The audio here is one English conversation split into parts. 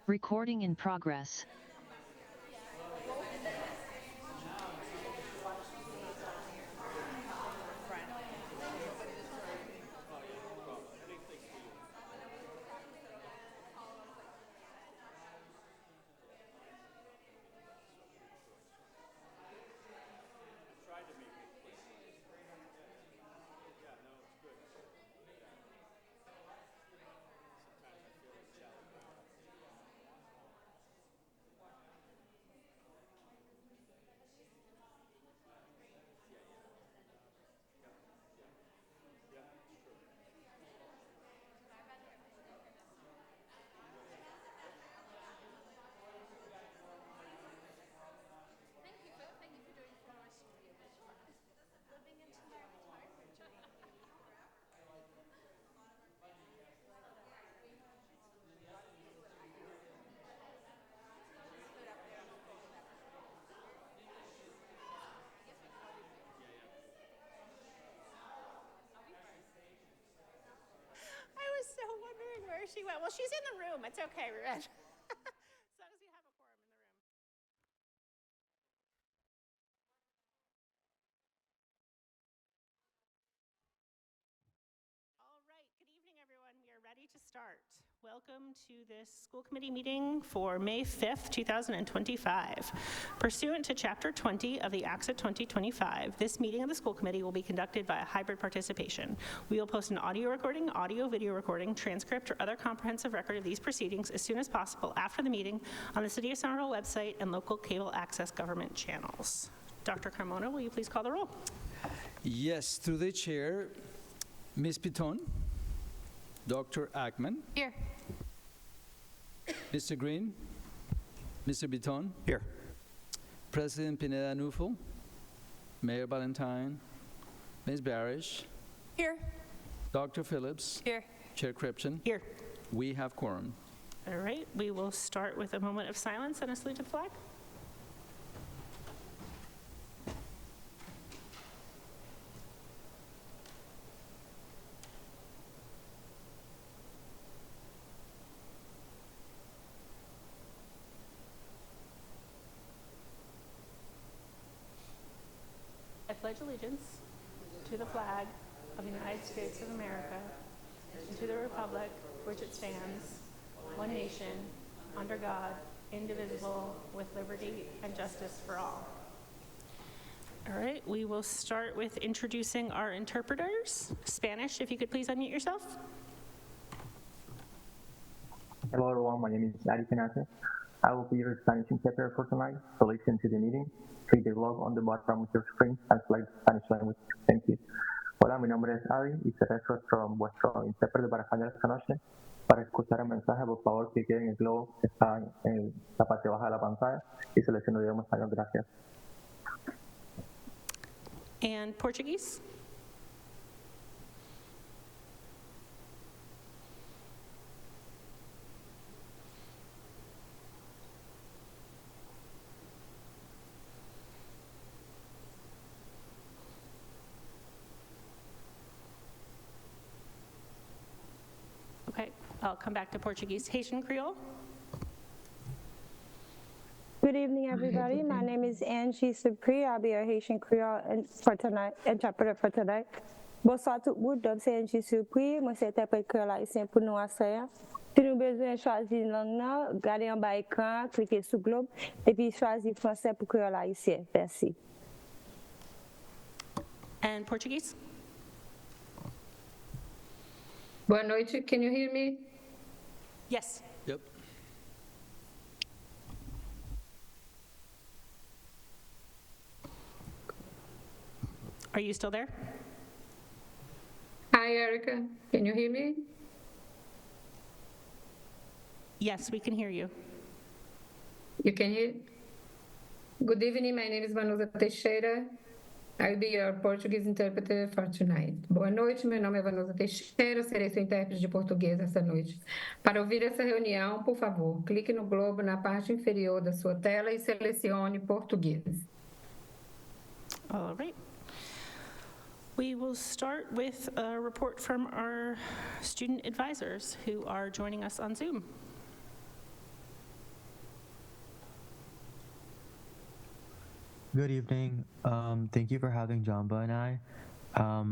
Recording in progress. I was so wondering where she went. Well, she's in the room. It's okay, we're in. As long as we have a quorum in the room. All right, good evening, everyone. We are ready to start. Welcome to this school committee meeting for May 5th, 2025. Pursuant to Chapter 20 of the Acts of 2025, this meeting of the school committee will be conducted by a hybrid participation. We will post an audio recording, audio-video recording, transcript, or other comprehensive record of these proceedings as soon as possible after the meeting on the City of Somerville website and local cable access government channels. Dr. Carmona, will you please call the roll? Yes, through the chair, Ms. Piton, Dr. Ackman, Here. Mr. Green, Mr. Piton, Here. President Pineda-Nufel, Mayor Ballantyne, Ms. Barish, Here. Dr. Phillips, Here. Chair Cripton. Here. We have quorum. All right, we will start with a moment of silence and a salute to the flag. I pledge allegiance to the flag of the United States of America and to the republic for which it stands, one nation, under God, indivisible, with liberty and justice for all. All right, we will start with introducing our interpreters. Spanish, if you could please unmute yourself. Hello everyone, my name is Ari Penate. I will be your Spanish interpreter for tonight, so listen to the meeting. Click the log on the bottom of your screen and select Spanish language. Thank you. Hola, mi nombre es Ari y seré vuestro intérprete para español esta noche. Para escuchar el mensaje, por favor, clique en el globo que está en la parte baja de la pantalla y seleccione el idioma español. Gracias. And Portuguese. Okay, I'll come back to Portuguese. Haitian Creole. Good evening, everybody. My name is Angie Supri. I'll be a Haitian Creole for tonight, interpreter for tonight. Bonsoir tout le monde, c'est Angie Supri. Moi, c'est interprète créole haïtien pour nous asseoir. Si nous avons besoin de choisir une langue, regardez en bas écran, cliquez sur globe et puis choisir français pour créole haïtien. Merci. And Portuguese. Boa noite, can you hear me? Yes. Yep. Are you still there? Hi, Erica, can you hear me? Yes, we can hear you. You can hear? Good evening, my name is Vanusa Teixeira. I'll be your Portuguese interpreter for tonight. Boa noite, meu nome é Vanusa Teixeira, serei seu intérprete de português esta noite. Para ouvir essa reunião, por favor, clique no globo na parte inferior da sua tela e selecione português. All right. We will start with a report from our student advisors who are joining us on Zoom. Good evening. Thank you for having Jamba and I.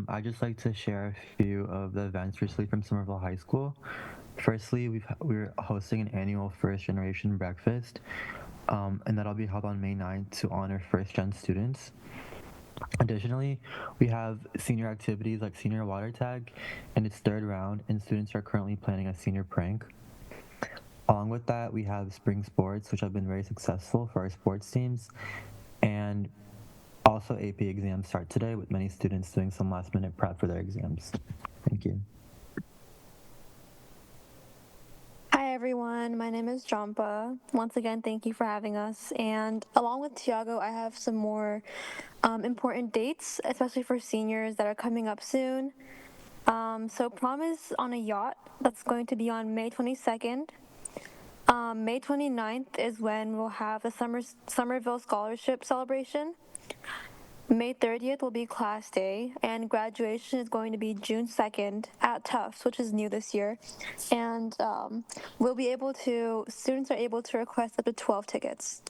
I'd just like to share a few of the events recently from Somerville High School. Firstly, we're hosting an annual First Generation Breakfast, and that'll be held on May 9th to honor first gen students. Additionally, we have senior activities like Senior Water Tag in its third round, and students are currently planning a senior prank. Along with that, we have spring sports, which have been very successful for our sports teams, and also AP exams start today with many students doing some last minute prep for their exams. Thank you. Hi everyone, my name is Jampa. Once again, thank you for having us. And along with Tiago, I have some more important dates, especially for seniors that are coming up soon. So prom is on a yacht. That's going to be on May 22nd. May 29th is when we'll have the Somerville Scholarship Celebration. May 30th will be class day, and graduation is going to be June 2nd at Tufts, which is new this year. And students are able to request up to 12 tickets.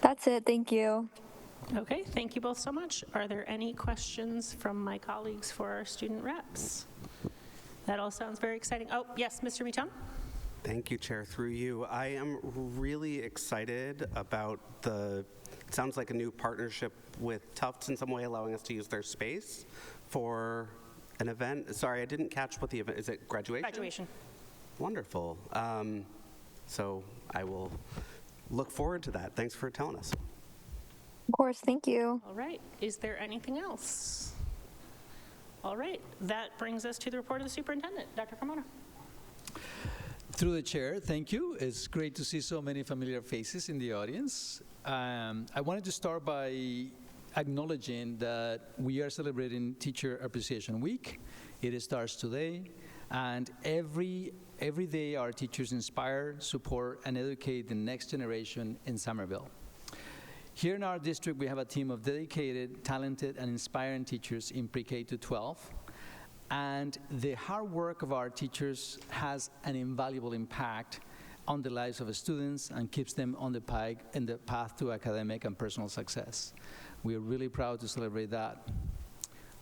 That's it, thank you. Okay, thank you both so much. Are there any questions from my colleagues for our student reps? That all sounds very exciting. Oh, yes, Mr. Mitam? Thank you, Chair. Through you, I am really excited about it sounds like a new partnership with Tufts in some way, allowing us to use their space for an event. Sorry, I didn't catch what the event, is it graduation? Graduation. Wonderful. So I will look forward to that. Thanks for telling us. Of course, thank you. All right, is there anything else? All right, that brings us to the report of the superintendent. Dr. Carmona. Through the chair, thank you. It's great to see so many familiar faces in the audience. I wanted to start by acknowledging that we are celebrating Teacher Appreciation Week. It starts today, and every day our teachers inspire, support, and educate the next generation in Somerville. Here in our district, we have a team of dedicated, talented, and inspiring teachers in pre-K to 12. And the hard work of our teachers has an invaluable impact on the lives of the students and keeps them on the path to academic and personal success. We are really proud to celebrate that.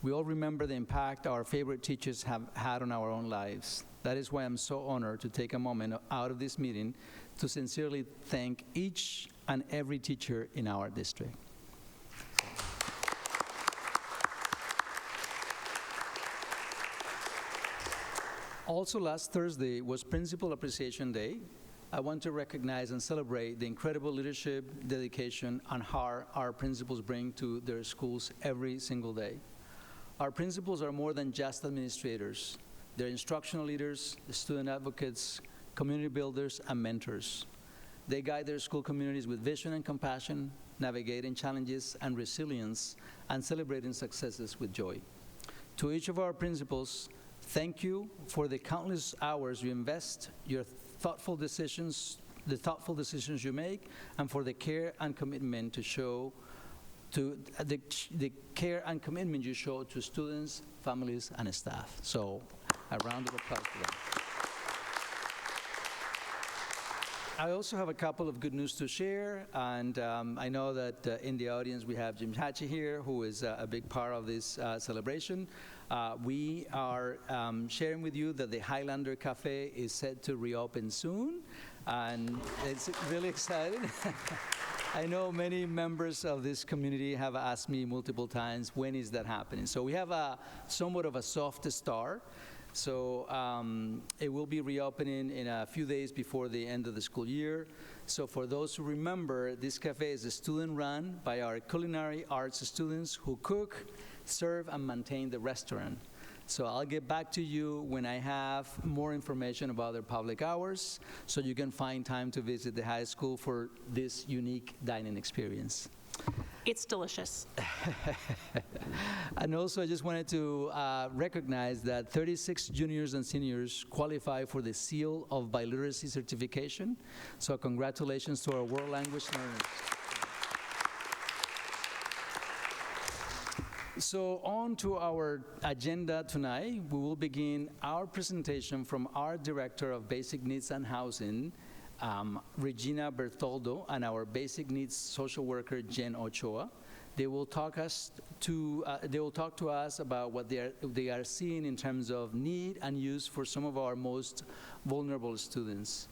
We all remember the impact our favorite teachers have had on our own lives. That is why I'm so honored to take a moment out of this meeting to sincerely thank each and every teacher in our district. Also, last Thursday was Principal Appreciation Day. I want to recognize and celebrate the incredible leadership, dedication, and heart our principals bring to their schools every single day. Our principals are more than just administrators. They're instructional leaders, student advocates, community builders, and mentors. They guide their school communities with vision and compassion, navigating challenges and resilience, and celebrating successes with joy. To each of our principals, thank you for the countless hours you invest, the thoughtful decisions you make, and for the care and commitment the care and commitment you show to students, families, and staff. So, a round of applause for them. I also have a couple of good news to share, and I know that in the audience we have Jim Hatchie here, who is a big part of this celebration. We are sharing with you that the Highlander Cafe is set to reopen soon, and it's really exciting. I know many members of this community have asked me multiple times, when is that happening? So we have somewhat of a soft start. So it will be reopening in a few days before the end of the school year. So for those who remember, this cafe is a student run by our culinary arts students who cook, serve, and maintain the restaurant. So I'll get back to you when I have more information about their public hours, so you can find time to visit the high school for this unique dining experience. It's delicious. And also, I just wanted to recognize that 36 juniors and seniors qualify for the Seal of Biliteracy certification. So congratulations to our world language learners. So on to our agenda tonight. We will begin our presentation from our Director of Basic Needs and Housing, Regina Bertoldo, and our basic needs social worker, Jen Ochoa. They will talk to us about what they are seeing in terms of need and use for some of our most vulnerable students.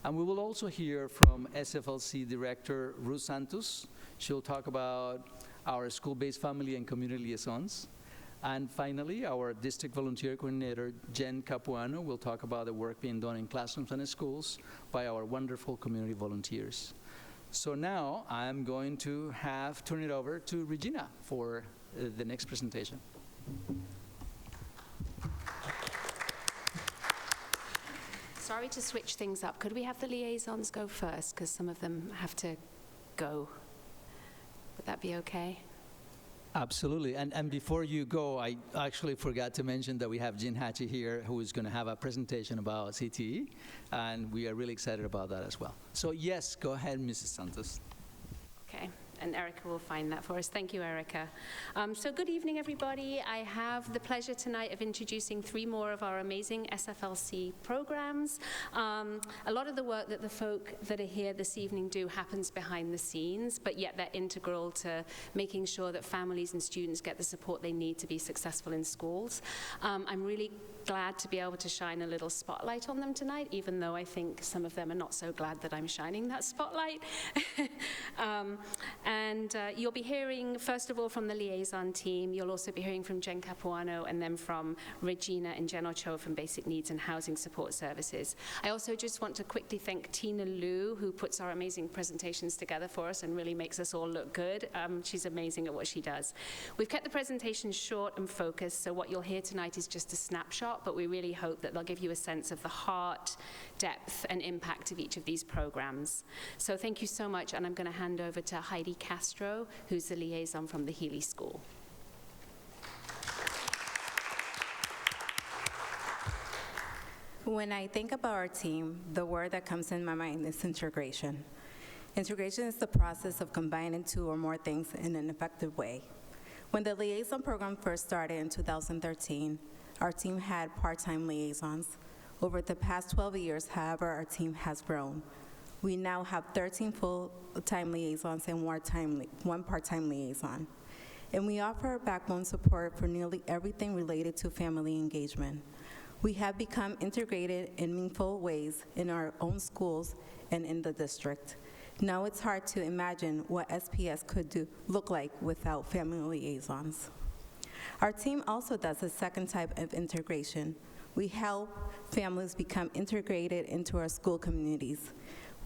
And we will also hear from SFLC Director Ruth Santos. She'll talk about our school-based family and community liaisons. And finally, our district volunteer coordinator, Jen Capuano, will talk about the work being done in classrooms and schools by our wonderful community volunteers. So now I'm going to turn it over to Regina for the next presentation. Sorry to switch things up. Could we have the liaisons go first? Because some of them have to go. Would that be okay? Absolutely. And before you go, I actually forgot to mention that we have Jean Hatchie here, who is going to have a presentation about CTE, and we are really excited about that as well. So yes, go ahead, Mrs. Santos. Okay. And Erica will find that for us. Thank you, Erica. So good evening, everybody. I have the pleasure tonight of introducing 3 more of our amazing SFLC programs. A lot of the work that the folk that are here this evening do happens behind the scenes, but yet they're integral to making sure that families and students get the support they need to be successful in schools. I'm really glad to be able to shine a little spotlight on them tonight, even though I think some of them are not so glad that I'm shining that spotlight. And you'll be hearing, first of all, from the liaison team. You'll also be hearing from Jen Capuano and then from Regina and Jen Ochoa from Basic Needs and Housing Support Services. I also just want to quickly thank Tina Liu, who puts our amazing presentations together for us and really makes us all look good. She's amazing at what she does. We've kept the presentation short and focused, so what you'll hear tonight is just a snapshot, but we really hope that they'll give you a sense of the heart, depth, and impact of each of these programs. So thank you so much, and I'm going to hand over to Heidi Castro, who's the liaison from the Healy School. When I think about our team, the word that comes in my mind is integration. Integration is the process of combining 2 or more things in an effective way. When the liaison program first started in 2013, our team had part-time liaisons. Over the past 12 years, however, our team has grown. We now have 13 full-time liaisons and 1 part-time liaison. And we offer backbone support for nearly everything related to family engagement. We have become integrated in meaningful ways in our own schools and in the district. Now it's hard to imagine what SPS could look like without family liaisons. Our team also does a second type of integration. We help families become integrated into our school communities.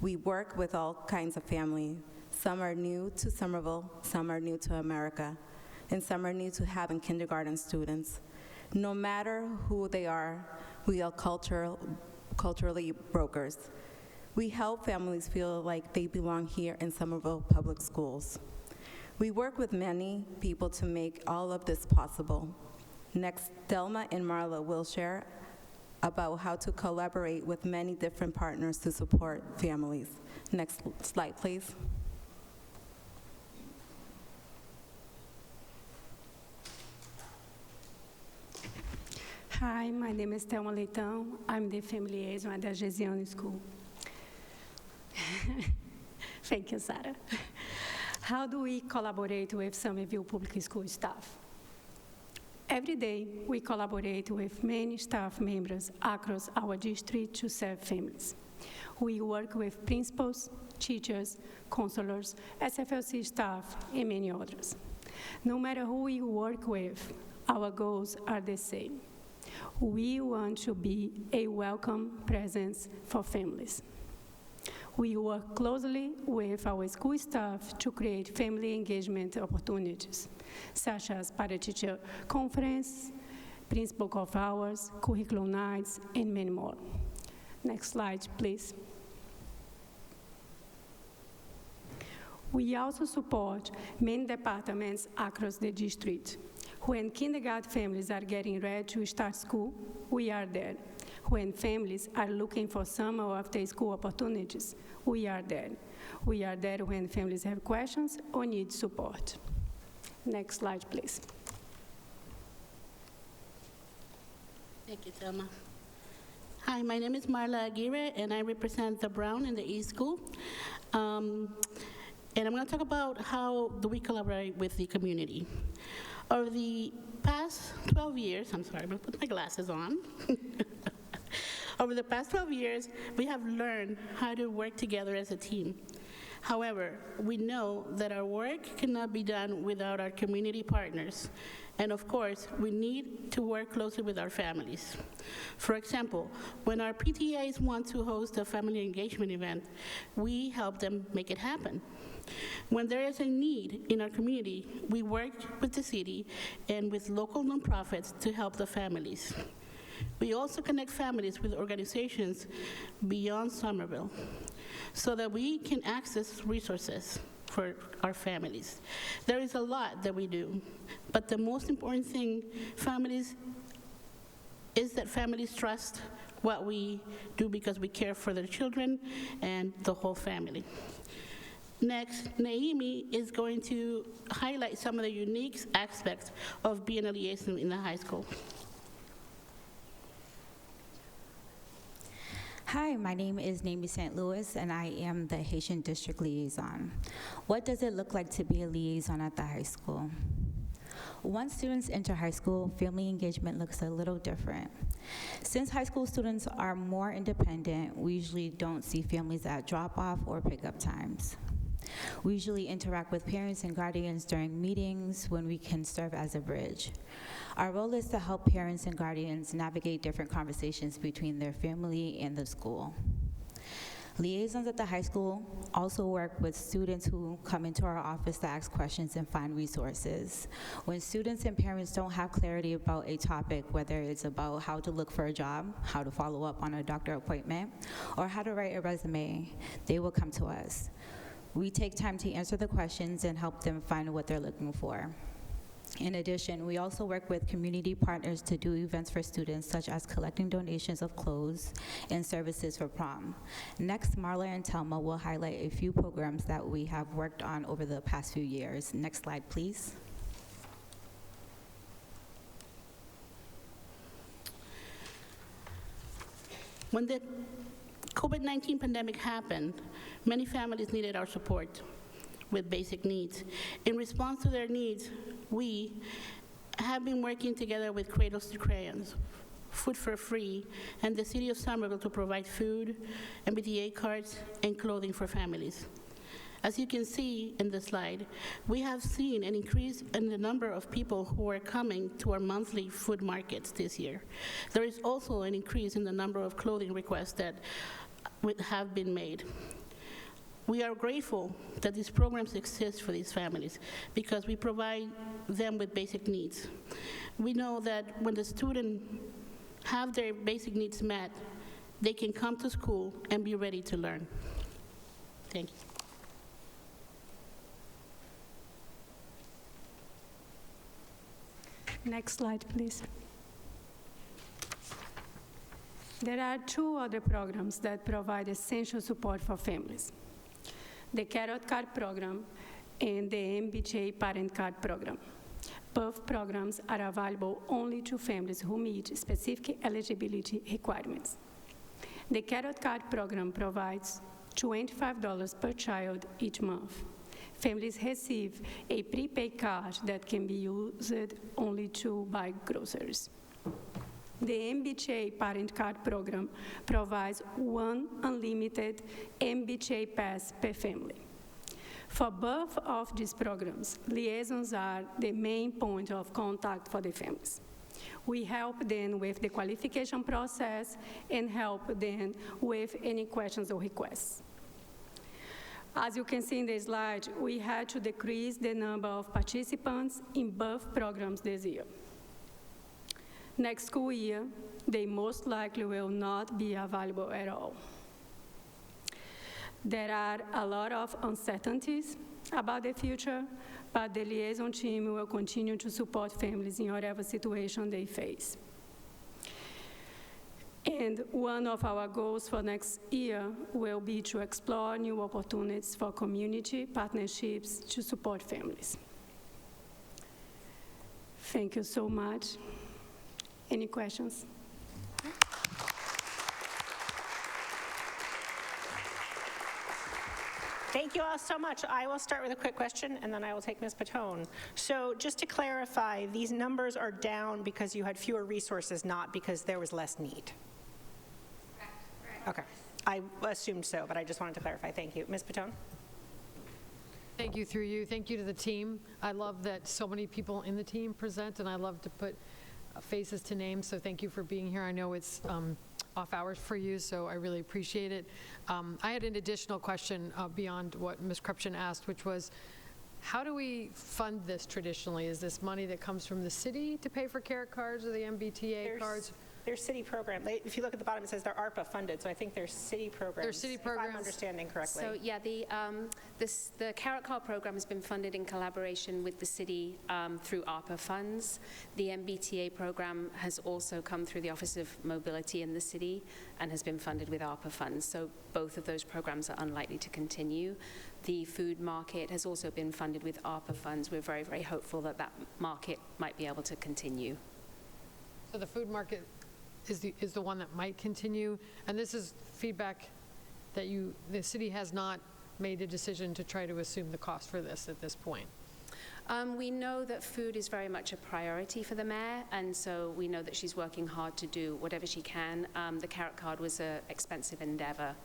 We work with all kinds of families. Some are new to Somerville, some are new to America, and some are new to having kindergarten students. No matter who they are, we are culturally brokers. We help families feel like they belong here in Somerville Public Schools. We work with many people to make all of this possible. Next, Delma and Marla will share about how to collaborate with many different partners to support families. Next slide, please. Hi, my name is Thelma Leitão. I'm the family liaison at the Gesiano School. Thank you, Sarah. How do we collaborate with Somerville Public School staff? Every day, we collaborate with many staff members across our district to serve families. We work with principals, teachers, counselors, SFLC staff, and many others. No matter who we work with, our goals are the same. We want to be a welcome presence for families. We work closely with our school staff to create family engagement opportunities, such as parent-teacher conference, principal golf hours, curriculum nights, and many more. Next slide, please. We also support many departments across the district. When kindergarten families are getting ready to start school, we are there. When families are looking for summer or after-school opportunities, we are there. We are there when families have questions or need support. Next slide, please. Thank you, Thelma. Hi, Hi, my name is Marla Aguirre, and I represent the Brown and the East School. And I'm going to talk about how do we collaborate with the community. Over the past 12 years, I'm sorry, I'm going to put my glasses on. Over the past 12 years, we have learned how to work together as a team. However, we know that our work cannot be done without our community partners. And of course, we need to work closely with our families. For example, when our PTAs want to host a family engagement event, we help them make it happen. When there is a need in our community, we work with the city and with local nonprofits to help the families. We also connect families with organizations beyond Somerville so that we can access resources for our families. There is a lot that we do, but the most important thing is that families trust what we do because we care for their children and the whole family. Next, Naomi is going to highlight some of the unique aspects of being a liaison in the high school. Hi, my name is Naomi St. Louis, and I am the Haitian District Liaison. What does it look like to be a liaison at the high school? Once students enter high school, family engagement looks a little different. Since high school students are more independent, we usually don't see families at drop-off or pickup times. We usually interact with parents and guardians during meetings when we can serve as a bridge. Our role is to help parents and guardians navigate different conversations between their family and the school. Liaisons at the high school also work with students who come into our office to ask questions and find resources. When students and parents don't have clarity about a topic, whether it's about how to look for a job, how to follow up on a doctor appointment, or how to write a resume, they will come to us. We take time to answer the questions and help them find what they're looking for. In addition, we also work with community partners to do events for students, such as collecting donations of clothes and services for prom. Next, Marla and Telma will highlight a few programs that we have worked on over the past few years. Next slide, please. When the COVID-19 pandemic happened, many families needed our support with basic needs. In response to their needs, we have been working together with Cradles to Crayons, Food for Free, and the City of Somerville to provide food, MBTA cards, and clothing for families. As you can see in the slide, we have seen an increase in the number of people who are coming to our monthly food markets this year. There is also an increase in the number of clothing requests that have been made. We are grateful that these programs exist for these families because we provide them with basic needs. We know that when the students have their basic needs met, they can come to school and be ready to learn. Thank you. Next slide, please. There are two other programs that provide essential support for families: the Carrot Card program and the MBJ Parent Card program. Both programs are available only to families who meet specific eligibility requirements. The Carrot Card program provides $25 per child each month. Families receive a prepaid card that can be used only to buy groceries. The MBJ Parent Card program provides one unlimited MBJ pass per family. For both of these programs, liaisons are the main point of contact for the families. We help them with the qualification process and help them with any questions or requests. As you can see in the slide, we had to decrease the number of participants in both programs this year. Next school year, they most likely will not be available at all. There are a lot of uncertainties about the future, but the liaison team will continue to support families in whatever situation they face. And one of our goals for next year will be to explore new opportunities for community partnerships to support families. Thank you so much. Any questions? Thank you all so much. I will start with a quick question, and then I will take Ms. Patone. So just to clarify, these numbers are down because you had fewer resources, not because there was less need? Correct. Okay. I assumed so, but I just wanted to clarify. Thank you. Ms. Patone? Thank you, through you. Thank you to the team. I love that so many people in the team present, and I love to put faces to names, so thank you for being here. I know it's off hours for you, so I really appreciate it. I had an additional question beyond what Ms. Krupchen asked, which was, how do we fund this traditionally? Is this money that comes from the city to pay for carrot cards or the MBTA cards? There's city program. If you look at the bottom, it says they're ARPA funded, so I think there's city programs. There's city programs. If I'm understanding correctly. So yeah, the Carrot Card program has been funded in collaboration with the city through ARPA funds. The MBTA program has also come through the Office of Mobility in the city and has been funded with ARPA funds. So both of those programs are unlikely to continue. The food market has also been funded with ARPA funds. We're very, very hopeful that that market might be able to continue. So the food market is the one that might continue, and this is feedback that the city has not made a decision to try to assume the cost for this at this point. We know that food is very much a priority for the mayor, and so we know that she's working hard to do whatever she can. The Carrot Card was an expensive endeavor.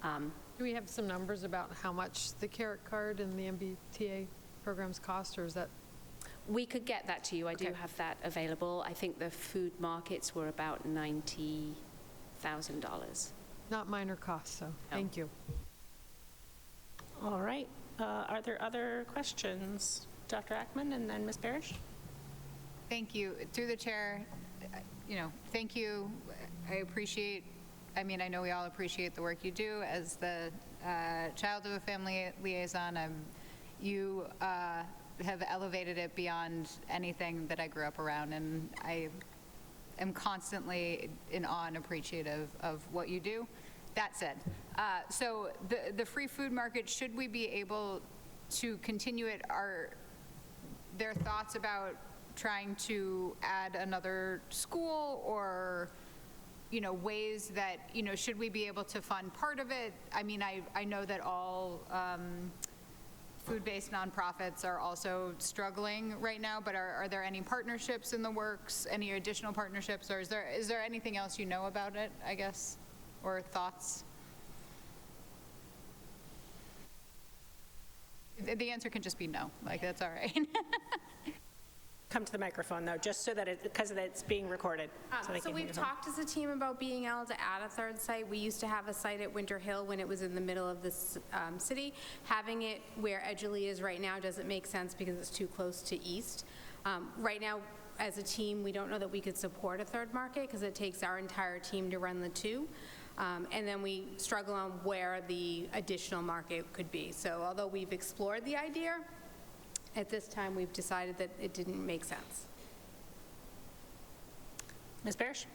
Do we have some numbers about how much the Carrot Card and the MBTA programs cost, or is that? We could get that to you. I do have that available. I think the food markets were about $90,000. Not minor costs, so thank you. All right. Are there other questions? Dr. Ackman and then Ms. Parrish? Thank you. Through the chair, thank you. I appreciate, I know we all appreciate the work you do. As the child of a family liaison, you have elevated it beyond anything that I grew up around, and I am constantly in awe and appreciative of what you do. That said, so the free food market, should we be able to continue it? Are there thoughts about trying to add another school, or ways that, should we be able to fund part of it? I know that all food-based nonprofits are also struggling right now, but are there any partnerships in the works, any additional partnerships, or is there anything else you know about it, I guess, or thoughts? The answer can just be no, that's all right. Come to the microphone, though, just so that because it's being recorded. So we've talked as a team about being able to add a third site. We used to have a site at Winter Hill when it was in the middle of the city. Having it where Edgerly is right now doesn't make sense because it's too close to East. Right now, as a team, we don't know that we could support a third market because it takes our entire team to run the two. And then we struggle on where the additional market could be. So although we've explored the idea, at this time, we've decided that it didn't make sense. Ms. Parrish?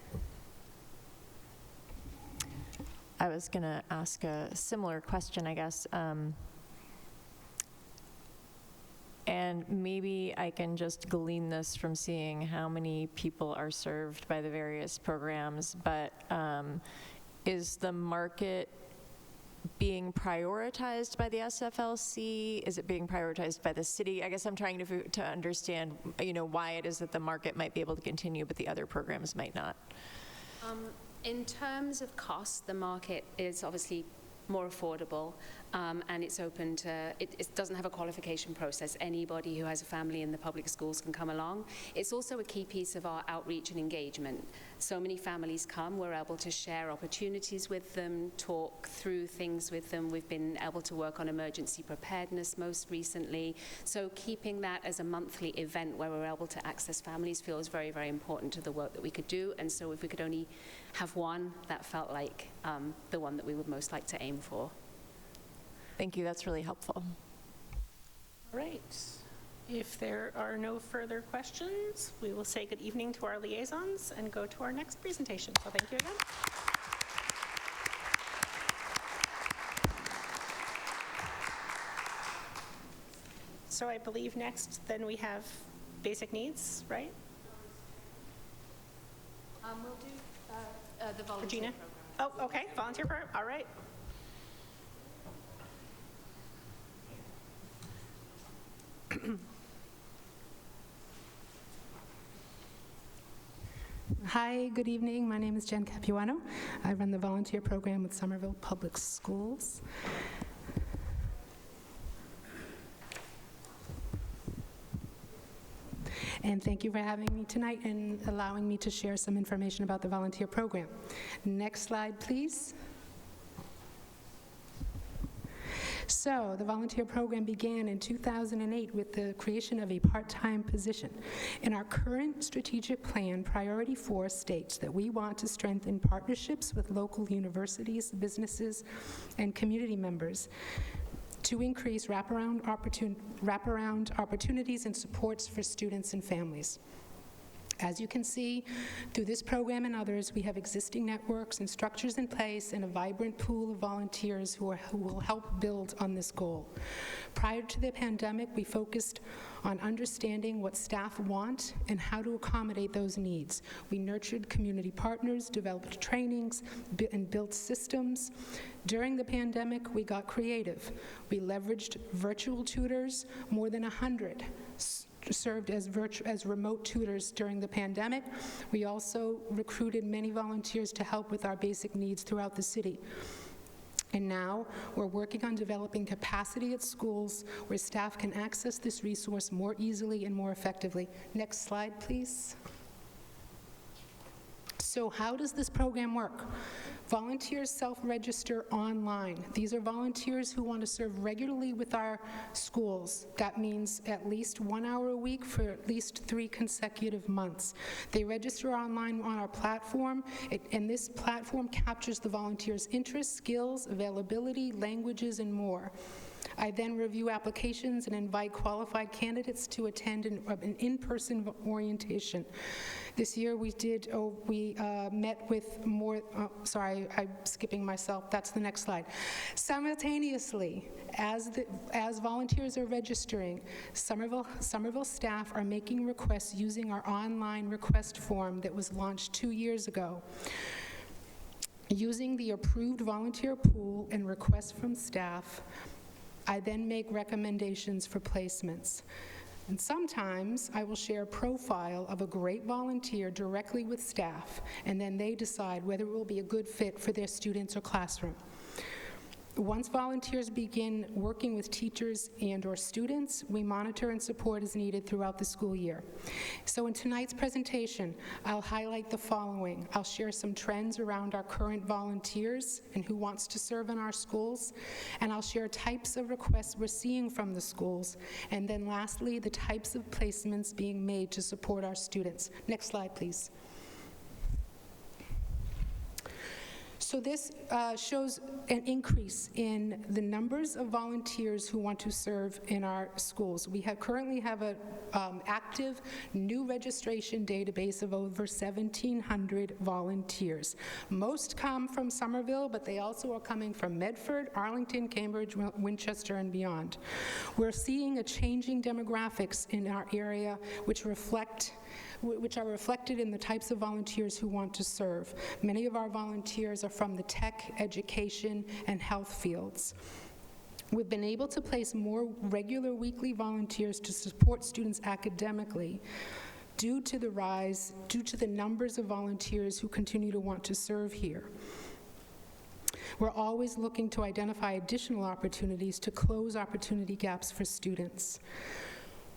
I was going to ask a similar question, I guess. And maybe I can just glean this from seeing how many people are served by the various programs, but is the market being prioritized by the SFLC? Is it being prioritized by the city? I guess I'm trying to understand, why it is that the market might be able to continue, but the other programs might not. In terms of cost, the market is obviously more affordable, and it's open to, it doesn't have a qualification process. Anybody who has a family in the public schools can come along. It's also a key piece of our outreach and engagement. So many families come, we're able to share opportunities with them, talk through things with them. We've been able to work on emergency preparedness most recently. So keeping that as a monthly event where we're able to access families feels very, very important to the work that we could do. And so if we could only have one, that felt like the one that we would most like to aim for. Thank you, that's really helpful. All right. If there are no further questions, we will say good evening to our liaisons and go to our next presentation. So thank you again. So I believe next then we have basic needs, right? We'll do the volunteer Regina? program. Oh, okay, volunteer program, all right. Hi, good evening. My name is Jen Capuano. I run the volunteer program with Somerville Public Schools. And thank you for having me tonight and allowing me to share some information about the volunteer program. Next slide, please. So the volunteer program began in 2008 with the creation of a part-time position. In our current strategic plan, Priority 4 states that we want to strengthen partnerships with local universities, businesses, and community members to increase wraparound opportunities and supports for students and families. As you can see, through this program and others, we have existing networks and structures in place and a vibrant pool of volunteers who will help build on this goal. Prior to the pandemic, we focused on understanding what staff want and how to accommodate those needs. We nurtured community partners, developed trainings, and built systems. During the pandemic, we got creative. We leveraged virtual tutors, more than 100 served as remote tutors during the pandemic. We also recruited many volunteers to help with our basic needs throughout the city. And now we're working on developing capacity at schools where staff can access this resource more easily and more effectively. Next slide, please. So how does this program work? Volunteers self-register online. These are volunteers who want to serve regularly with our schools. That means at least 1 hour a week for at least 3 consecutive months. They register online on our platform, and this platform captures the volunteers' interests, skills, availability, languages, and more. I then review applications and invite qualified candidates to attend an in-person orientation. This year we met with more, sorry, I'm skipping myself, that's the next slide. Simultaneously, as volunteers are registering, Somerville staff are making requests using our online request form that was launched 2 years ago. Using the approved volunteer pool and requests from staff, I then make recommendations for placements. And sometimes I will share a profile of a great volunteer directly with staff, and then they decide whether it will be a good fit for their students or classroom. Once volunteers begin working with teachers and/or students, we monitor and support as needed throughout the school year. So in tonight's presentation, I'll highlight the following. I'll share some trends around our current volunteers and who wants to serve in our schools, and I'll share types of requests we're seeing from the schools, and then lastly, the types of placements being made to support our students. Next slide, please. So this shows an increase in the numbers of volunteers who want to serve in our schools. We currently have an active new registration database of over 1,700 volunteers. Most come from Somerville, but they also are coming from Medford, Arlington, Cambridge, Winchester, and beyond. We're seeing a changing demographics in our area which are reflected in the types of volunteers who want to serve. Many of our volunteers are from the tech, education, and health fields. We've been able to place more regular weekly volunteers to support students academically due to the numbers of volunteers who continue to want to serve here. We're always looking to identify additional opportunities to close opportunity gaps for students.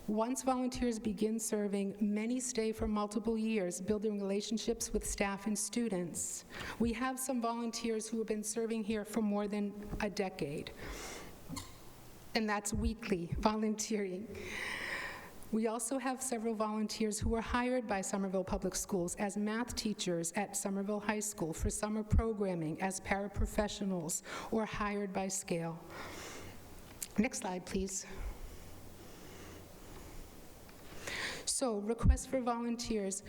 Once volunteers begin serving, many stay for multiple years, building relationships with staff and students. We have some volunteers who have been serving here for more than a decade, and that's weekly volunteering. We also have several volunteers who were hired by Somerville Public Schools as math teachers at Somerville High School for summer programming, as paraprofessionals, or hired by scale. Next slide, please. So, requests for volunteers.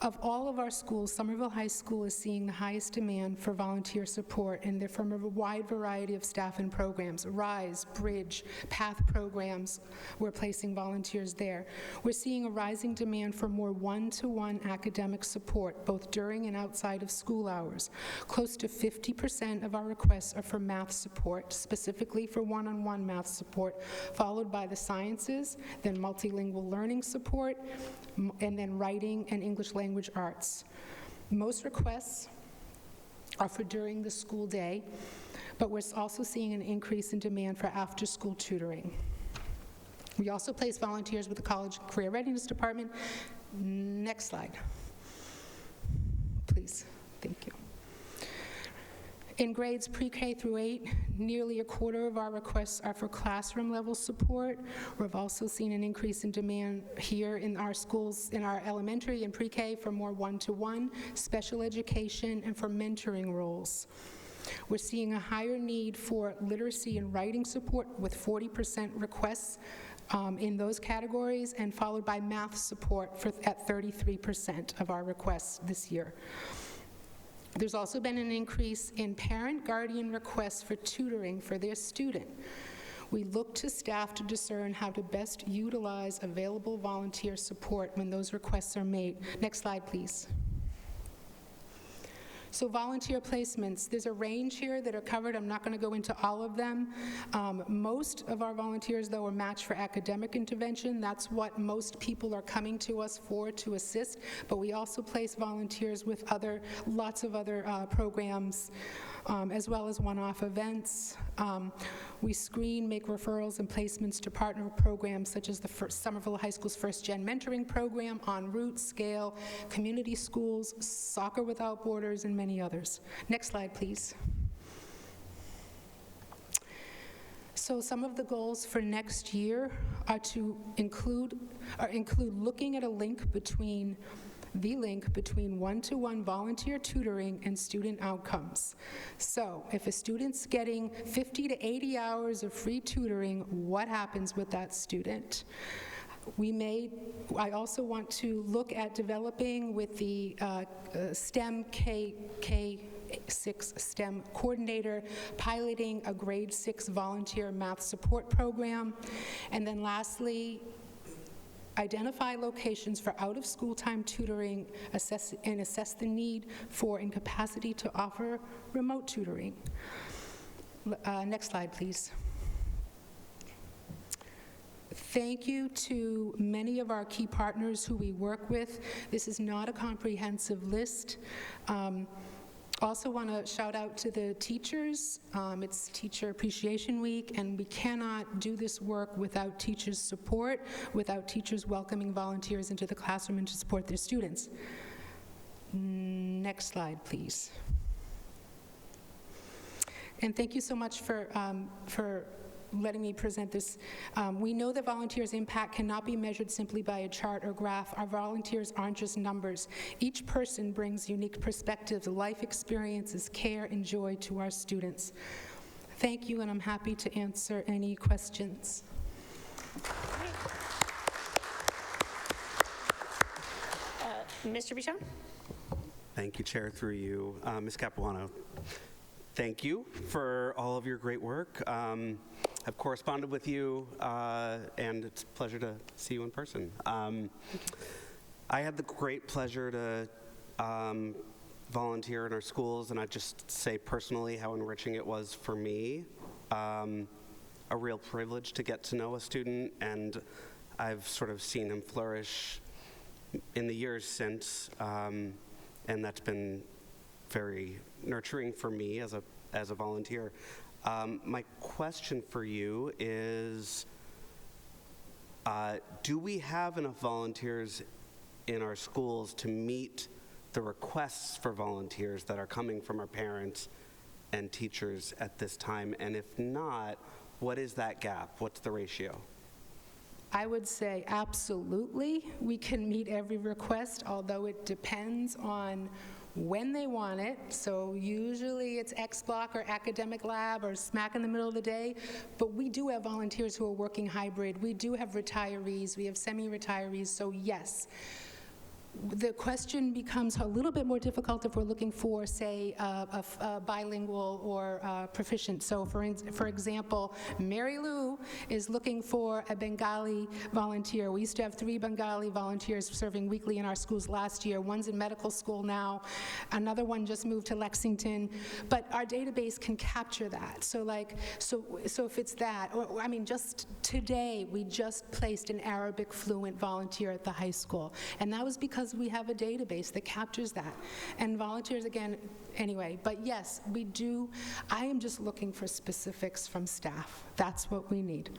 Of all of our schools, Somerville High School is seeing the highest demand for volunteer support, and they're from a wide variety of staff and programs. RISE, Bridge, PATH programs, we're placing volunteers there. We're seeing a rising demand for more one-to-one academic support, both during and outside of school hours. Close to 50% of our requests are for math support, specifically for one-on-one math support, followed by the sciences, then multilingual learning support, and then writing and English language arts. Most requests are for during the school day, but we're also seeing an increase in demand for after-school tutoring. We also place volunteers with the College Career Readiness Department. Next slide, please. Thank you. In grades pre-K through 8, nearly a quarter of our requests are for classroom-level support. We've also seen an increase in demand here in our schools, in our elementary and pre-K, for more one-to-one, special education, and for mentoring roles. We're seeing a higher need for literacy and writing support, with 40% requests in those categories, and followed by math support at 33% of our requests this year. There's also been an increase in parent-guardian requests for tutoring for their student. We look to staff to discern how to best utilize available volunteer support when those requests are made. Next slide, please. So volunteer placements, there's a range here that are covered. I'm not going to go into all of them. Most of our volunteers, though, are matched for academic intervention. That's what most people are coming to us for, to assist. But we also place volunteers with lots of other programs, as well as one-off events. We screen, make referrals, and placements to partner programs such as the Somerville High School's First Gen Mentoring Program, En Route, Scale, Community Schools, Soccer Without Borders, and many others. Next slide, please. So some of the goals for next year are to include looking at the link between one-to-one volunteer tutoring and student outcomes. So if a student's getting 50 to 80 hours of free tutoring, what happens with that student? I also want to look at developing with the STEM K6 STEM coordinator, piloting a grade 6 volunteer math support program. And then lastly, identify locations for out-of-school time tutoring, assess the need for and capacity to offer remote tutoring. Next slide, please. Thank you to many of our key partners who we work with. This is not a comprehensive list. Also want to shout out to the teachers. It's Teacher Appreciation Week, and we cannot do this work without teachers' support, without teachers welcoming volunteers into the classroom and to support their students. Next slide, please. And thank you so much for letting me present this. We know that volunteers' impact cannot be measured simply by a chart or graph. Our volunteers aren't just numbers. Each person brings unique perspectives, life experiences, care, and joy to our students. Thank you, and I'm happy to answer any questions. Mr. Bichon? Thank you, Chair, through you. Ms. Capuano, thank you for all of your great work. I've corresponded with you, and it's a pleasure to see you in person. I had the great pleasure to volunteer in our schools, and I just say personally how enriching it was for me. A real privilege to get to know a student, and I've sort of seen him flourish in the years since, and that's been very nurturing for me as a volunteer. My question for you is, do we have enough volunteers in our schools to meet the requests for volunteers that are coming from our parents and teachers at this time? And if not, what is that gap? What's the ratio? I would say absolutely. We can meet every request, although it depends on when they want it. So usually it's X block or academic lab or smack in the middle of the day. But we do have volunteers who are working hybrid. We do have retirees. We have semi-retirees. So yes. The question becomes a little bit more difficult if we're looking for, say, a bilingual or proficient. So, for example, Mary Lou is looking for a Bengali volunteer. We used to have 3 Bengali volunteers serving weekly in our schools last year. One's in medical school now. Another one just moved to Lexington. But our database can capture that. So if it's that, or, I mean, just today, we just placed an Arabic fluent volunteer at the high school. And that was because because we have a database that captures that. And volunteers, again, anyway, but yes, we do. I am just looking for specifics from staff. That's what we need.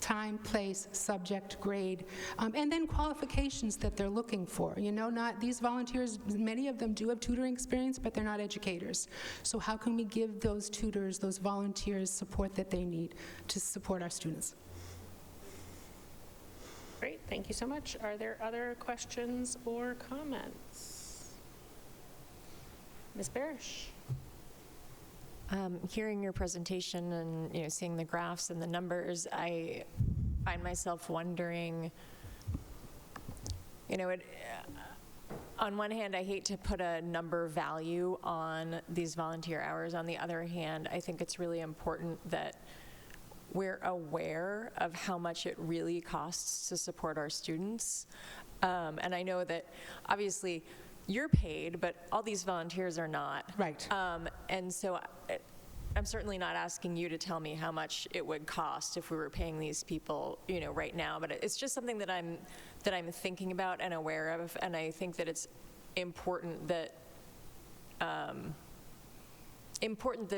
Time, place, subject, grade, and then qualifications that they're looking for. You know, not these volunteers, many of them do have tutoring experience, but they're not educators. So how can we give those tutors, those volunteers, support that they need to support our students? Great, thank you so much. Are there other questions or comments? Ms. Barish. Hearing your presentation and seeing the graphs and the numbers, I find myself wondering, on one hand, I hate to put a number value on these volunteer hours. On the other hand, I think it's really important that we're aware of how much it really costs to support our students. And I know that obviously you're paid, but all these volunteers are not. Right. And so I'm certainly not asking you to tell me how much it would cost if we were paying these people, right now. But it's just something that I'm thinking about and aware of, and I think that it's important that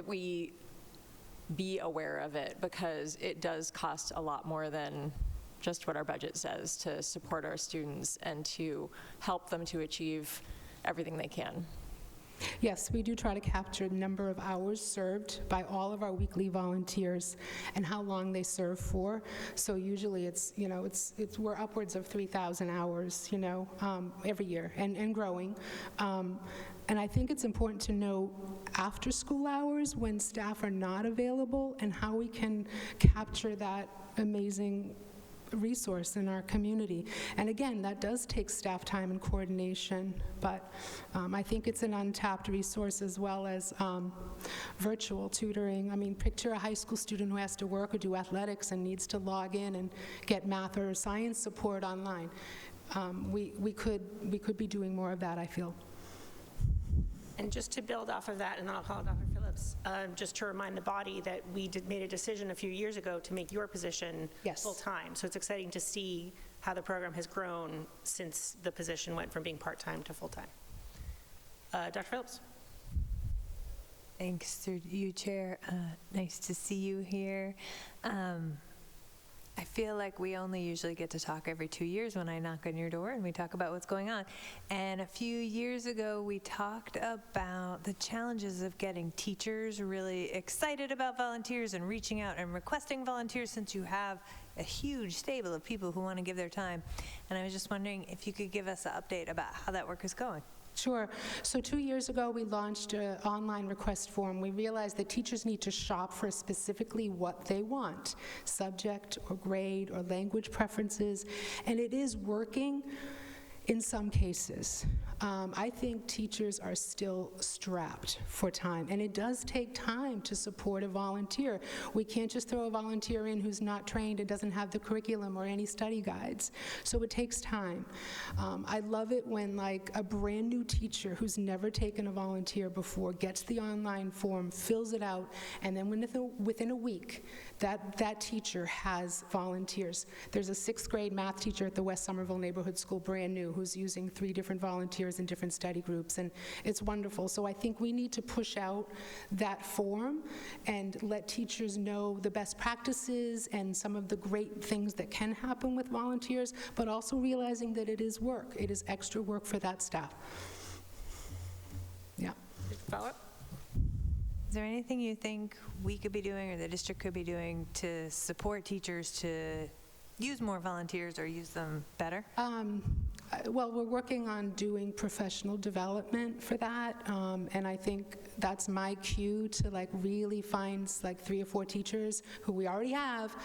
we be aware of it, because it does cost a lot more than just what our budget says to support our students and to help them to achieve everything they can. Yes, we do try to capture the number of hours served by all of our weekly volunteers and how long they serve for. So usually we're upwards of 3,000 hours, every year and growing. And I think it's important to know after school hours when staff are not available and how we can capture that amazing resource in our community. And again, that does take staff time and coordination, but I think it's an untapped resource, as well as virtual tutoring. I mean, picture a high school student who has to work or do athletics and needs to log in and get math or science support online. We could be doing more of that, I feel. And just to build off of that, and then I'll call Dr. Phillips, just to remind the body that we made a decision a few years ago to make your position full-time. So it's exciting to see how the program has grown since the position went from being part-time to full-time. Dr. Phillips. Thanks through you, Chair. Nice to see you here. I feel like we only usually get to talk every 2 years when I knock on your door and we talk about what's going on. And a few years ago, we talked about the challenges of getting teachers really excited about volunteers and reaching out and requesting volunteers, since you have a huge stable of people who want to give their time. And I was just wondering if you could give us an update about how that work is going. Sure. So 2 years ago, we launched an online request form. We realized that teachers need to shop for specifically what they want, subject or grade or language preferences, and it is working in some cases. I think teachers are still strapped for time, and it does take time to support a volunteer. We can't just throw a volunteer in who's not trained and doesn't have the curriculum or any study guides. So it takes time. I love it when like a brand new teacher who's never taken a volunteer before gets the online form, fills it out, and then within a week, that teacher has volunteers. There's a 6th grade math teacher at the West Somerville Neighborhood School, brand new, who's using 3 different volunteers in different study groups, and it's wonderful. So I think we need to push out that form and let teachers know the best practices and some of the great things that can happen with volunteers, but also realizing that it is work. It is extra work for that staff. Yeah. Follow up? Is there anything you think we could be doing or the district could be doing to support teachers to use more volunteers or use them better? Well, we're working on doing professional development for that, and I think that's my cue to like really find like 3 or 4 teachers who we already have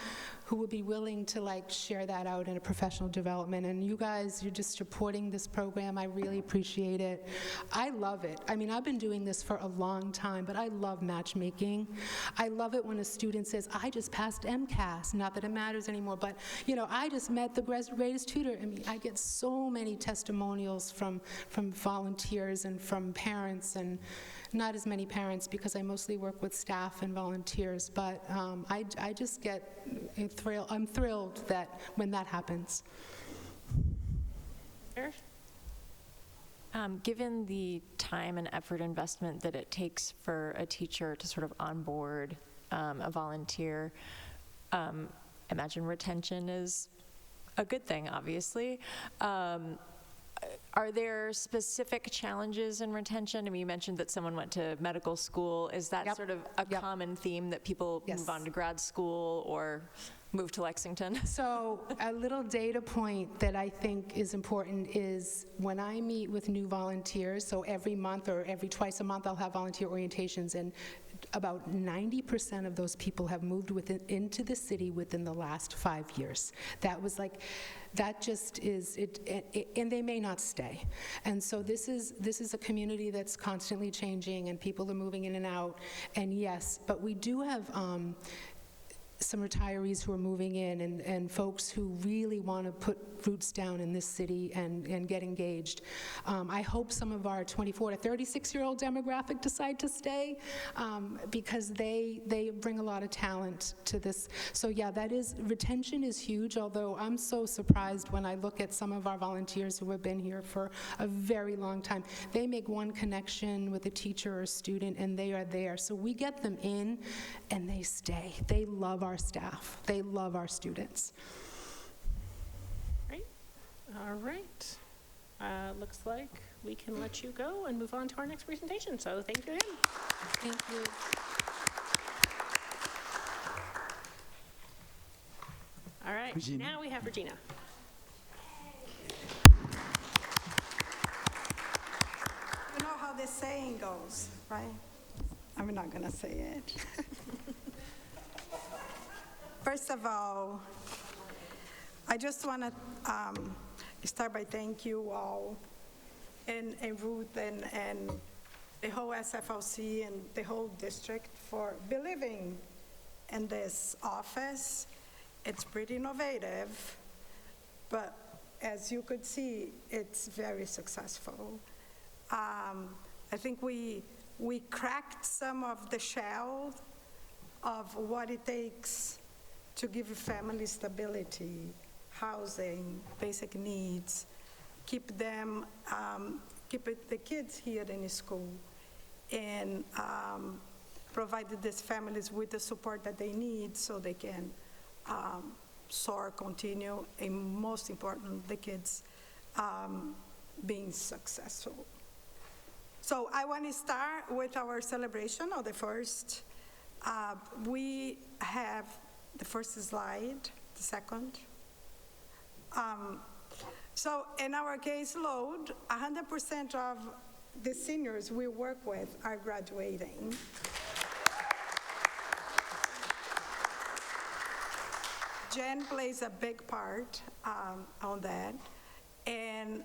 who would be willing to like share that out in a professional development. And you guys, you're just supporting this program. I really appreciate it. I love it. I mean, I've been doing this for a long time, but I love matchmaking. I love it when a student says, I just passed MCAS, not that it matters anymore, but I just met the greatest tutor. I mean, I get so many testimonials from volunteers and from parents, and not as many parents because I mostly work with staff and volunteers, but I just get I'm thrilled that when that happens. Chair? Given the time and effort investment that it takes for a teacher to sort of onboard a volunteer, I imagine retention is a good thing, obviously. Are there specific challenges in retention? I mean, you mentioned that someone went to medical school. Is that sort of a common theme that people move on to grad school or move to Lexington? So a little data point that I think is important is when I meet with new volunteers, so every month or every twice a month I'll have volunteer orientations, and about 90% of those people have moved into the city within the last 5 years. That just is it, and they may not stay. And so this is a community that's constantly changing, and people are moving in and out. And yes, but we do have some retirees who are moving in, and folks who really want to put roots down in this city and get engaged. I hope some of our 24 to 36-year-old demographic decide to stay because they bring a lot of talent to this. So yeah, retention is huge, although I'm so surprised when I look at some of our volunteers who have been here for a very long time. They make one connection with a teacher or a student and they are there. So we get them in and they stay. They love our staff. They love our students. Great. All right. Looks like we can let you go and move on to our next presentation. So thank you again. Thank you. All right. Regina. Now we have Regina. You know how the saying goes, right? I'm not going to say it. First of all, I just want to start by thank you all, and Ruth and the whole SFLC and the whole district for believing in this office. It's pretty innovative, but as you could see, it's very successful. I think we cracked some of the shell of what it takes to give families stability, housing, basic needs, keep the kids here in school, and provide these families with the support that they need so they can soar, continue, and most important, the kids being successful. So I want to start with our celebration of the first. We have the first slide, the second. So in our caseload, 100% of the seniors we work with are graduating. Jen plays a big part on that. And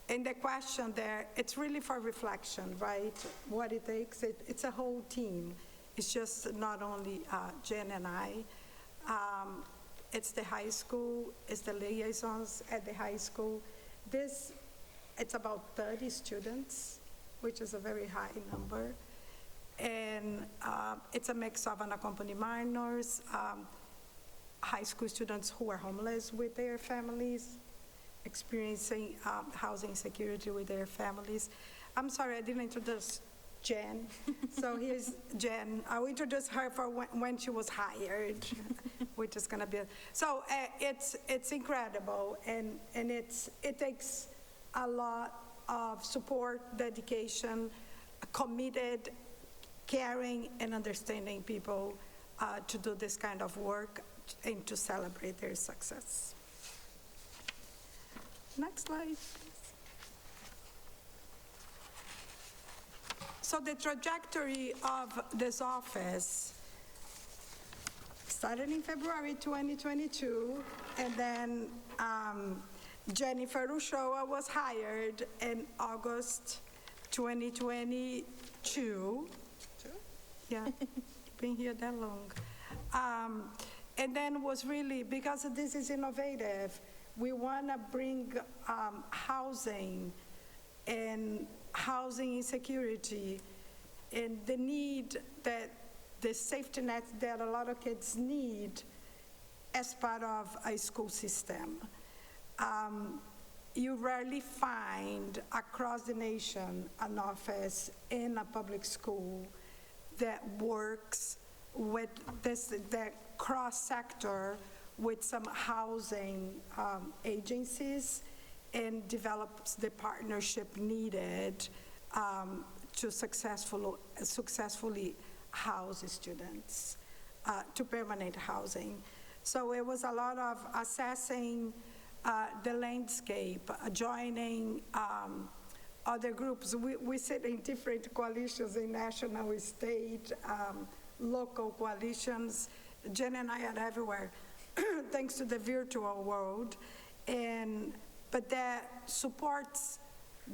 in the question there, it's really for reflection, right? What it takes, it's a whole team. It's just not only Jen and I. It's the high school, it's the liaisons at the high school. It's about 30 students, which is a very high number. And it's a mix of unaccompanied minors, high school students who are homeless with their families, experiencing housing insecurity with their families. I'm sorry, I didn't introduce Jen. So here's Jen. I'll introduce her for when she was hired, which is going to be. So it's incredible, and it takes a lot of support, dedication, committed, caring, and understanding people to do this kind of work and to celebrate their success. Next slide, please. So the trajectory of this office started in February 2022, and then Jennifer Rushoa was hired in August 2022. Yeah, been here that long. And then was really, because this is innovative, we want to bring housing and housing insecurity and the need that the safety net that a lot of kids need as part of a school system. You rarely find across the nation an office in a public school that works with that cross-sector with some housing agencies and develops the partnership needed to successfully house students to permanent housing. So it was a lot of assessing the landscape, joining other groups. We sit in different coalitions in national, state, local coalitions. Jen and I are everywhere, thanks to the virtual world. But that supports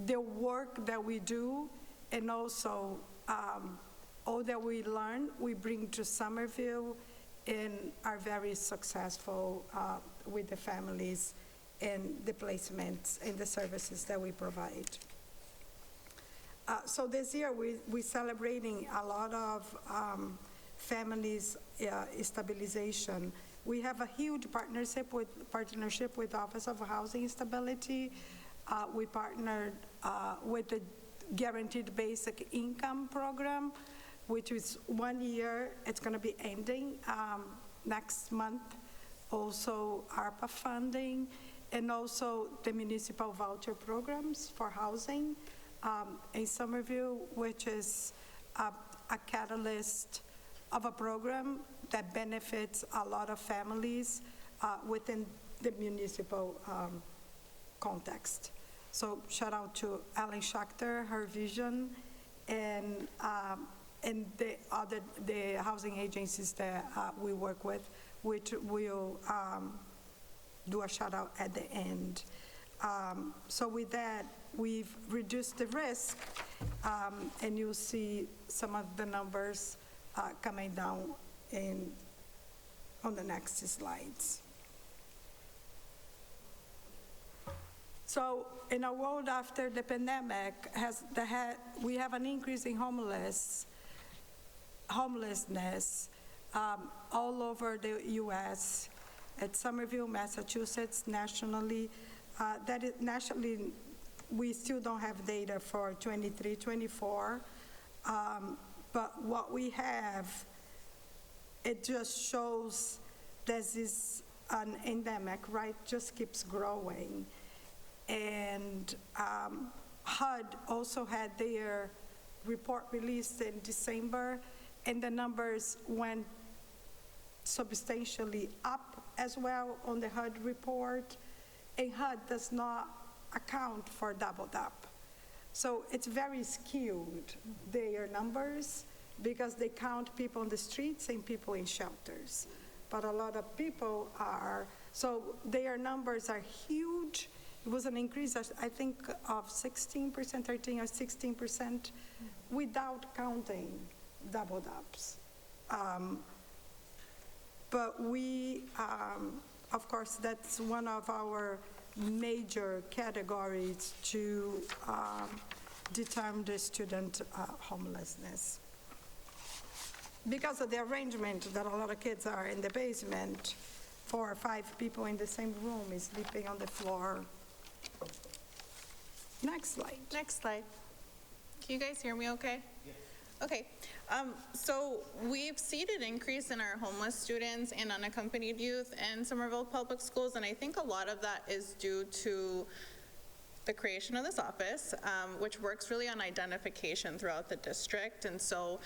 the work that we do, and also all that we learn, we bring to Somerville and are very successful with the families and the placements and the services that we provide. So this year we're celebrating a lot of families stabilization. We have a huge partnership with Office of Housing Stability. We partnered with the Guaranteed Basic Income Program, which is 1 year. It's going to be ending next month. Also ARPA funding, and also the municipal voucher programs for housing in Somerville, which is a catalyst of a program that benefits a lot of families within the municipal context. So shout out to Ellen Schachter, her vision, and the housing agencies that we work with, which will do a shout out at the end. So with that, we've reduced the risk, and you'll see some of the numbers coming down on the next slides. So in a world after the pandemic, we have an increase in homelessness all over the U.S., at Somerville, Massachusetts, nationally. Nationally, we still don't have data for 23, 24, but what we have, it just shows this is an endemic, right? Just keeps growing. And HUD also had their report released in December, and the numbers went substantially up as well on the HUD report. And HUD does not account for doubled up. So it's very skewed, their numbers, because they count people on the streets and people in shelters. But a lot of people are, so their numbers are huge. It was an increase, I think, of 16%, 13 or 16%, without counting doubled ups. But we, of course, that's one of our major categories to determine the student homelessness. Because of the arrangement that a lot of kids are in the basement, 4 or 5 people in the same room is sleeping on the floor. Next slide. Next slide. Can you guys hear me okay? Yes. Okay. So we've seen an increase in our homeless students and unaccompanied youth in Somerville Public Schools, and I think a lot of that is due to the creation of this office, which works really on identification throughout the district. And so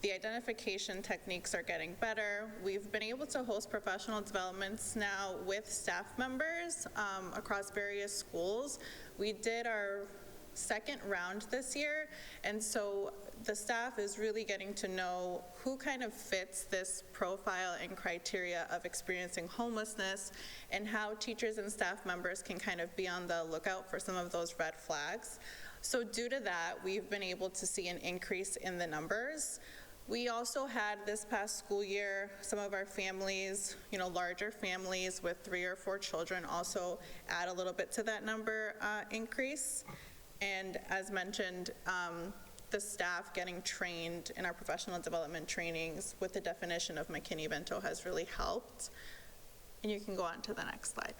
the identification techniques are getting better. We've been able to host professional developments now with staff members across various schools. We did our second round this year, and so the staff is really getting to know who kind of fits this profile and criteria of experiencing homelessness, and how teachers and staff members can kind of be on the lookout for some of those red flags. So due to that, we've been able to see an increase in the numbers. We also had this past school year, some of our families, larger families with 3 or 4 children also add a little bit to that number increase. And as mentioned, the staff getting trained in our professional development trainings with the definition of McKinney-Vento has really helped. And you can go on to the next slide.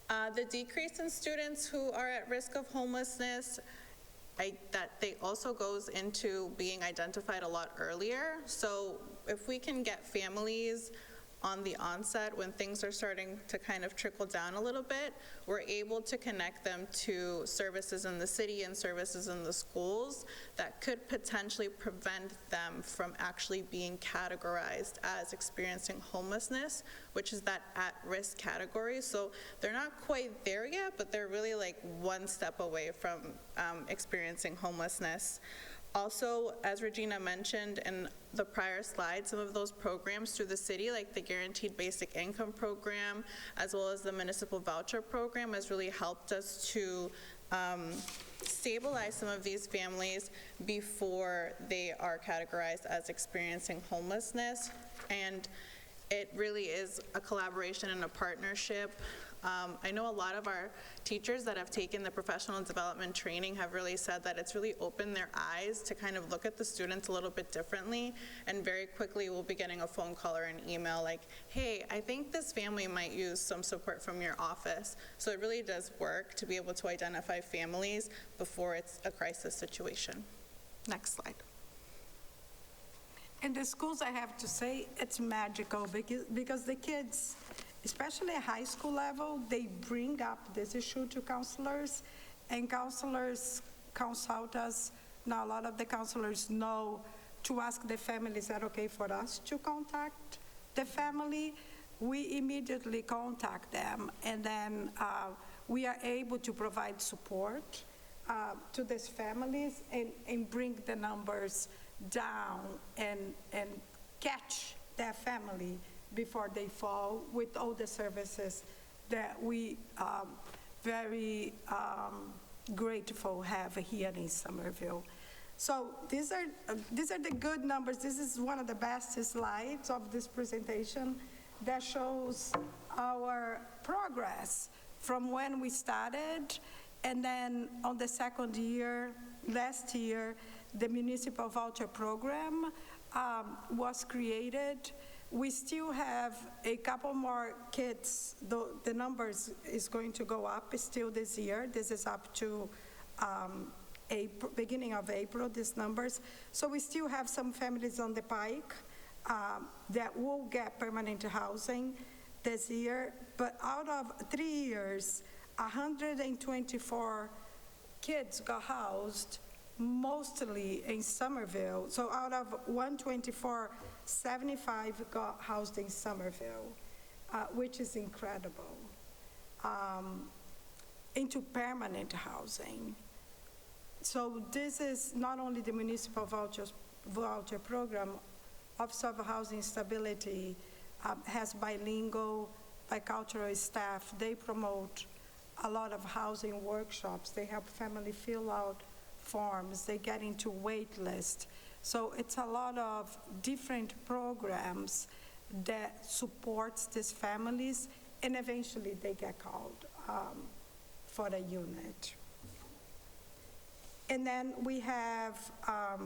The decrease in students who are at risk of homelessness, that they also goes into being identified a lot earlier. So if we can get families on the onset when things are starting to kind of trickle down a little bit, we're able to connect them to services in the city and services in the schools that could potentially prevent them from actually being categorized as experiencing homelessness, which is that at-risk category. So they're not quite there yet, but they're really like one step away from experiencing homelessness. Also, as Regina mentioned in the prior slide, some of those programs through the city, like the Guaranteed Basic Income Program, as well as the Municipal Voucher Program, has really helped us to stabilize some of these families before they are categorized as experiencing homelessness. And it really is a collaboration and a partnership. I know a lot of our teachers that have taken the professional development training have really said that it's really opened their eyes to kind of look at the students a little bit differently, and very quickly we'll be getting a phone call or an email like, hey, I think this family might use some support from your office. So it really does work to be able to identify families before it's a crisis situation. Next slide. In the schools, I have to say, it's magical because the kids, especially at high school level, they bring up this issue to counselors, and counselors consult us. Now, a lot of the counselors know to ask the family, is that okay for us to contact the family? We immediately contact them, and then we are able to provide support to these families and bring the numbers down and catch their family before they fall with all the services that we very grateful have here in Somerville. So these are the good numbers. This is one of the best slides of this presentation that shows our progress from when we started, and then on the second year, last year, the Municipal Voucher Program was created. We still have a couple more kids, though the numbers is going to go up still this year. This is up to beginning of April, these numbers. So we still have some families on the pike that will get permanent housing this year. But out of 3 years, 124 kids got housed, mostly in Somerville. So out of 124, 75 got housed in Somerville, which is incredible, into permanent housing. So this is not only the Municipal Voucher Program, Office of Housing Stability has bilingual, bicultural staff. They promote a lot of housing workshops. They help family fill out forms. They get into wait list. So it's a lot of different programs that supports these families, and eventually they get called for a unit. And then we have, I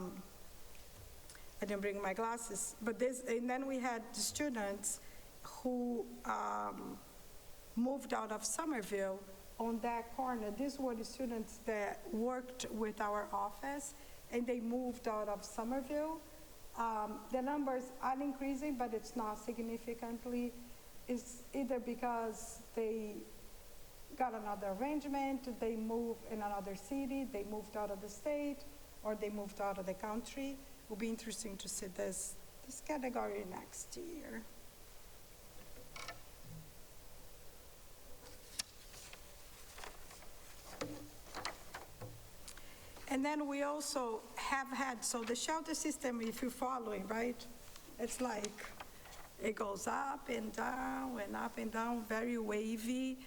didn't bring my glasses, but and then we had the students who moved out of Somerville on that corner. These were the students that worked with our office, and they moved out of Somerville. The numbers are increasing, but it's not significantly. It's either because they got another arrangement, they moved in another city, they moved out of the state, or they moved out of the country. It will be interesting to see this category next year. And then we also have had, so the shelter system, if you're following, right? It's like, it goes up and down, very wavy.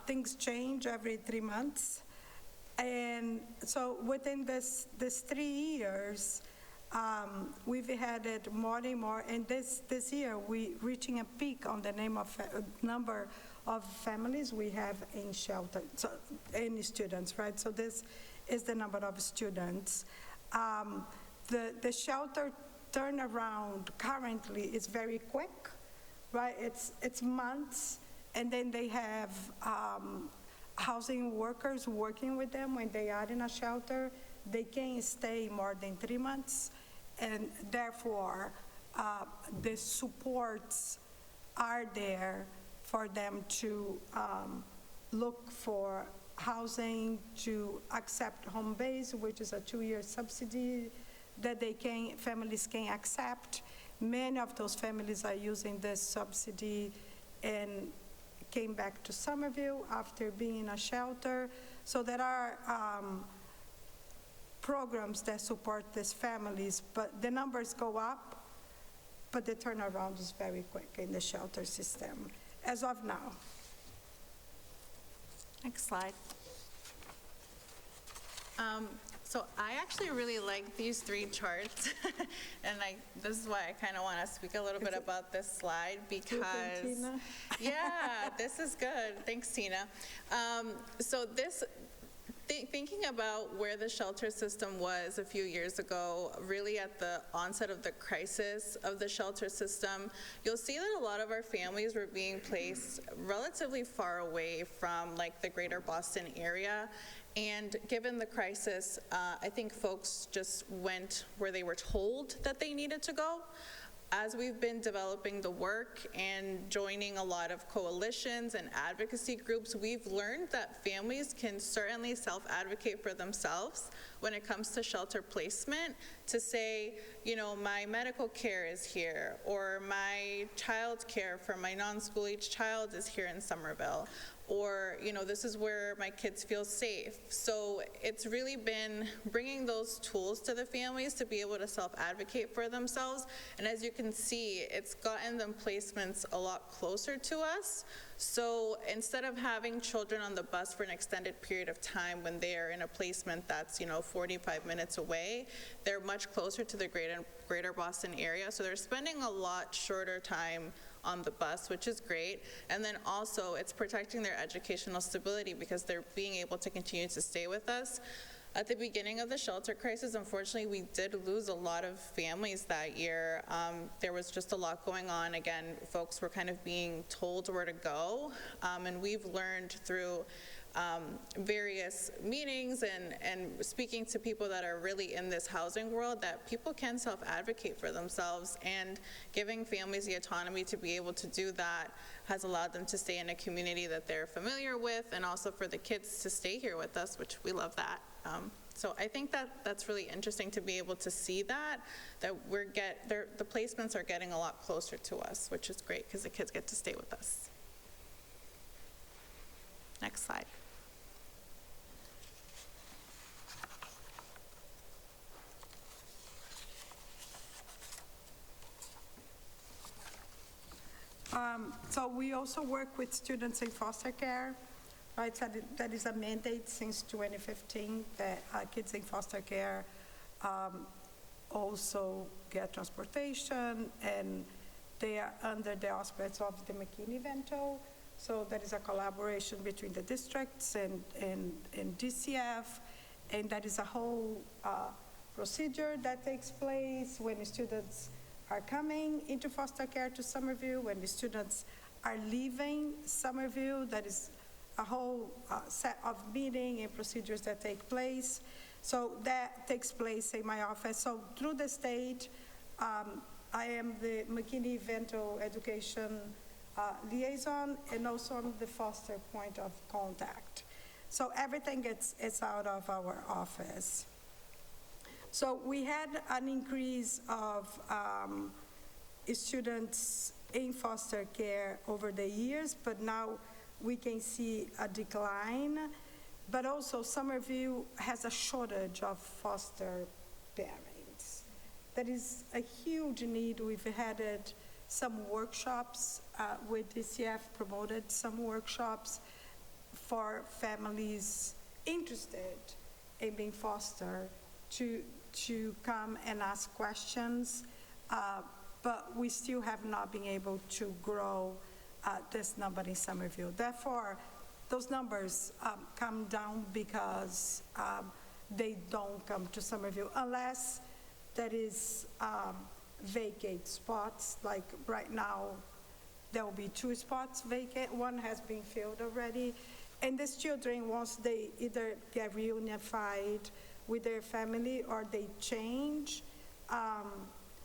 Things change every 3 months. And so within this 3 years, we've added more and more. And this year, we reaching a peak on the number of families we have in shelter, so any students, right? So this is the number of students. The shelter turnaround currently is very quick, right? It's months, And then they have housing workers working with them when they are in a shelter. They can't stay more than 3 months, and therefore, the supports are there for them to look for housing, to accept home base, which is a 2-year subsidy that families can accept. Many of those families are using this subsidy and came back to Somerville after being in a shelter. So there are programs that support these families, but the numbers go up, but the turnaround is very quick in the shelter system as of now. Next slide. So I actually really like these 3 charts, and this is why I kind of want to speak a little bit about this slide, because, yeah, this is good. Thanks, Tina. So this, thinking about where the shelter system was a few years ago, really at the onset of the crisis of the shelter system, you'll see that a lot of our families were being placed relatively far away from like the greater Boston area. And given the crisis, I think folks just went where they were told that they needed to go. As we've been developing the work and joining a lot of coalitions and advocacy groups, we've learned that families can certainly self-advocate for themselves when it comes to shelter placement, to say, you know, my medical care is here, or my child care for my non-school age child is here in Somerville, or, you know, this is where my kids feel safe. So it's really been bringing those tools to the families to be able to self-advocate for themselves. And as you can see, it's gotten them placements a lot closer to us. So instead of having children on the bus for an extended period of time when they are in a placement that's, you know, 45 minutes away, they're much closer to the greater Boston area. So they're spending a lot shorter time on the bus, which is great. And then also it's protecting their educational stability because they're being able to continue to stay with us. At the beginning of the shelter crisis, unfortunately, we did lose a lot of families that year. There was just a lot going on. Again, folks were kind of being told where to go. And we've learned through various meetings and speaking to people that are really in this housing world that people can self-advocate for themselves, and giving families the autonomy to be able to do that has allowed them to stay in a community that they're familiar with, and also for the kids to stay here with us, which we love that. So I think that that's really interesting to be able to see that the placements are getting a lot closer to us, which is great because the kids get to stay with us. Next slide. So we also work with students in foster care, right? So that is a mandate since 2015 that kids in foster care also get transportation, and they are under the auspices of the McKinney-Vento. So there is a collaboration between the districts and DCF, and that is a whole procedure that takes place when the students are coming into foster care to Somerville, when the students are leaving Somerville. That is a whole set of meetings and procedures that take place. So that takes place in my office. So through the state, I am the McKinney-Vento education liaison, and also I'm the foster point of contact. So everything is out of our office. So we had an increase of students in foster care over the years, but now we can see a decline. But also Somerville has a shortage of foster parents. That is a huge need. We've had some workshops with DCF, promoted some workshops for families interested in being foster to come and ask questions, but we still have not been able to grow this number in Somerville. Therefore, those numbers come down because they don't come to Somerville unless there is vacate spots. Like right now, there will be 2 spots vacant. One has been filled already. And these children, once they either get reunified with their family or they change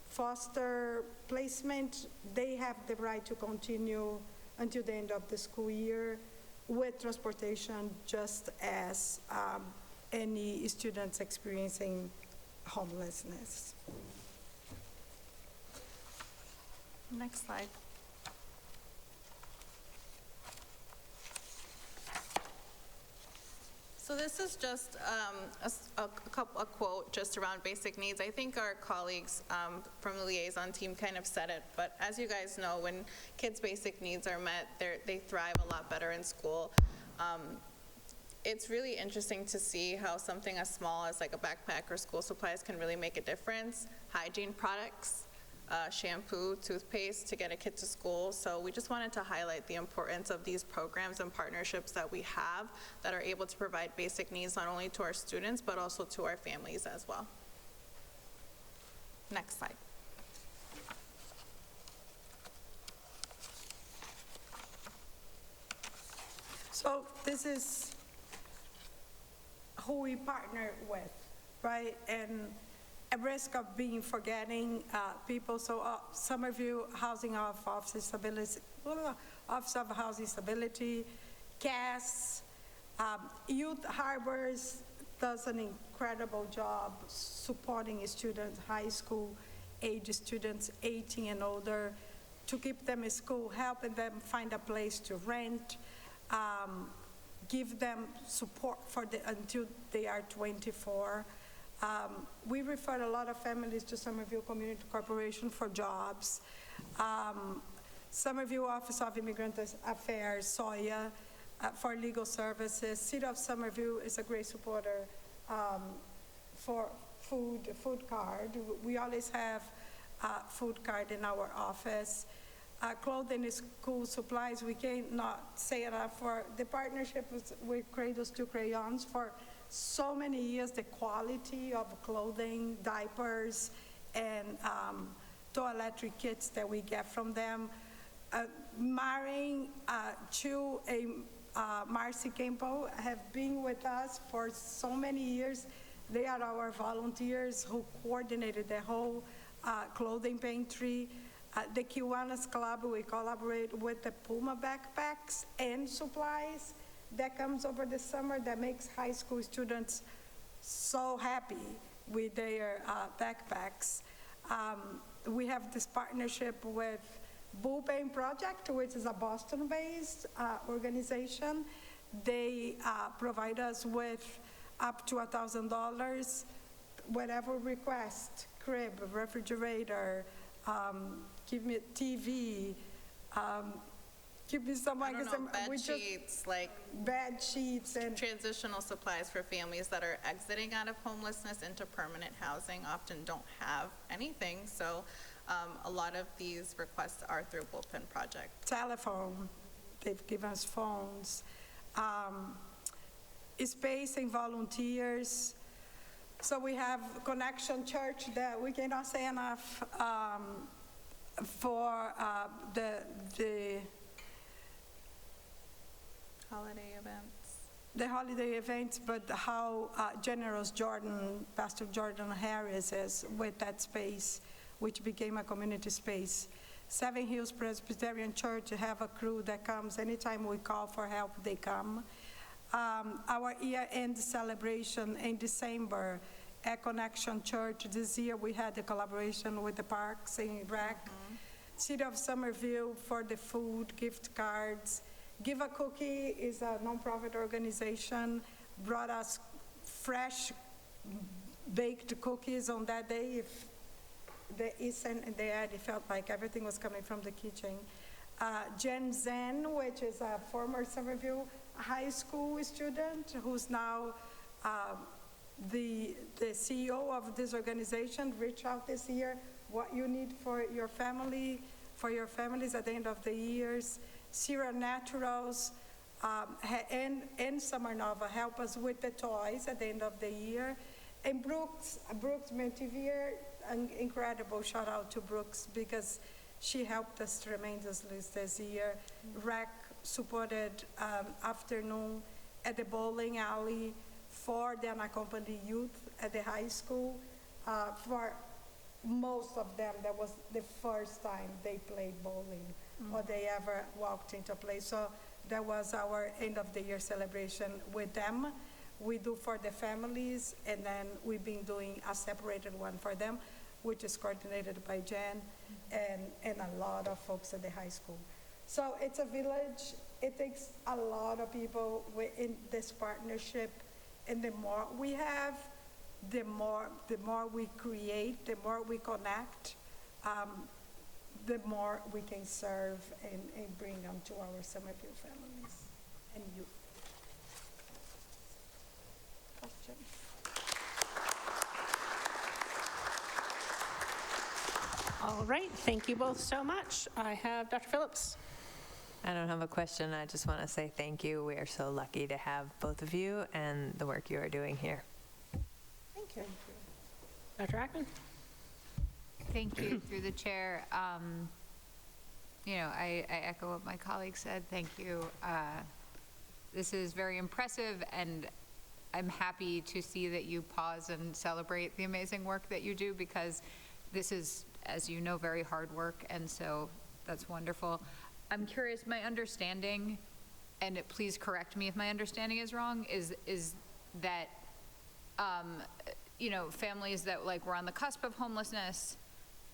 foster placement, they have the right to continue until the end of the school year with transportation, just as any students experiencing homelessness. Next slide. So this is just a quote just around basic needs. I think our colleagues from the liaison team kind of said it, but as you guys know, when kids' basic needs are met, they thrive a lot better in school. It's really interesting to see how something as small as like a backpack or school supplies can really make a difference. Hygiene products, shampoo, toothpaste to get a kid to school. So we just wanted to highlight the importance of these programs and partnerships that we have that are able to provide basic needs not only to our students, but also to our families as well. Next slide. So this is who we partner with, right? And at risk of being forgetting people, so Somerville Housing Office of Stability, Office of Housing Stability, CAS, Youth Harbors does an incredible job supporting students, high school age students, 18 and older, to keep them in school, helping them find a place to rent, give them support until they are 24. We refer a lot of families to Somerville Community Corporation for jobs. Somerville Office of Immigrant Affairs, SOIA, for legal services. City of Somerville is a great supporter for food card. We always have food card in our office. Clothing and school supplies, we cannot say enough for the partnership with Cradles to Crayons for so many years, the quality of clothing, diapers, and toiletry kits that we get from them. Maring, Chu, and Marcy Campbell have been with us for so many years. They are our volunteers who coordinated the whole clothing pantry. The Kiwanis Club, we collaborate with the Puma backpacks and supplies that comes over the summer that makes high school students so happy with their backpacks. We have this partnership with Bullpen Project, which is a Boston-based organization. They provide us with up to $1,000, whatever request, crib, refrigerator, give me a TV, give me some, I don't know, bed sheets, like bed sheets and transitional supplies for families that are exiting out of homelessness into permanent housing often don't have anything. So a lot of these requests are through Bullpen Project. Telephone, they've given us phones. Space and volunteers. So we have Connection Church that we cannot say enough for the holiday events. The holiday events, but how generous Pastor Jordan Harris is with that space, which became a community space. Seven Hills Presbyterian Church have a crew that comes anytime we call for help, they come. Our year-end celebration in December at Connection Church. This year we had a collaboration with the Parks and Rec. City of Somerville for the food, gift cards. Give a Cookie is a nonprofit organization, brought us fresh baked cookies on that day. If the Eastern and the ad, it felt like everything was coming from the kitchen. Jen Zen, which is a former Somerville high school student who's now the CEO of this organization, reached out this year, what you need for your family, for your families at the end of the years. Sierra Naturals and Summer Nova help us with the toys at the end of the year. And Brooks Mentivier, an incredible shout out to Brooks because She helped us tremendously this year. Rec supported afternoon at the bowling alley for the unaccompanied youth at the high school. For most of them, that was the first time they played bowling or they ever walked into a place. So that was our end of the year celebration with them. We do for the families, and then we've been doing a separated one for them, which is coordinated by Jen and a lot of folks at the high school. So it's a village. It takes a lot of people in this partnership, and the more we have, the more we create, the more we connect, the more we can serve and bring them to our Somerville families and youth. Questions? All right, thank you both so much. I have Dr. Phillips. I don't have a question. I just want to say thank you. We are so lucky to have both of you and the work you are doing here. Thank you. Dr. Ackman? Thank you, through the chair. I echo what my colleague said. Thank you. This is very impressive, and I'm happy to see that you pause and celebrate the amazing work that you do, because this is, as you know, very hard work, and so that's wonderful. I'm curious, my understanding, and please correct me if my understanding is wrong, is that families that were on the cusp of homelessness,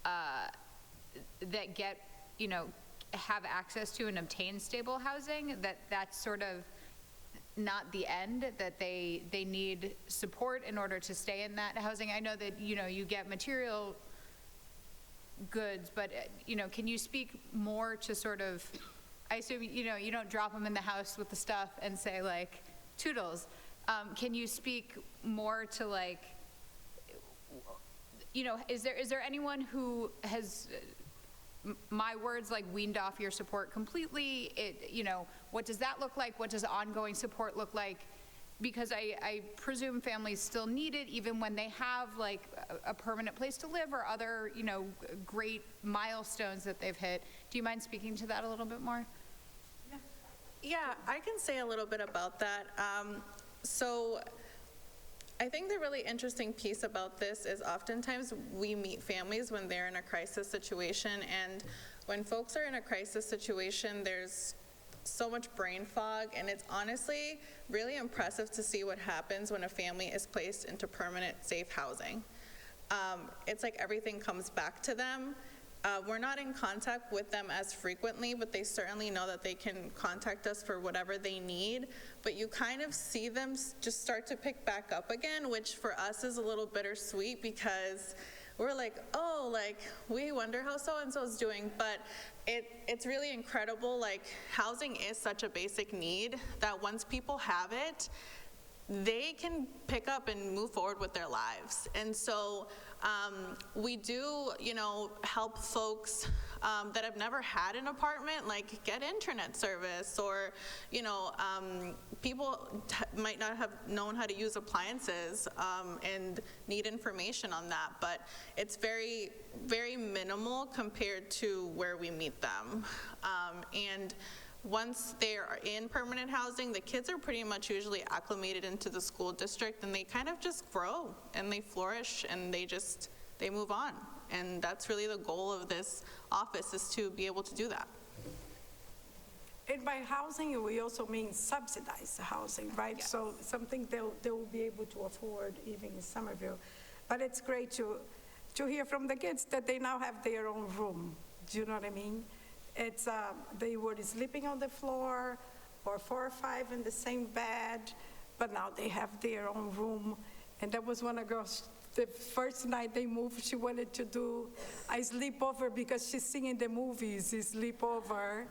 that get, have access to and obtain stable housing, that's sort of not the end, that they need support in order to stay in that housing. I know that, you get material goods, but, can you speak more to sort of, I assume, you don't drop them in the house with the stuff and say toodles. Can you speak more to is there anyone who has, my words, weaned off your support completely? What does that look like? What does ongoing support look like? Because I presume families still need it even when they have a permanent place to live or other, great milestones that they've hit. Do you mind speaking to that a little bit more? Yeah, I can say a little bit about that. So I think the really interesting piece about this is oftentimes we meet families when they're in a crisis situation, and when folks are in a crisis situation, there's so much brain fog, and it's honestly really impressive to see what happens when a family is placed into permanent safe housing. It's like everything comes back to them. We're not in contact with them as frequently, but they certainly know that they can contact us for whatever they need. But you kind of see them just start to pick back up again, which for us is a little bittersweet, because we're we wonder how so-and-so's doing. But it's really incredible. Housing is such a basic need that once people have it, they can pick up and move forward with their lives. And so we do, help folks that have never had an apartment, get internet service, or, people might not have known how to use appliances and need information on that, but it's very, very minimal compared to where we meet them. And once they're in permanent housing, the kids are pretty much usually acclimated into the school district, and they kind of just grow and they flourish and they move on. And that's really the goal of this office, is to be able to do that. And by housing, we also mean subsidized housing, right? Yes. So something they will be able to afford even in Somerville. But it's great to hear from the kids that they now have their own room. Do you know what I mean? It's they were sleeping on the floor, or 4 or 5 in the same bed, but now they have their own room. And that was one of the girls, the first night they moved, she wanted to do a sleepover because she's seen in the movies, a sleepover,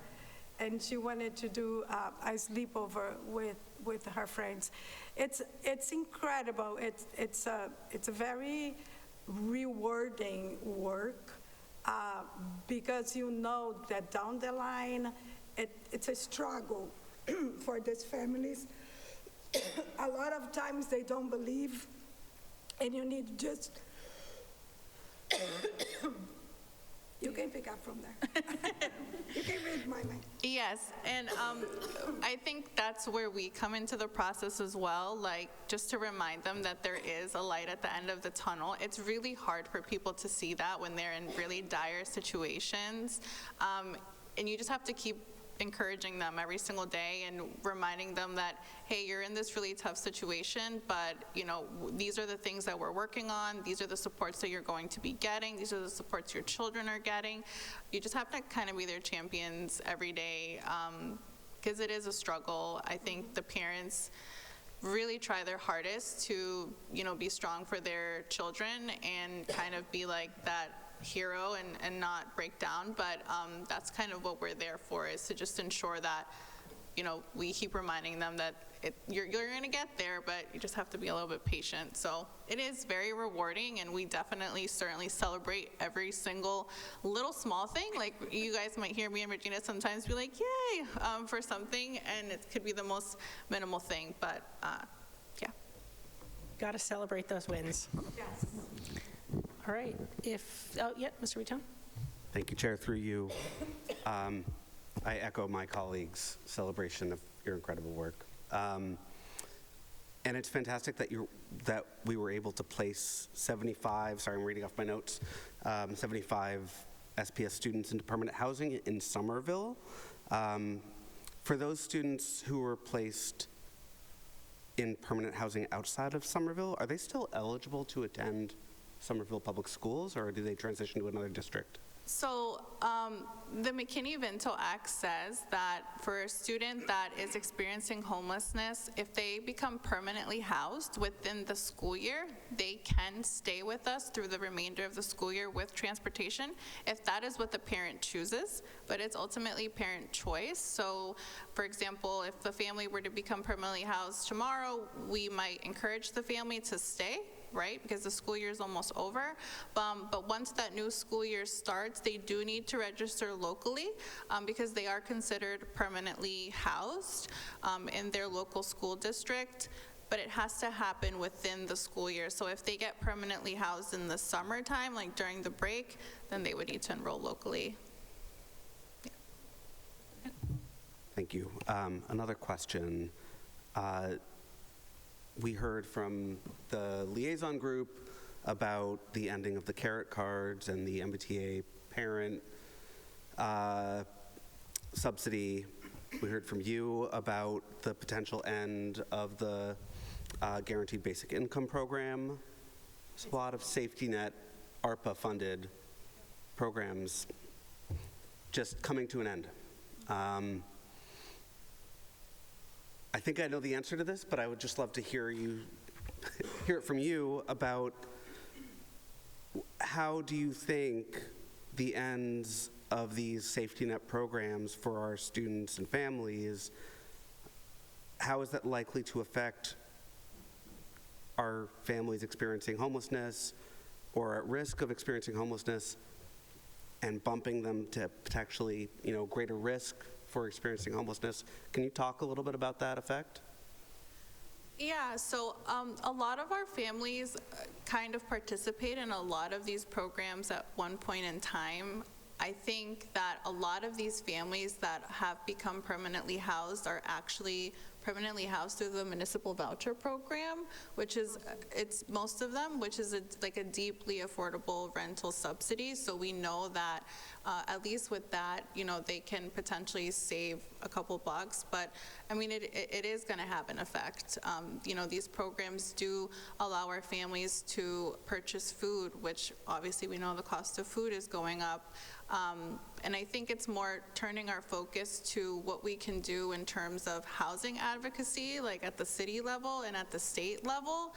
and she wanted to do a sleepover with her friends. It's incredible. It's a very rewarding work. Because you know that down the line, it's a struggle for these families. A lot of times they don't believe, and you need just You can pick up from there. You can read my mind. Yes, and I think that's where we come into the process as well, like just to remind them that there is a light at the end of the tunnel. It's really hard for people to see that when they're in really dire situations, and you just have to keep encouraging them every single day and reminding them that, hey, you're in this really tough situation, but these are the things that we're working on. These are the supports that you're going to be getting. These are the supports your children are getting. You just have to kind of be their champions every day, because it is a struggle. I think the parents really try their hardest to, be strong for their children and kind of be like that hero and not break down, but that's kind of what we're there for, is to just ensure that we keep reminding them that you're going to get there, but you just have to be a little bit patient. So it is very rewarding, and we certainly celebrate every single little small thing. Like, you guys might hear me and Regina sometimes be like, yay, for something, and it could be the most minimal thing, but yeah. Got to celebrate those wins. Yes. All right, Mr. Reton? Thank you, Chair. Through you, I echo my colleagues' celebration of your incredible work. And it's fantastic that we were able to place 75, sorry, I'm reading off my notes, 75 SPS students into permanent housing in Somerville. For those students who were placed in permanent housing outside of Somerville, are they still eligible to attend Somerville Public Schools, or do they transition to another district? So the McKinney-Vento Act says that for a student that is experiencing homelessness, if they become permanently housed within the school year, they can stay with us through the remainder of the school year with transportation, if that is what the parent chooses, but it's ultimately parent choice. So, for example, if the family were to become permanently housed tomorrow, we might encourage the family to stay, right? Because the school year is almost over. But once that new school year starts, they do need to register locally because they are considered permanently housed in their local school district. But it has to happen within the school year. So if they get permanently housed in the summertime, like during the break, then they would need to enroll locally. Yeah. Thank you. Another question. We heard from the liaison group about the ending of the carrot cards and the MBTA parent subsidy. We heard from you about the potential end of the guaranteed basic income program. There's a lot of safety net, ARPA-funded programs just coming to an end. I think I know the answer to this, but I would just love to hear it from you about how do you think the ends of these safety net programs for our students and families, how is that likely to affect our families experiencing homelessness or at risk of experiencing homelessness and bumping them to potentially, greater risk for experiencing homelessness? Can you talk a little bit about that effect? Yeah, so a lot of our families kind of participate in a lot of these programs at one point in time. I think that a lot of these families that have become permanently housed are actually permanently housed through the municipal voucher program, which is, it's most of them, which is like a deeply affordable rental subsidy. So we know that at least with that, they can potentially save a couple bucks, but I mean, it is gonna have an effect. These programs do allow our families to purchase food, which obviously we know the cost of food is going up. And I think it's more turning our focus to what we can do in terms of housing advocacy, like at the city level and at the state level,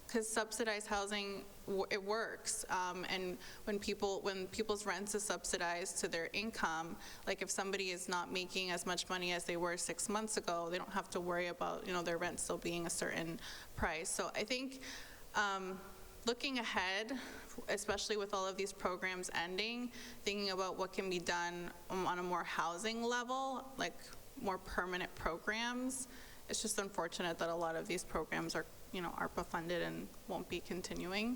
because subsidized housing, it works. And when people's rents is subsidized to their income, like if somebody is not making as much money as they were 6 months ago, they don't have to worry about their rent still being a certain price. So I think looking ahead, especially with all of these programs ending, thinking about what can be done on a more housing level, like more permanent programs. It's just unfortunate that a lot of these programs are, ARPA funded and won't be continuing.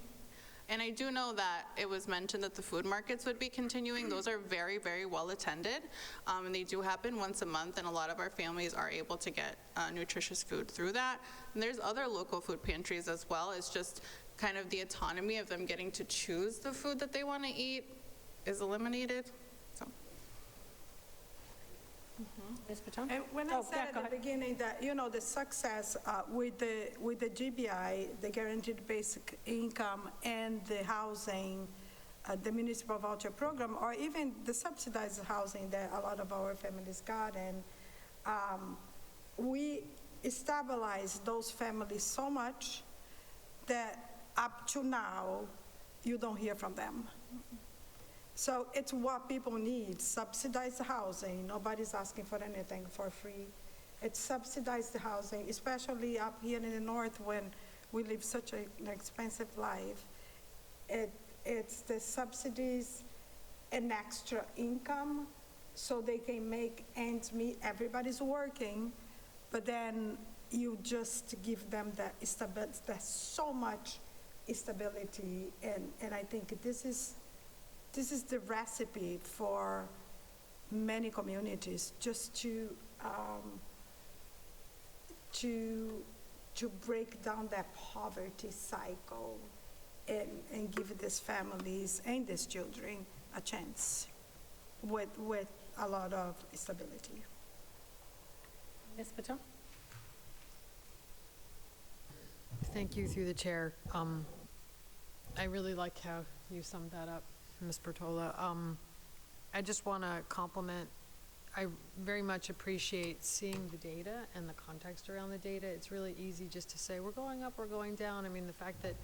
And I do know that it was mentioned that the food markets would be continuing. Those are very, very well attended, and they do happen once a month, and a lot of our families are able to get nutritious food through that. And there's other local food pantries as well. It's just kind of the autonomy of them getting to choose the food that they want to eat is eliminated. So. Ms. Patton? And when I said at the beginning that, the success with the GBI, the Guaranteed Basic Income, and the housing, the municipal voucher program, or even the subsidized housing that a lot of our families got, and we stabilized those families so much that up to now, you don't hear from them. So it's what people need, subsidized housing. Nobody's asking for anything for free. It's subsidized housing, especially up here in the north when we live such an expensive life. It's the subsidies and extra income so they can make ends meet. Everybody's working, but then you just give them that stability. There's so much stability, and I think this is the recipe for many communities, just to break down that poverty cycle and give these families and these children a chance with a lot of stability. Ms. Patel? Thank you through the chair. I really like how you summed that up, Ms. Bertola. I just want to compliment, I very much appreciate seeing the data and the context around the data. It's really easy just to say, we're going up, we're going down. I mean, the fact that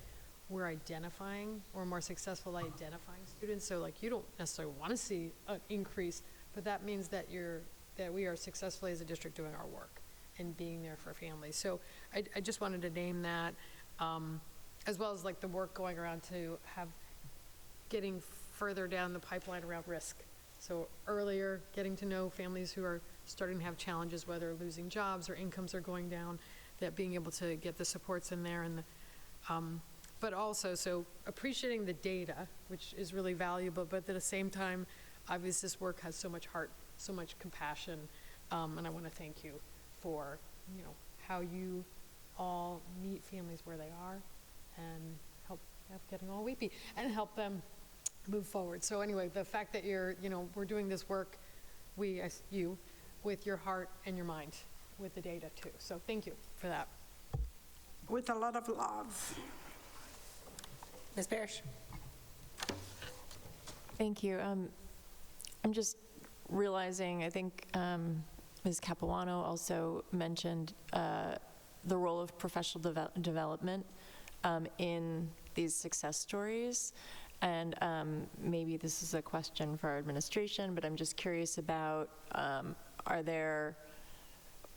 we're identifying, we're more successful at identifying students, so like you don't necessarily want to see an increase, but that means that we are successfully as a district doing our work and being there for families. So I just wanted to name that, as well as like the work going around to have getting further down the pipeline around risk. So earlier, getting to know families who are starting to have challenges, whether losing jobs or incomes are going down, that being able to get the supports in there, and but also, so appreciating the data, which is really valuable, but at the same time, obviously this work has so much heart, so much compassion, and I want to thank you for, how you all meet families where they are and help getting all weepy and help them move forward. So anyway, the fact that you're, we're doing this work, you, with your heart and your mind, with the data too. So thank you for that. With a lot of love. Ms. Parrish? Thank you. I'm just realizing, I think Ms. Capuano also mentioned the role of professional development in these success stories. And maybe this is a question for our administration, but I'm just curious about, are there,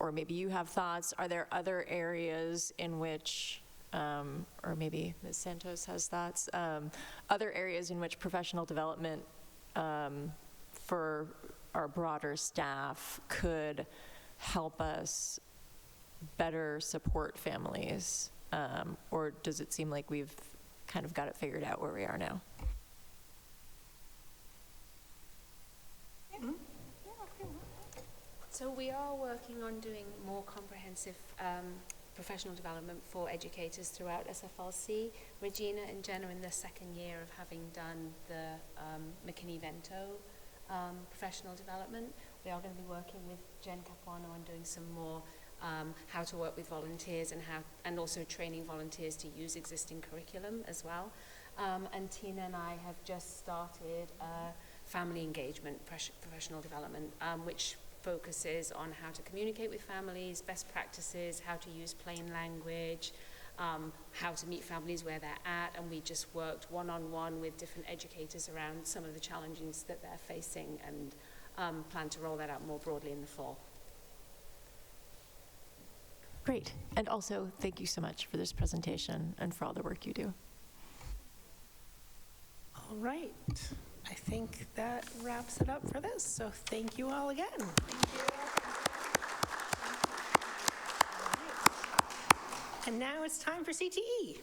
or maybe you have thoughts, are there other areas in which, or maybe Ms. Santos has thoughts, other areas in which professional development for our broader staff could help us better support families? Or does it seem like we've kind of got it figured out where we are now? So we are working on doing more comprehensive professional development for educators throughout SFLC. Regina and Jen are in their second year of having done the McKinney-Vento professional development. We are going to be working with Jen Capuano on doing some more how to work with volunteers and also training volunteers to use existing curriculum as well. And Tina and I have just started family engagement professional development, which focuses on how to communicate with families, best practices, how to use plain language, how to meet families where they're at, and we just worked one-on-one with different educators around some of the challenges that they're facing, and plan to roll that out more broadly in the fall. Great. And also, thank you so much for this presentation and for all the work you do. All right. I think that wraps it up for this. So thank you all again. And now it's time for CTE.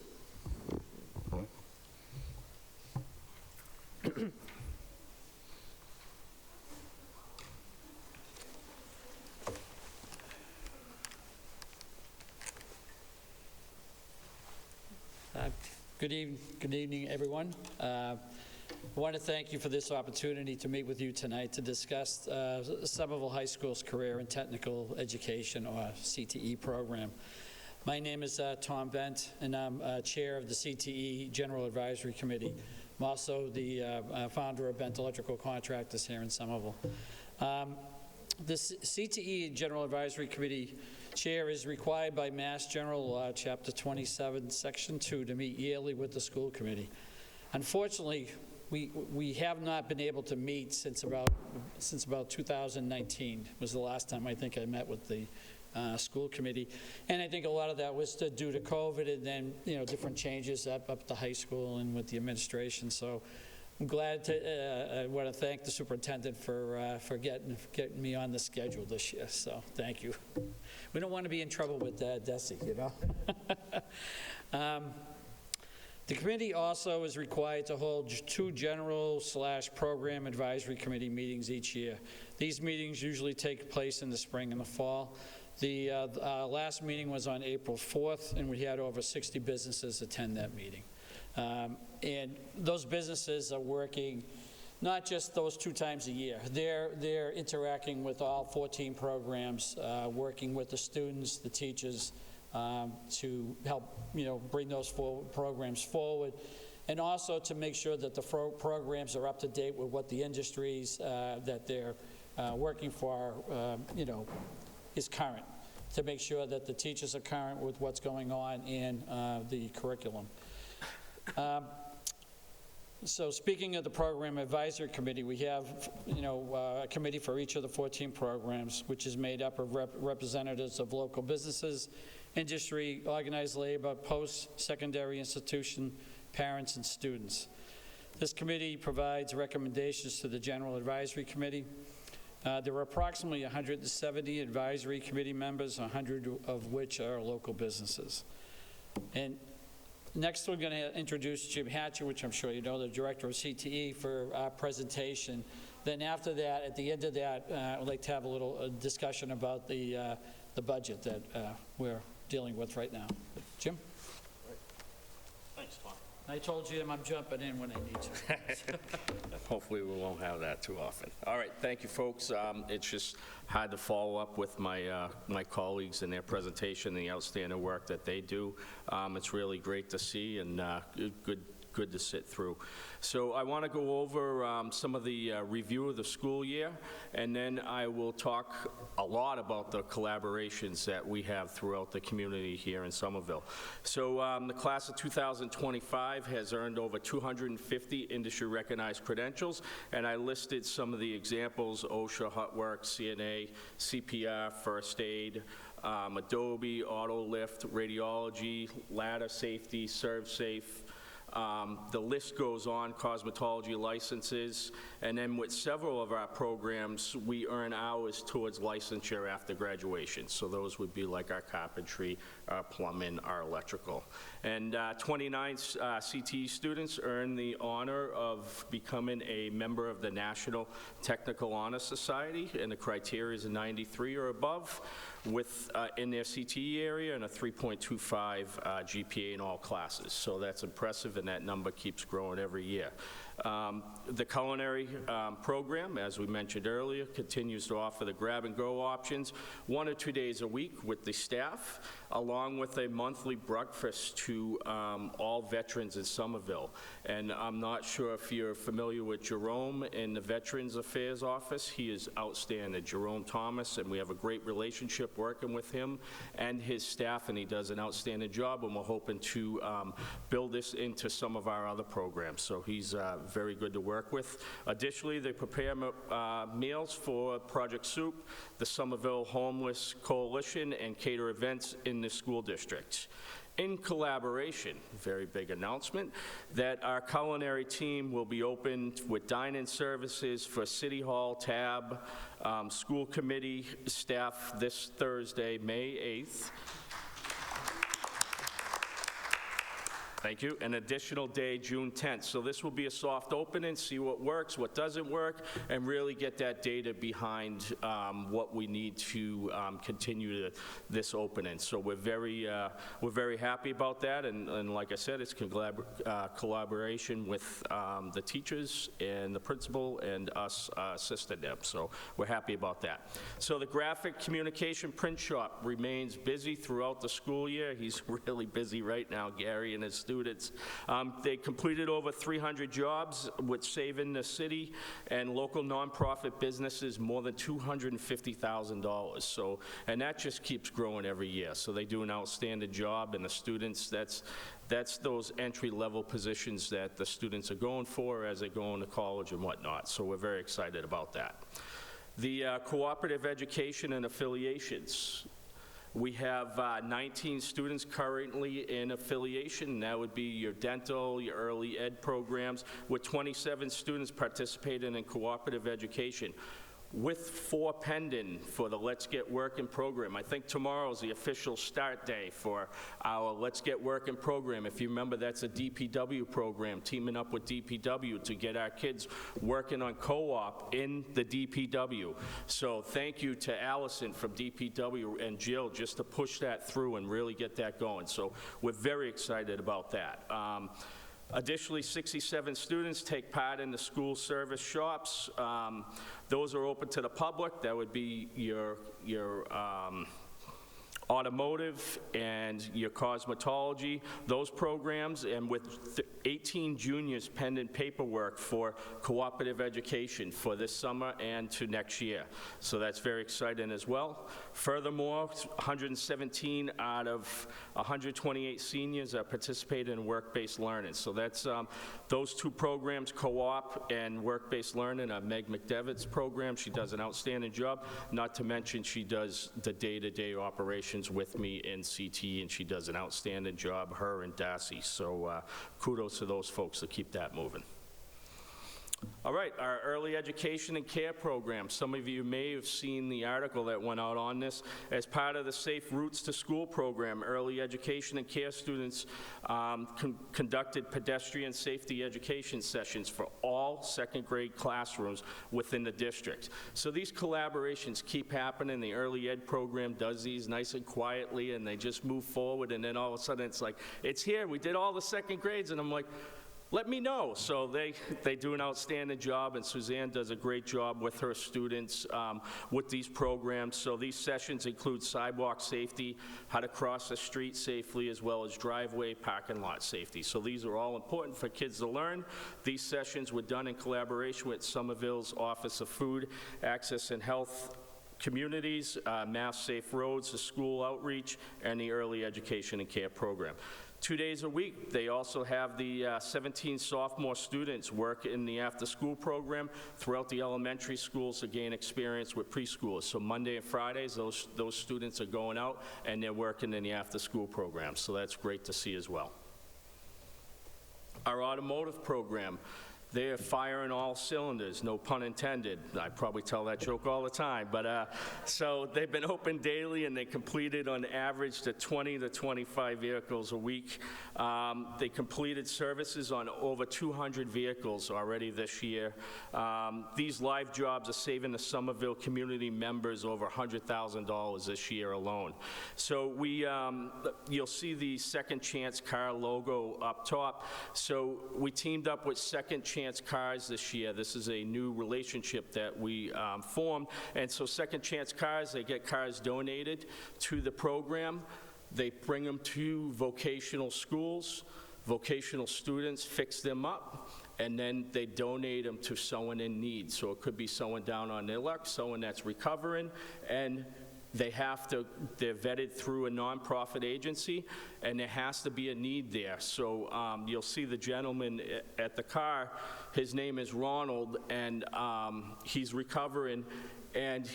Good evening, everyone. I want to thank you for this opportunity to meet with you tonight to discuss Somerville High School's Career and Technical Education, or CTE, program. My name is Tom Bent, and I'm chair of the CTE General Advisory Committee. I'm also the founder of Bent Electrical Contractors here in Somerville. The CTE General Advisory Committee chair is required by Mass General Law, Chapter 27, Section 2, to meet yearly with the school committee. Unfortunately, we have not been able to meet since about 2019 was the last time I think I met with the school committee, and I think a lot of that was due to COVID and then different changes up at the high school and with the administration. So I'm glad to. I want to thank the superintendent for getting me on the schedule this year. So thank you. We don't want to be in trouble with DESE, The committee also is required to hold 2 general/program advisory committee meetings each year. These meetings usually take place in the spring and the fall. The last meeting was on April 4th, and we had over 60 businesses attend that meeting. And those businesses are working not just those 2 times a year. They're interacting with all 14 programs, working with the students, the teachers, to help bring those programs forward, and also to make sure that the programs are up to date with what the industries that they're working for is current, to make sure that the teachers are current with what's going on in the curriculum. So speaking of the Program Advisory Committee, we have a committee for each of the 14 programs, which is made up of representatives of local businesses, industry, organized labor, post-secondary institution, parents, and students. This committee provides recommendations to the General Advisory Committee. There are approximately 170 advisory committee members, 100 of which are local businesses. And next, we're going to introduce Jim Hatcher, which I'm sure you know, the director of CTE, for our presentation. Then after that, at the end of that, I'd like to have a little discussion about the budget that we're dealing with right now. Jim? Thanks, Tom. I told you I'm jumping in when I need to. Hopefully we won't have that too often. All right, thank you, folks. It's just hard to follow up with my colleagues and their presentation and the outstanding work that they do. It's really great to see and good to sit through. So I want to go over some of the review of the school year, and then I will talk a lot about the collaborations that we have throughout the community here in Somerville. So the class of 2025 has earned over 250 industry-recognized credentials, and I listed some of the examples: OSHA, Hotwork, CNA, CPR, First Aid, Adobe, Auto Lift, Radiology, Ladder Safety, ServSafe. The list goes on, cosmetology licenses, and then with several of our programs, we earn hours towards licensure after graduation. So those would be like our carpentry, our plumbing, our electrical. And 29 CTE students earn the honor of becoming a member of the National Technical Honor Society, and the criteria is a 93 or above, with in their CTE area, and a 3.25 GPA in all classes. So that's impressive, and that number keeps growing every year. The culinary program, as we mentioned earlier, continues to offer the grab-and-go options 1 or 2 days a week with the staff, along with a monthly breakfast to all veterans in Somerville. And I'm not sure if you're familiar with Jerome in the Veterans Affairs Office. He is outstanding, Jerome Thomas, and we have a great relationship working with him and his staff, and he does an outstanding job, and we're hoping to build this into some of our other programs. So he's very good to work with. Additionally, they prepare meals for Project Soup, the Somerville Homeless Coalition, and cater events in the school district. In collaboration, very big announcement, that our culinary team will be open with dine-in services for City Hall, TAB, school committee staff this Thursday, May 8th. Thank you. An additional day, June 10th. So this will be a soft opening, see what works, what doesn't work, and really get that data behind what we need to continue this opening. So we're very happy about that, and like I said, it's collaboration with the teachers and the principal and us assisting them. So we're happy about that. So the graphic communication print shop remains busy throughout the school year. He's really busy right now, Gary and his students. They completed over 300 jobs, which saving the city and local nonprofit businesses more than $250,000. So, and that just keeps growing every year. So they do an outstanding job, and the students, that's those entry-level positions that the students are going for as they go into college and whatnot. So we're very excited about that. The cooperative education and affiliations. We have 19 students currently in affiliation, and that would be your dental, your early ed programs, with 27 students participating in cooperative education, with 4 pending for the Let's Get Working program. I think tomorrow's the official start day for our Let's Get Working program. If you remember, that's a DPW program, teaming up with DPW to get our kids working on co-op in the DPW. So thank you to Allison from DPW and Jill just to push that through and really get that going. So we're very excited about that. Additionally, 67 students take part in the school service shops. Those are open to the public. That would be your automotive and your cosmetology, those programs, and with 18 juniors pending paperwork for cooperative education for this summer and to next year. So that's very exciting as well. Furthermore, 117 out of 128 seniors are participating in work-based learning. So that's those 2 programs, co-op and work-based learning, are Meg McDevitt's program. She does an outstanding job, not to mention she does the day-to-day operations with me in CT, and she does an outstanding job, her and Darcy. So kudos to those folks to keep that moving. All right, our early education and care program. Some of you may have seen the article that went out on this. As part of the Safe Routes to School program, early education and care students conducted pedestrian safety education sessions for all second grade classrooms within the district. So these collaborations keep happening. The early ed program does these nice and quietly, and they just move forward, and then all of a sudden it's like, it's here, we did all the second grades, and I'm like, let me know. So they do an outstanding job, and Suzanne does a great job with her students with these programs. So these sessions include sidewalk safety, how to cross the street safely, as well as driveway, parking lot safety. So these are all important for kids to learn. These sessions were done in collaboration with Somerville's Office of Food, Access and Health Communities, Mass Safe Roads, the school outreach, and the early education and care program. 2 days a week, they also have the 17 sophomore students work in the after-school program throughout the elementary schools to gain experience with preschoolers. So Monday and Fridays, those students are going out and they're working in the after-school program. So that's great to see as well. Our automotive program, they're firing all cylinders, no pun intended. I probably tell that joke all the time, but so they've been open daily, and they completed on average to 20 to 25 vehicles a week. They completed services on over 200 vehicles already this year. These live jobs are saving the Somerville community members over $100,000 this year alone. So you'll see the Second Chance Car logo up top. So we teamed up with Second Chance Cars this year. This is a new relationship that we formed, and so Second Chance Cars, they get cars donated to the program. They bring them to vocational schools. Vocational students fix them up, and then they donate them to someone in need. So it could be someone down on their luck, someone that's recovering, and they're vetted through a nonprofit agency, and there has to be a need there. So you'll see the gentleman at the car, his name is Ronald, and he's recovering, and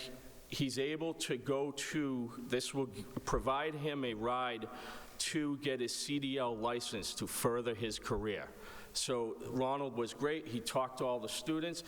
he's able to go to, this will provide him a ride to get his CDL license to further his career. So Ronald was great. He talked to all the students.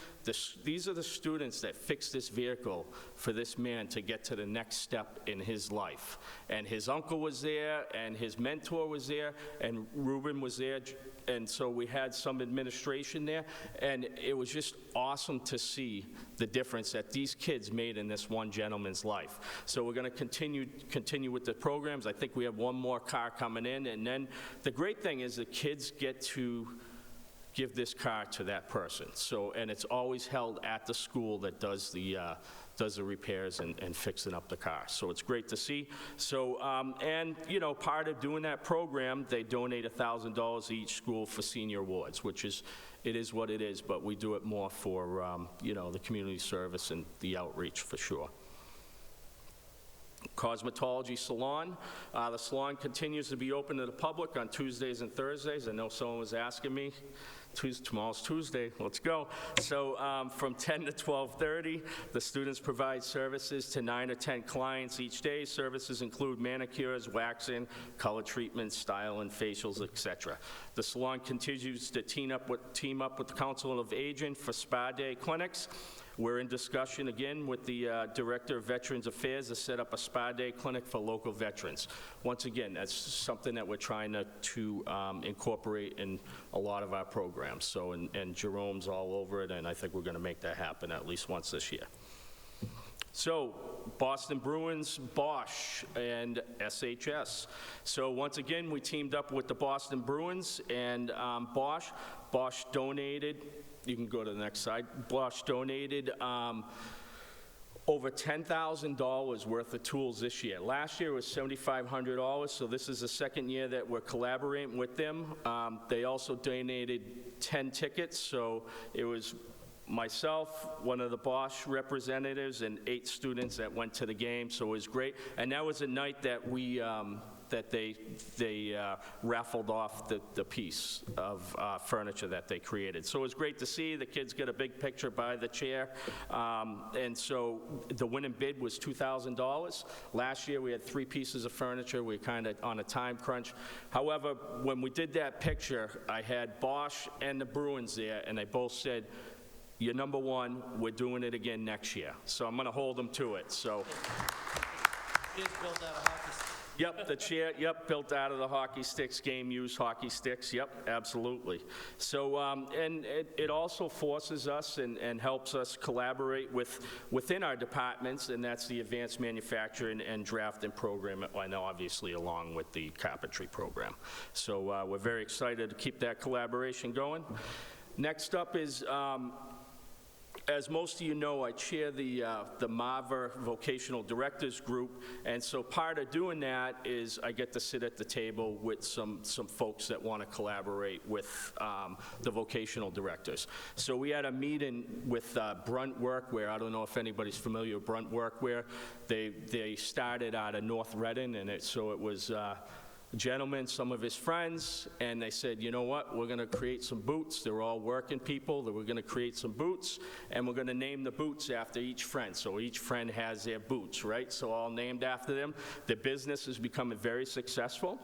These are the students that fixed this vehicle for this man to get to the next step in his life. And his uncle was there, and his mentor was there, and Ruben was there. And so we had some administration there, and it was just awesome to see the difference that these kids made in this one gentleman's life. So we're going to continue with the programs. I think we have one more car coming in, and then the great thing is the kids get to give this car to that person. So, and it's always held at the school that does the repairs and fixing up the car. So it's great to see. So, and, you know, part of doing that program, they donate $1,000 to each school for senior awards, which is, it is what it is, but we do it more for, you know, the community service and the outreach for sure. Cosmetology salon. The salon continues to be open to the public on Tuesdays and Thursdays. I know someone was asking me. Tomorrow's Tuesday, let's go. So from 10 to 12:30, the students provide services to 9 or 10 clients each day. Services include manicures, waxing, color treatments, style and facials, etc. The salon continues to team up with the Council of Aging for Spa Day clinics. We're in discussion again with the Director of Veterans Affairs to set up a spa day clinic for local veterans. Once again, that's something that we're trying to incorporate in a lot of our programs. So, and Jerome's all over it, and I think we're going to make that happen at least once this year. So, Boston Bruins, Bosch, and SHS. So once again, we teamed up with the Boston Bruins and Bosch. Bosch donated, you can go to the next slide, Bosch donated over $10,000 worth of tools this year. Last year was $7,500, so this is the second year that we're collaborating with them. They also donated 10 tickets, so it was myself, one of the Bosch representatives, and 8 students that went to the game, so it was great. And that was a night that we, that they raffled off the piece of furniture that they created. So it was great to see. The kids get a big picture by the chair. And so the winning bid was $2,000. Last year we had 3 pieces of furniture. We were kind of on a time crunch. However, when we did that picture, I had Bosch and the Bruins there, and they both said, "You're number one, we're doing it again next year." So I'm gonna hold them to it, so. Yep, the chair, yep, built out of the hockey sticks, game-used hockey sticks, yep, absolutely. So, and it also forces us and helps us collaborate within our departments, and that's the advanced manufacturing and drafting program, and obviously along with the carpentry program. So we're very excited to keep that collaboration going. Next up is, as most of you know, I chair the MAVA Vocational Directors Group, and so part of doing that is I get to sit at the table with some folks that want to collaborate with the vocational directors. So we had a meeting with Brunt Workwear. I don't know if anybody's familiar with Brunt Workwear. They started out of North Reading, and so it was gentleman, some of his friends, and they said, you know what, we're going to create some boots. They're all working people. That we're going to create some boots, and we're going to name the boots after each friend. So each friend has their boots, right? So all named after them. The business is becoming very successful.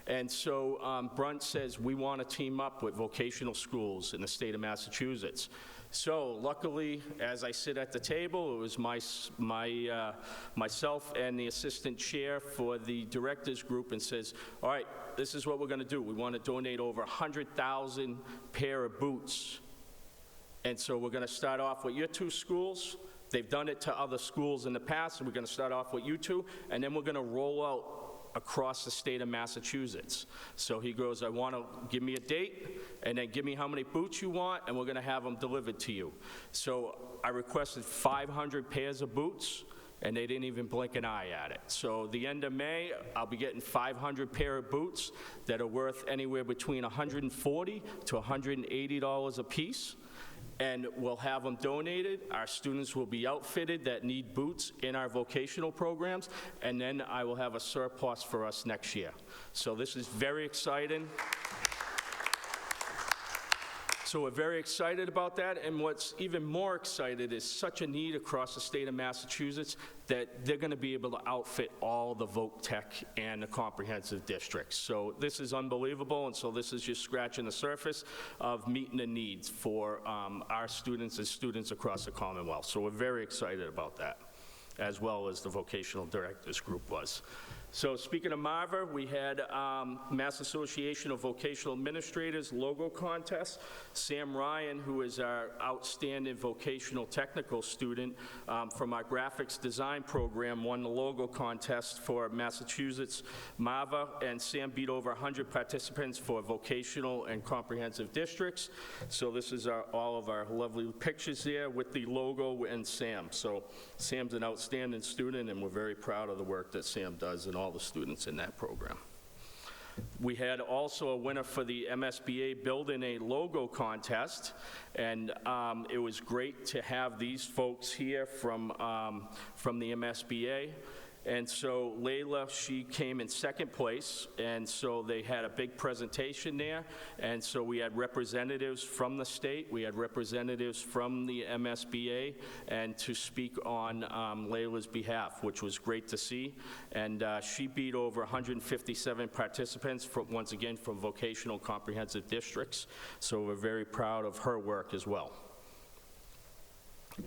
And so Brunt says, we want to team up with vocational schools in the state of Massachusetts. So luckily, as I sit at the table, it was myself and the assistant chair for the directors group, and says, all right, this is what we're going to do. We want to donate over 100,000 pair of boots. And so we're going to start off with your 2 schools. They've done it to other schools in the past, and we're going to start off with you 2, and then we're going to roll out across the state of Massachusetts. So he goes, I want to give me a date, and then give me how many boots you want, and we're going to have them delivered to you. So I requested 500 pairs of boots, and they didn't even blink an eye at it. So the end of May, I'll be getting 500 pair of boots that are worth anywhere between $140 to $180 a piece. And we'll have them donated. Our students will be outfitted that need boots in our vocational programs, and then I will have a surplus for us next year. So this is very exciting. So we're very excited about that, and what's even more excited is such a need across the state of Massachusetts that they're going to be able to outfit all the voc tech and the comprehensive districts. So this is unbelievable, and so this is just scratching the surface of meeting the needs for our students and students across the Commonwealth. So we're very excited about that, as well as the vocational directors group was. So speaking of MARVA, we had Mass Association of Vocational Administrators logo contest. Sam Ryan, who is our outstanding vocational technical student from our graphics design program, won the logo contest for Massachusetts MARVA, and Sam beat over 100 participants for vocational and comprehensive districts. So this is all of our lovely pictures there with the logo and Sam. So Sam's an outstanding student, and we're very proud of the work that Sam does and all the students in that program. We had also a winner for the MSBA Building a Logo contest, and it was great to have these folks here from the MSBA. And so Layla, she came in second place, and so they had a big presentation there, and so we had representatives from the state, we had representatives from the MSBA, and to speak on Layla's behalf, which was great to see. And she beat over 157 participants, once again, from vocational comprehensive districts, so we're very proud of her work as well.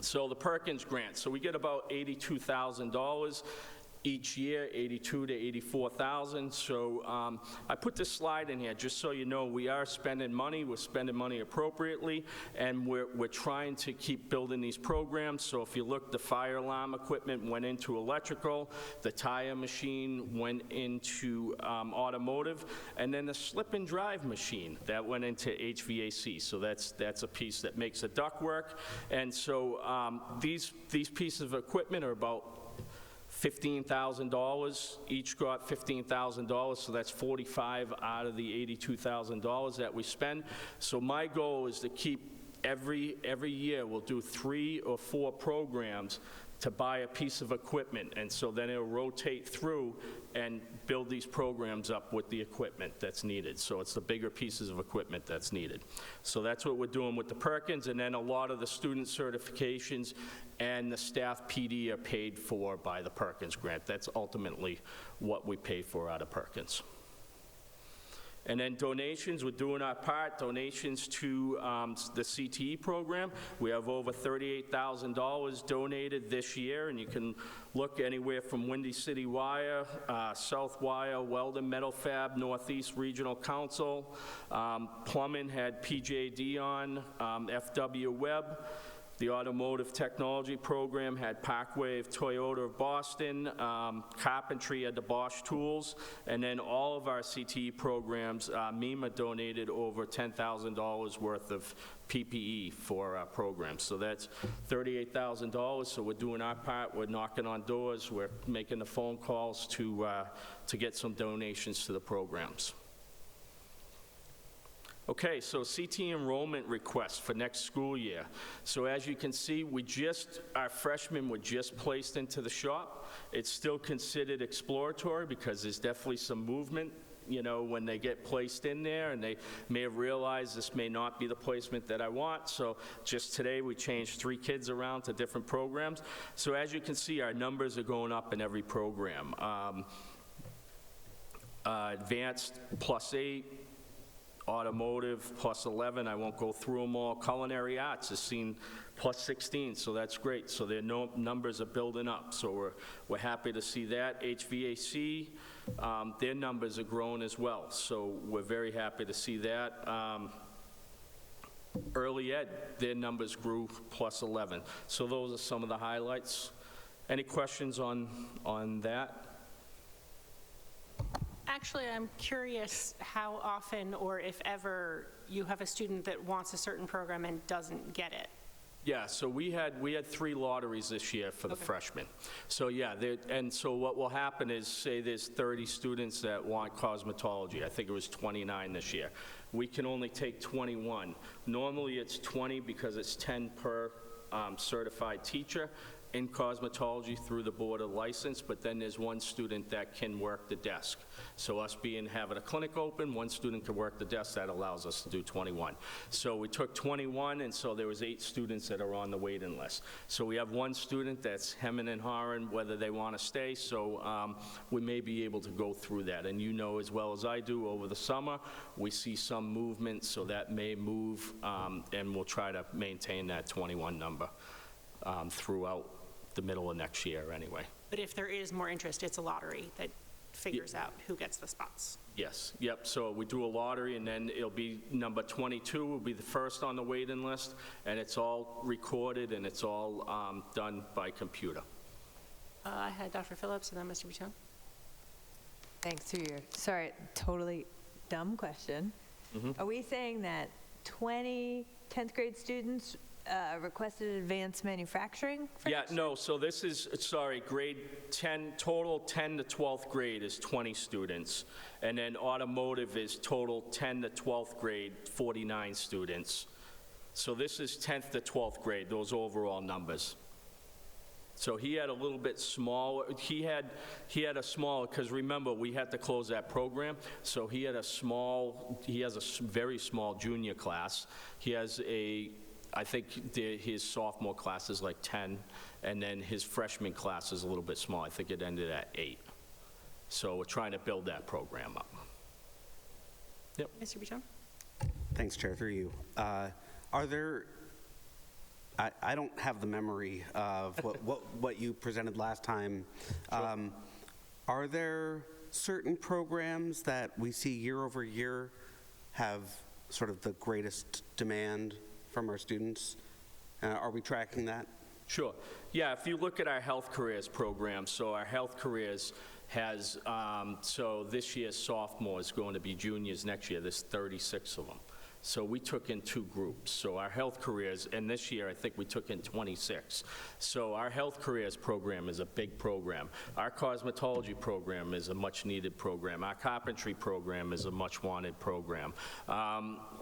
So the Perkins Grant, so we get about $82,000 each year, 82 to 84,000. So I put this slide in here just so you know we are spending money. We're spending money appropriately, and we're trying to keep building these programs. So if you look, the fire alarm equipment went into electrical, the tire machine went into automotive, and then the slip and drive machine that went into HVAC. So that's a piece that makes the ductwork. And so these pieces of equipment are about $15,000. Each got $15,000, so that's $45 out of the $82,000 that we spend. So my goal is to keep every year we'll do 3 or 4 programs to buy a piece of equipment, and so then it'll rotate through and build these programs up with the equipment that's needed. So it's the bigger pieces of equipment that's needed. So that's what we're doing with the Perkins, and then a lot of the student certifications and the staff PD are paid for by the Perkins Grant. That's ultimately what we pay for out of Perkins. And then donations, we're doing our part, donations to the CTE program. We have over $38,000 donated this year, and you can look anywhere from Windy City Wire, South Wire, Weldon Metal Fab, Northeast Regional Council, Plumbing had PJD on, FW Web. The Automotive Technology Program had Parkwave Toyota of Boston, Carpentry had the Bosch Tools, and then all of our CTE programs, MEMA donated over $10,000 worth of PPE for our programs. So that's $38,000, so we're doing our part, we're knocking on doors, we're making the phone calls to get some donations to the programs. Okay, so CT enrollment requests for next school year. So as you can see, our freshmen were just placed into the shop. It's still considered exploratory because there's definitely some movement, you know, when they get placed in there, and they may have realized this may not be the placement that I want. So just today we changed 3 kids around to different programs. So as you can see, our numbers are going up in every program. Advanced +8, automotive +11, I won't go through them all. Culinary arts has seen +16, so that's great. So their numbers are building up, so we're happy to see that. HVAC, their numbers are growing as well, so we're very happy to see that. Early ed, their numbers grew +11. So those are some of the highlights. Any questions on that? Actually, I'm curious how often, or if ever, you have a student that wants a certain program and doesn't get it. Yeah, so we had 3 lotteries this year for the freshmen. So yeah, and so what will happen is, say there's 30 students that want cosmetology. I think it was 29 this year. We can only take 21. Normally it's 20 because it's 10 per certified teacher, in cosmetology through the board of license, but then there's one student that can work the desk. So us having a clinic open, one student can work the desk, that allows us to do 21. So we took 21, and so there was 8 students that are on the waiting list. So we have one student that's hemming and hawing whether they want to stay, so we may be able to go through that. And you know as well as I do, over the summer, we see some movement, so that may move, and we'll try to maintain that 21 number throughout the middle of next year anyway. But if there is more interest, it's a lottery that figures out who gets the spots. Yes, yep, so we do a lottery, and then it'll be number 22 will be the first on the waiting list, and it's all recorded, and it's all done by computer. I had Dr. Phillips and then Mr. Bouchon. Thanks, through you. Sorry, totally dumb question. Are we saying that 20 10th grade students requested advanced manufacturing? No, so this is, sorry, grade 10, total 10 to 12th grade is 20 students, and then automotive is total 10 to 12th grade, 49 students. So this is 10th to 12th grade, those overall numbers. So he had a little bit smaller, he had a smaller, because remember, we had to close that program, so he has a very small junior class. He has I think his sophomore class is like 10, and then his freshman class is a little bit small. I think it ended at 8. So we're trying to build that program up. Yep. Mr. Bouchon? Thanks, Chair, through you. Are there, I don't have the memory of what you presented last time. Are there certain programs that we see year over year have sort of the greatest demand from our students? Are we tracking that? Sure. Yeah, if you look at our health careers program, so our health careers has, so this year's sophomores going to be juniors next year. There's 36 of them. So we took in 2 groups. So our health careers, and this year I think we took in 26. So our health careers program is a big program. Our cosmetology program is a much needed program. Our carpentry program is a much wanted program.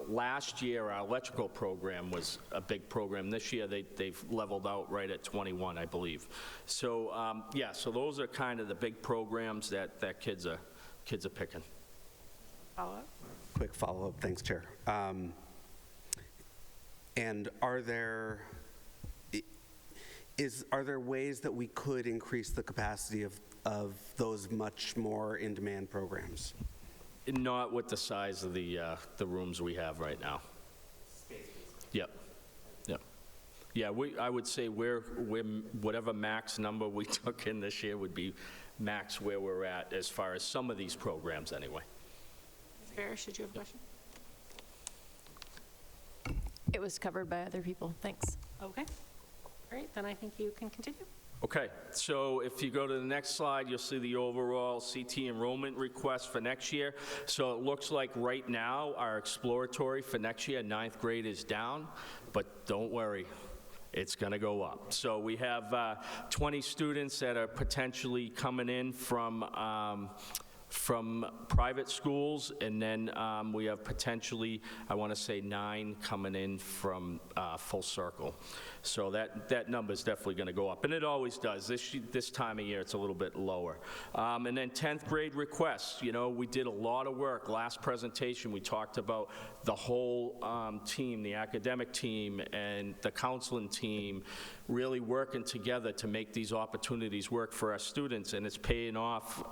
Last year our electrical program was a big program. This year they've leveled out right at 21, I believe. So yeah, so those are kind of the big programs that kids are picking. Follow-up? Quick follow-up, thanks, Chair. And are there ways that we could increase the capacity of those much more in-demand programs? Not with the size of the rooms we have right now. Yep. Yeah, I would say we're whatever max number we took in this year would be max where we're at as far as some of these programs anyway. Ms. Parrish, did you have a question? It was covered by other people. Thanks. Okay. All right, then I think you can continue. Okay, so if you go to the next slide, you'll see the overall CT enrollment request for next year. So it looks like right now, our exploratory for next year, 9th grade is down, but don't worry, it's going to go up. So we have 20 students that are potentially coming in from private schools, and then we have potentially, I want to say 9 coming in from Full Circle. So that number is definitely going to go up, and it always does. This time of year, it's a little bit lower. And then 10th grade requests. You know, we did a lot of work. Last presentation, we talked about the whole team, the academic team and the counseling team, really working together to make these opportunities work for our students, and it's paying off,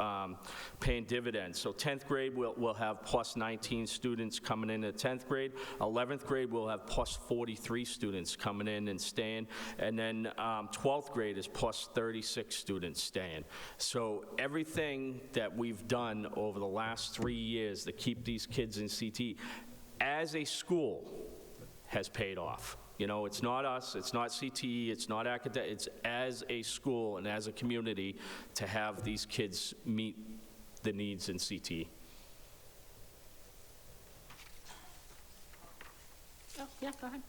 paying dividends. So 10th grade, we'll have plus 19 students coming in at 10th grade. 11th grade, we'll have plus 43 students coming in and staying. And then 12th grade is plus 36 students staying. So everything that we've done over the last 3 years to keep these kids in CT as a school has paid off. You know, it's not us, it's not CTE, it's not academic, it's as a school and as a community to have these kids meet the needs in CTE. Oh, yeah, go ahead.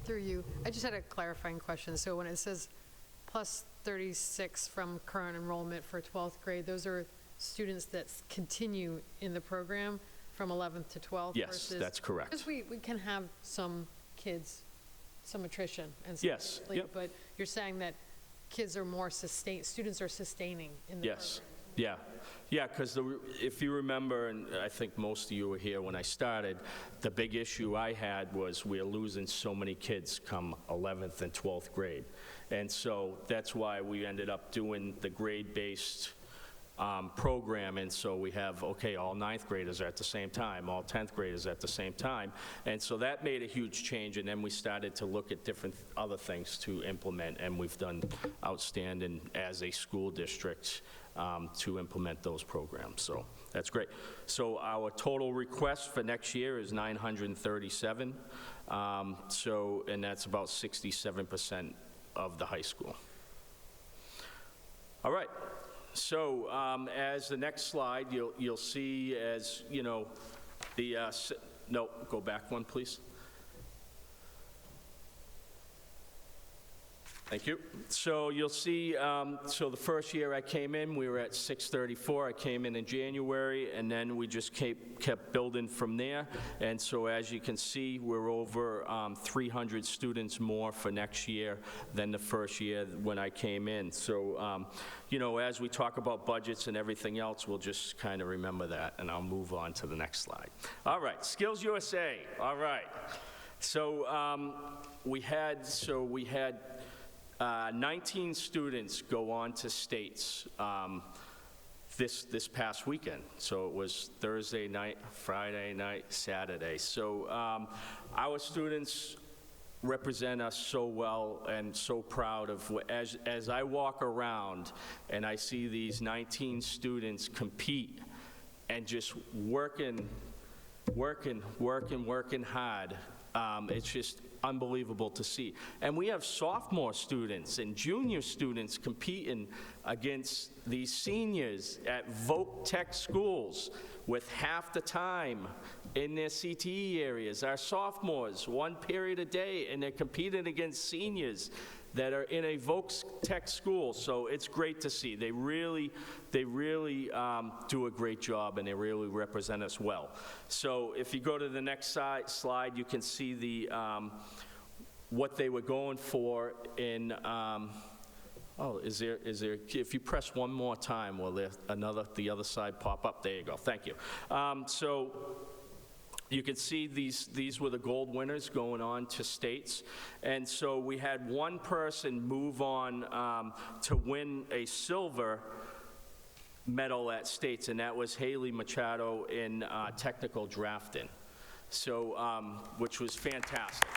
Through you, I just had a clarifying question. So when it says plus 36 from current enrollment for 12th grade, those are students that continue in the program from 11th to 12th? Yes, versus, that's correct. Because we can have some kids, some attrition and some Yes, leave, yep. but you're saying that kids are more students are sustaining in the Yes, program. yeah, because if you remember, and I think most of you were here when I started, the big issue I had was we're losing so many kids come 11th and 12th grade. And so that's why we ended up doing the grade-based program, and so we have, okay, all 9th graders are at the same time, all 10th graders at the same time, and so that made a huge change, and then we started to look at different other things to implement, and we've done outstanding as a school district to implement those programs, so that's great. So our total request for next year is 937, and that's about 67% of the high school. All right. So as the next slide, you'll see as, you know, the, no, go back one, please. Thank you. So you'll see, so the first year I came in, we were at 634. I came in January, and then we just kept building from there. And so as you can see, we're over 300 students more for next year than the first year when I came in. So, you know, as we talk about budgets and everything else, we'll just kind of remember that, and I'll move on to the next slide. All right, Skills USA. All right. So we had 19 students go on to states this past weekend. So it was Thursday night, Friday night, Saturday. So our students represent us so well, and so proud of as I walk around and I see these 19 students compete and just working hard. It's just unbelievable to see. And we have sophomore students and junior students competing against these seniors at Voc Tech schools with half the time in their CTE areas. Our sophomores, 1 period a day, and they're competing against seniors that are in a Voc Tech school. So it's great to see. They really do a great job, and they really represent us well. So if you go to the next slide, you can see the what they were going for in. Oh, is there? If you press one more time, will the other side pop up? There you go. Thank you. So you can see these were the gold winners going on to states. And so we had one person move on to win a silver medal at states, and that was Haley Machado in technical drafting, so which was fantastic.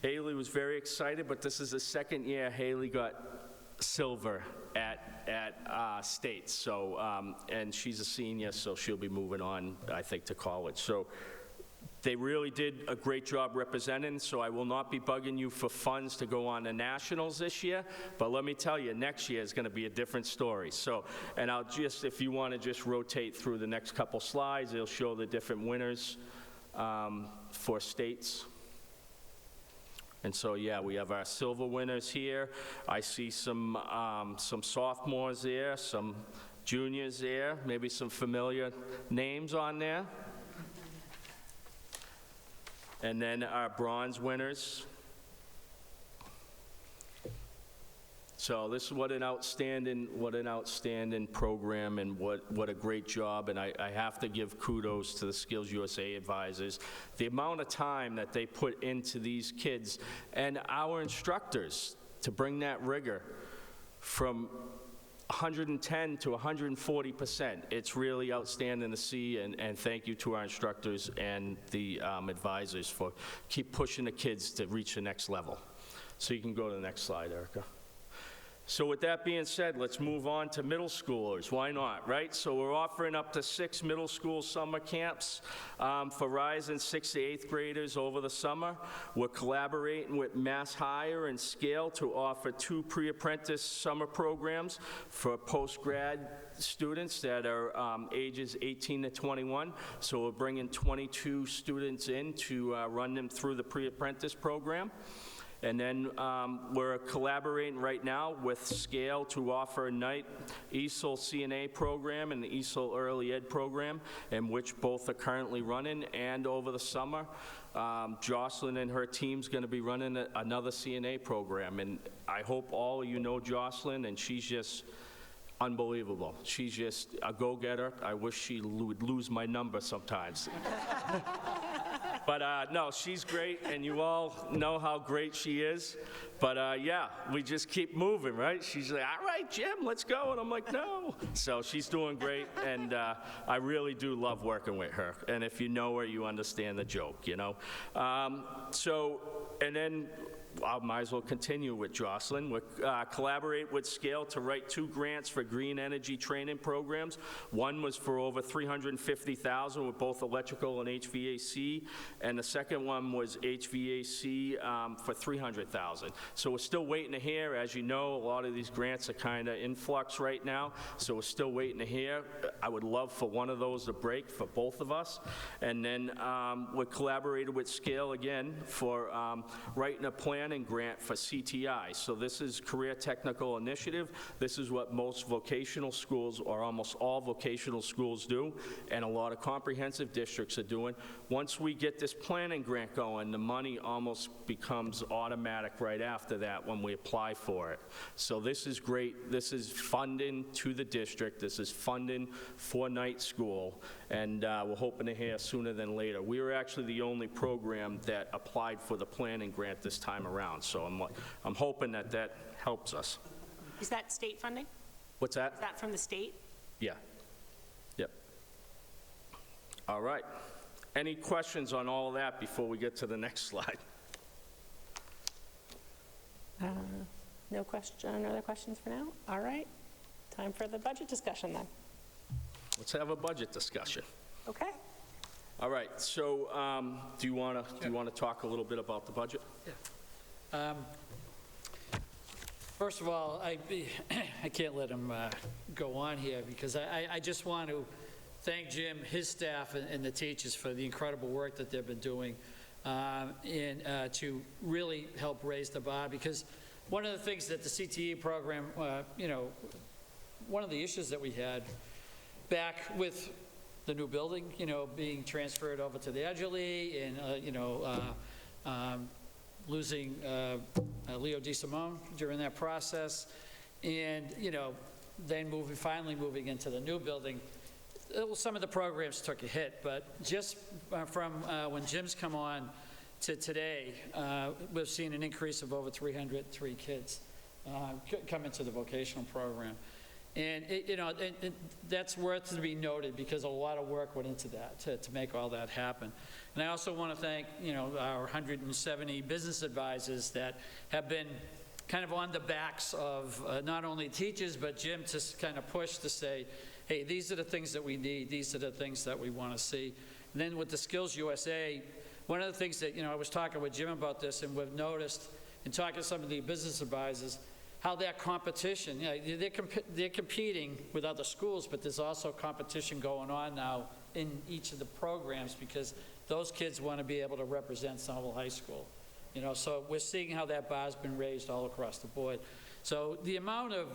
Haley was very excited, but this is the second year Haley got silver at states. So, and she's a senior, so she'll be moving on, I think, to college. So they really did a great job representing, so I will not be bugging you for funds to go on to nationals this year, but let me tell you, next year is going to be a different story. So, and I'll just, if you want to just rotate through the next couple slides, it'll show the different winners for states. And so, yeah, we have our silver winners here. I see some sophomores there, some juniors there, maybe some familiar names on there. And then our bronze winners. So this is what an outstanding program, and what a great job. And I have to give kudos to the Skills USA advisors. The amount of time that they put into these kids and our instructors to bring that rigor from 110 to 140%. It's really outstanding to see, and thank you to our instructors and the advisors for keep pushing the kids to reach the next level. So you can go to the next slide, Erica. So with that being said, let's move on to middle schoolers. Why not, right? So we're offering up to 6 middle school summer camps for rising 6th to 8th graders over the summer. We're collaborating with Mass Hire and Scale to offer 2 pre-apprentice summer programs for post-grad students that are ages 18 to 21. So we're bringing 22 students in to run them through the pre-apprentice program. And then we're collaborating right now with Scale to offer a night ESOL CNA program and the ESOL Early Ed program, in which both are currently running, and over the summer, Jocelyn and her team's going to be running another CNA program. And I hope all of you know Jocelyn, and she's just unbelievable. She's just a go-getter. I wish she would lose my number sometimes. But no, she's great, and you all know how great she is. But yeah, we just keep moving, right? She's like, all right, Jim, let's go. And I'm like, no. So she's doing great, and I really do love working with her. And if you know her, you understand the joke, you know? And then I might as well continue with Jocelyn. We collaborate with Scale to write 2 grants for green energy training programs. One was for over $350,000 with both electrical and HVAC, and the second one was HVAC for $300,000. So we're still waiting to hear. As you know, a lot of these grants are kind of in flux right now, so we're still waiting to hear. I would love for one of those to break for both of us. And then we collaborated with Scale again for writing a planning grant for CTI. So this is Career Technical Initiative. This is what most vocational schools, or almost all vocational schools, do, and a lot of comprehensive districts are doing. Once we get this planning grant going, the money almost becomes automatic right after that when we apply for it. So this is great. This is funding to the district. This is funding for night school, and we're hoping to hear sooner than later. We were actually the only program that applied for the planning grant this time around, so I'm hoping that that helps us. Is that state funding? What's that? Is that from the state? Yeah. Yep. All right. Any questions on all of that before we get to the next slide? No other questions for now? All right. Time for the budget discussion then. Let's have a budget discussion. Okay. All right. So, do you want to talk a little bit about the budget? Yeah. First of all, I can't let him go on here, because I just want to thank Jim, his staff, and the teachers for the incredible work that they've been doing to really help raise the bar. Because one of the things that the CTE program, one of the issues that we had back with the new building, being transferred over to the Edgerly, and, losing Leo DeSimone during that process, and, then finally moving into the new building. Some of the programs took a hit, but just from when Jim's come on to today, we've seen an increase of over 303 kids come into the vocational program. And that's worth to be noted, because a lot of work went into that to make all that happen. And I also want to thank our 170 business advisors that have been kind of on the backs of not only teachers but Jim, to kind of push to say, hey, these are the things that we need, these are the things that we want to see. And then with the Skills USA, one of the things that I was talking with Jim about this, and we've noticed in talking to some of the business advisors, how that competition, they're competing with other schools, but there's also competition going on now in each of the programs, because those kids want to be able to represent Somerville High School. So we're seeing how that bar's been raised all across the board. So the amount of,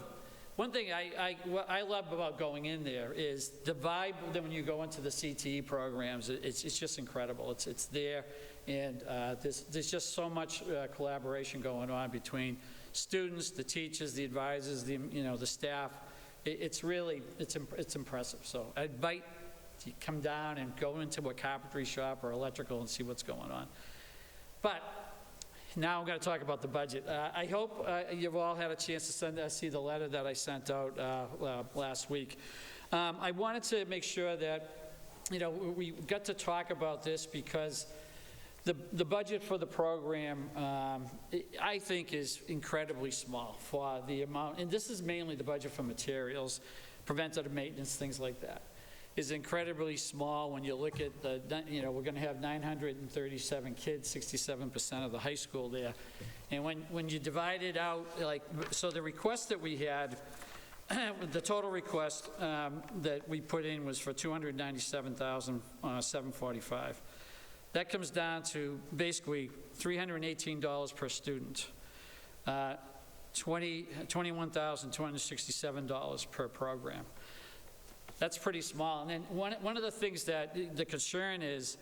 one thing what I love about going in there is the vibe that when you go into the CTE programs, it's just incredible. It's there, and there's just so much collaboration going on between students, the teachers, the advisors, the staff. It's really, it's impressive. So I invite you to come down and go into a carpentry shop or electrical and see what's going on. But now I'm going to talk about the budget. I hope you've all had a chance to see the letter that I sent out last week. I wanted to make sure that we got to talk about this, because the budget for the program, I think, is incredibly small for the amount, and this is mainly the budget for materials, preventative maintenance, things like that, is incredibly small when you look at the, we're going to have 937 kids, 67% of the high school there. And when you divide it out, so the request that we had, the total request that we put in was for $297,745. That comes down to basically $318 per student, $21,267 per program. That's pretty small. And then one of the things that the concern is,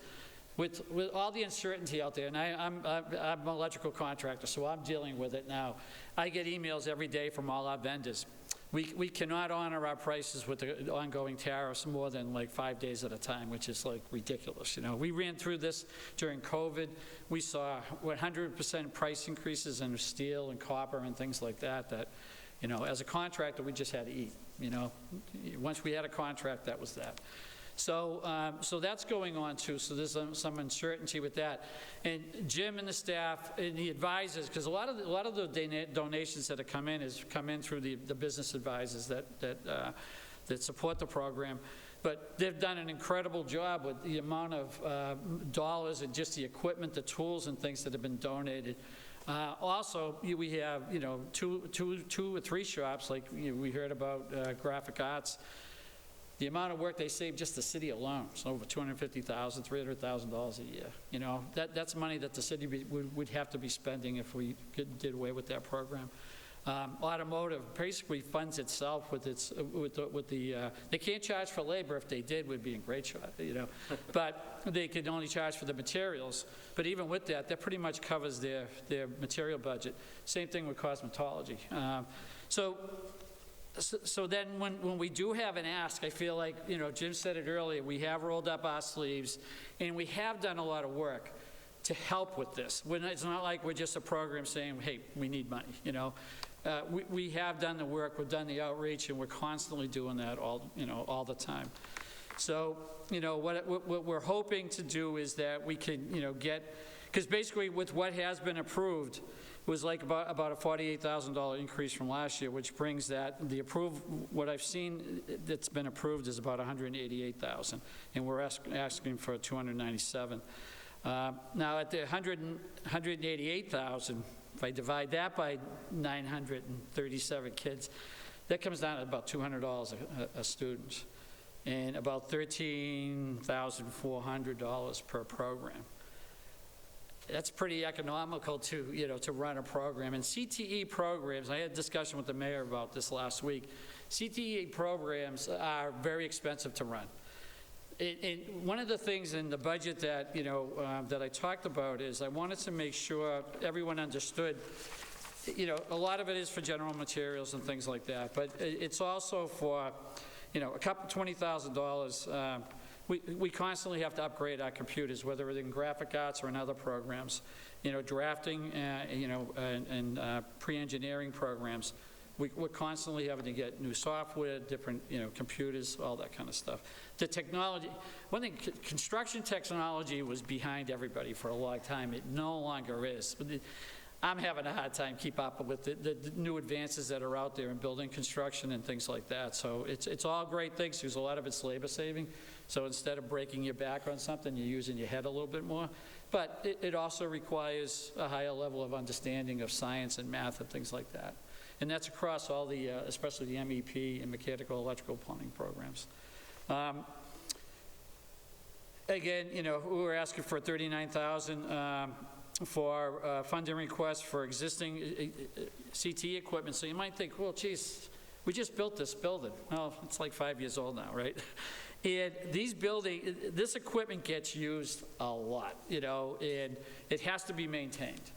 with all the uncertainty out there, and I'm an electrical contractor, so I'm dealing with it now. I get emails every day from all our vendors. We cannot honor our prices with the ongoing tariffs more than like 5 days at a time, which is like ridiculous. You know, we ran through this during COVID. We saw 100% price increases in steel and copper and things like that, you know, as a contractor, we just had to eat. You know, once we had a contract, that was that. So that's going on too. So there's some uncertainty with that. And Jim and the staff and the advisors, because a lot of the donations that have come in through the business advisors that support the program. But they've done an incredible job with the amount of dollars and just the equipment, the tools and things that have been donated. Also, we have, you know, two or three shops, like we heard about graphic arts. The amount of work they save just the city alone is over $250,000, $300,000 a year. You know, that's money that the city would have to be spending if we did away with that program. Automotive basically funds itself with they can't charge for labor. If they did, would be in great shape, you know. But they could only charge for the materials. But even with that, that pretty much covers their material budget. Same thing with cosmetology. So then when we do have an ask, I feel like, you know, Jim said it earlier, we have rolled up our sleeves and we have done a lot of work to help with this. It's not like we're just a program saying, hey, we need money, you know. We have done the work, we've done the outreach, and we're constantly doing that all the time. So, you know, what we're hoping to do is that we can, you know, because basically with what has been approved, it was like about a $48,000 increase from last year, which brings what I've seen that's been approved is about $188,000, and we're asking for $297,000. Now at the $188,000, if I divide that by 937 kids, that comes down to about $200 a student, and about $13,400 per program. That's pretty economical to run a program. And CTE programs, I had a discussion with the mayor about this last week. CTE programs are very expensive to run. And one of the things in the budget that, that I talked about is I wanted to make sure everyone understood, a lot of it is for general materials and things like that, but it's also for, a couple $20,000. We constantly have to upgrade our computers, whether it's in graphic arts or in other programs, drafting, and pre-engineering programs. We're constantly having to get new software, different, computers, all that kind of stuff. The technology, one thing, construction technology was behind everybody for a long time. It no longer is. I'm having a hard time keep up with the new advances that are out there in building construction and things like that. So it's all great things, because a lot of it's labor saving. So instead of breaking your back on something, you're using your head a little bit more. But it also requires a higher level of understanding of science and math and things like that. And that's across all the, especially the MEP and mechanical, electrical, plumbing programs. Again, we were asking for $39,000 for funding requests for existing CT equipment. So you might think, well, geez, we just built this building. Well, it's like 5 years old now, right? And this equipment gets used a lot, and it has to be maintained.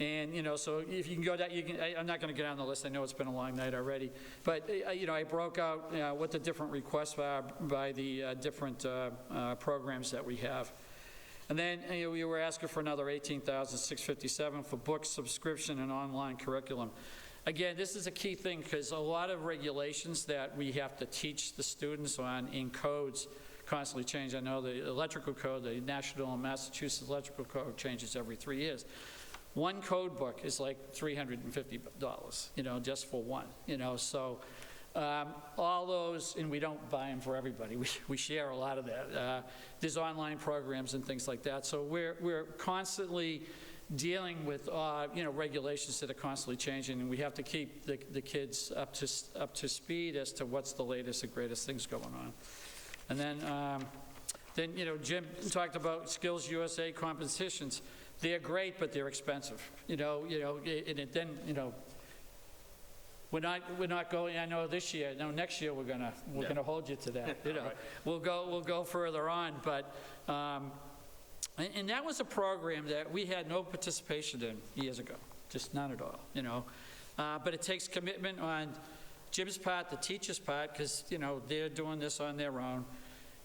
And, so if you can go down, I'm not going to get on the list. I know it's been a long night already. But, I broke out what the different requests are by the different programs that we have. And then we were asking for another $18,657 for book subscription and online curriculum. Again, this is a key thing, because a lot of regulations that we have to teach the students on in codes constantly change. I know the electrical code, the National and Massachusetts electrical code changes every 3 years. One code book is like $350, just for one, so all those, and we don't buy them for everybody. We share a lot of that. There's online programs and things like that. So we're constantly dealing with, regulations that are constantly changing, and we have to keep the kids up to speed as to what's the latest and greatest things going on. And then Then, Jim talked about Skills USA competitions. They're great, but they're expensive, and then, we're not going, I know this year, no, next year we're gonna hold you to that, Right. We'll go further on, but, and that was a program that we had no participation in years ago, just none at all, But it takes commitment on Jim's part, the teacher's part, because, they're doing this on their own.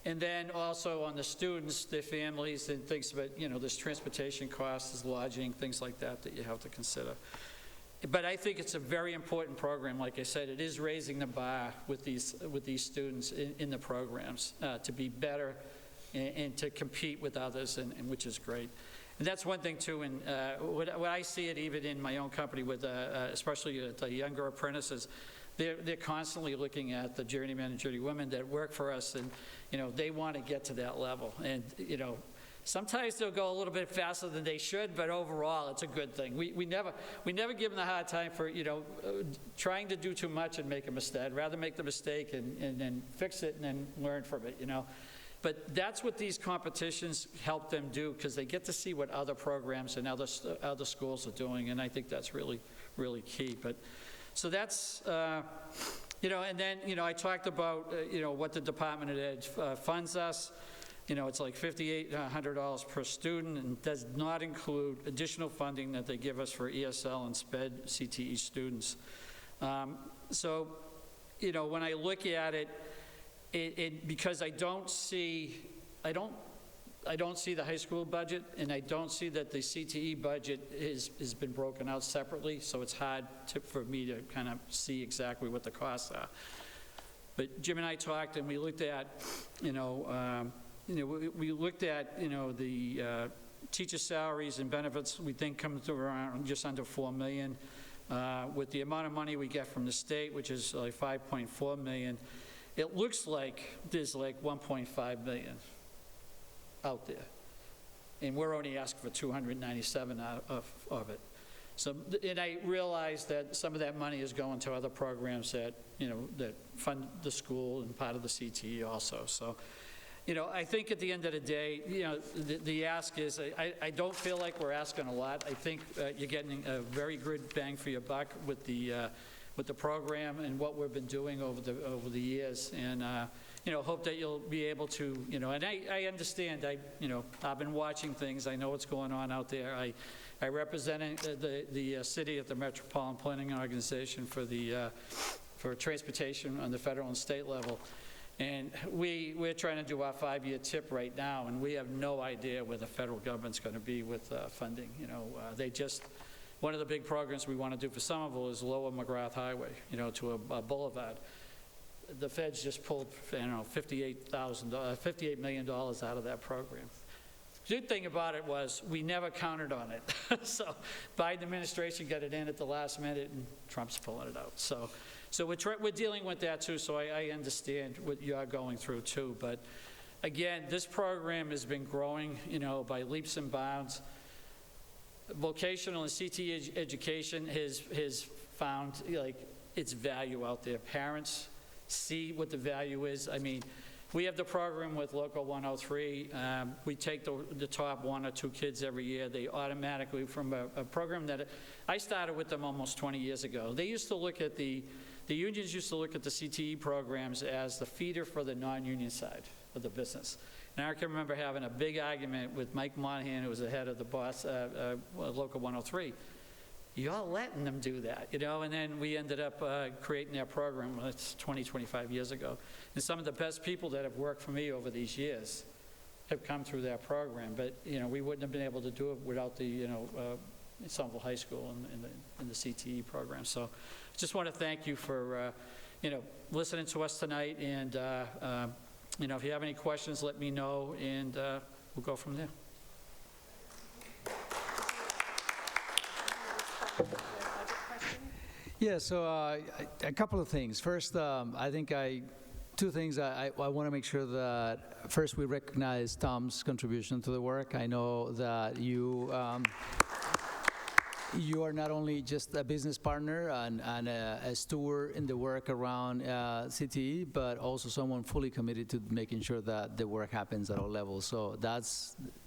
And then also on the students, their families, and things about, there's transportation costs, there's lodging, things like that you have to consider. But I think it's a very important program. Like I said, it is raising the bar with these students in the programs to be better and to compete with others, and which is great. And that's one thing too, and what I see it even in my own company with, especially the younger apprentices, they're constantly looking at the journeymen and journeywomen that work for us, and they want to get to that level. And sometimes they'll go a little bit faster than they should, but overall it's a good thing. We never give them a hard time for trying to do too much and make a mistake. I'd rather make the mistake and then fix it and then learn from it. But that's what these competitions help them do, because they get to see what other programs and other schools are doing, and I think that's really, really key. But so that's, and then, I talked about, what the Department of Ed funds us. It's like $5,800 per student, and does not include additional funding that they give us for ESL and SPED CTE students. So, when I look at it, because I don't see the high school budget, and I don't see that the CTE budget has been broken out separately, so it's hard for me to kind of see exactly what the costs are. But Jim and I talked, and we looked at, we looked at, the teacher salaries and benefits, we think comes to around just under $4 million. With the amount of money we get from the state, which is like $5.4 million, it looks like there's like $1.5 million out there. And we're only asking for 297 out of it. So, and I realize that some of that money is going to other programs that, that fund the school and part of the CTE also. So, I think at the end of the day, the ask is, I don't feel like we're asking a lot. I think you're getting a very good bang for your buck with the program and what we've been doing over the years, and hope that you'll be able to, and I understand. I've been watching things. I know what's going on out there. I represent the city at the Metropolitan Planning Organization for transportation on the federal and state level. And we're trying to do our 5-year tip right now, and we have no idea where the federal government's going to be with funding. One of the big programs we want to do for Somerville is lower McGrath Highway, to a boulevard. The feds just pulled, $58 million out of that program. The good thing about it was we never counted on it. So Biden administration got it in at the last minute, and Trump's pulling it out. So we're dealing with that too, so I understand what you're going through too. But again, this program has been growing, by leaps and bounds. Vocational and CTE education has found its value out there. Parents see what the value is. I mean, we have the program with Local 103. We take the top 1 or 2 kids every year. They automatically, from a program that I started with them almost 20 years ago. They used to look at the unions used to look at the CTE programs as the feeder for the non-union side of the business. And I can remember having a big argument with Mike Monahan, who was the head of the Local 103. You're letting them do that, and then we ended up creating that program. It's 20, 25 years ago. And some of the best people that have worked for me over these years have come through that program. But, we wouldn't have been able to do it without the, Somerville High School and the CTE program. So I just want to thank you for, listening to us tonight. And, if you have any questions, let me know, and we'll go from there. Yeah, so a couple of things. First, I think two things. I want to make sure that first we recognize Tom's contribution to the work. I know that you you are not only just a business partner and a steward in the work around CTE, but also someone fully committed to making sure that the work happens at all levels. So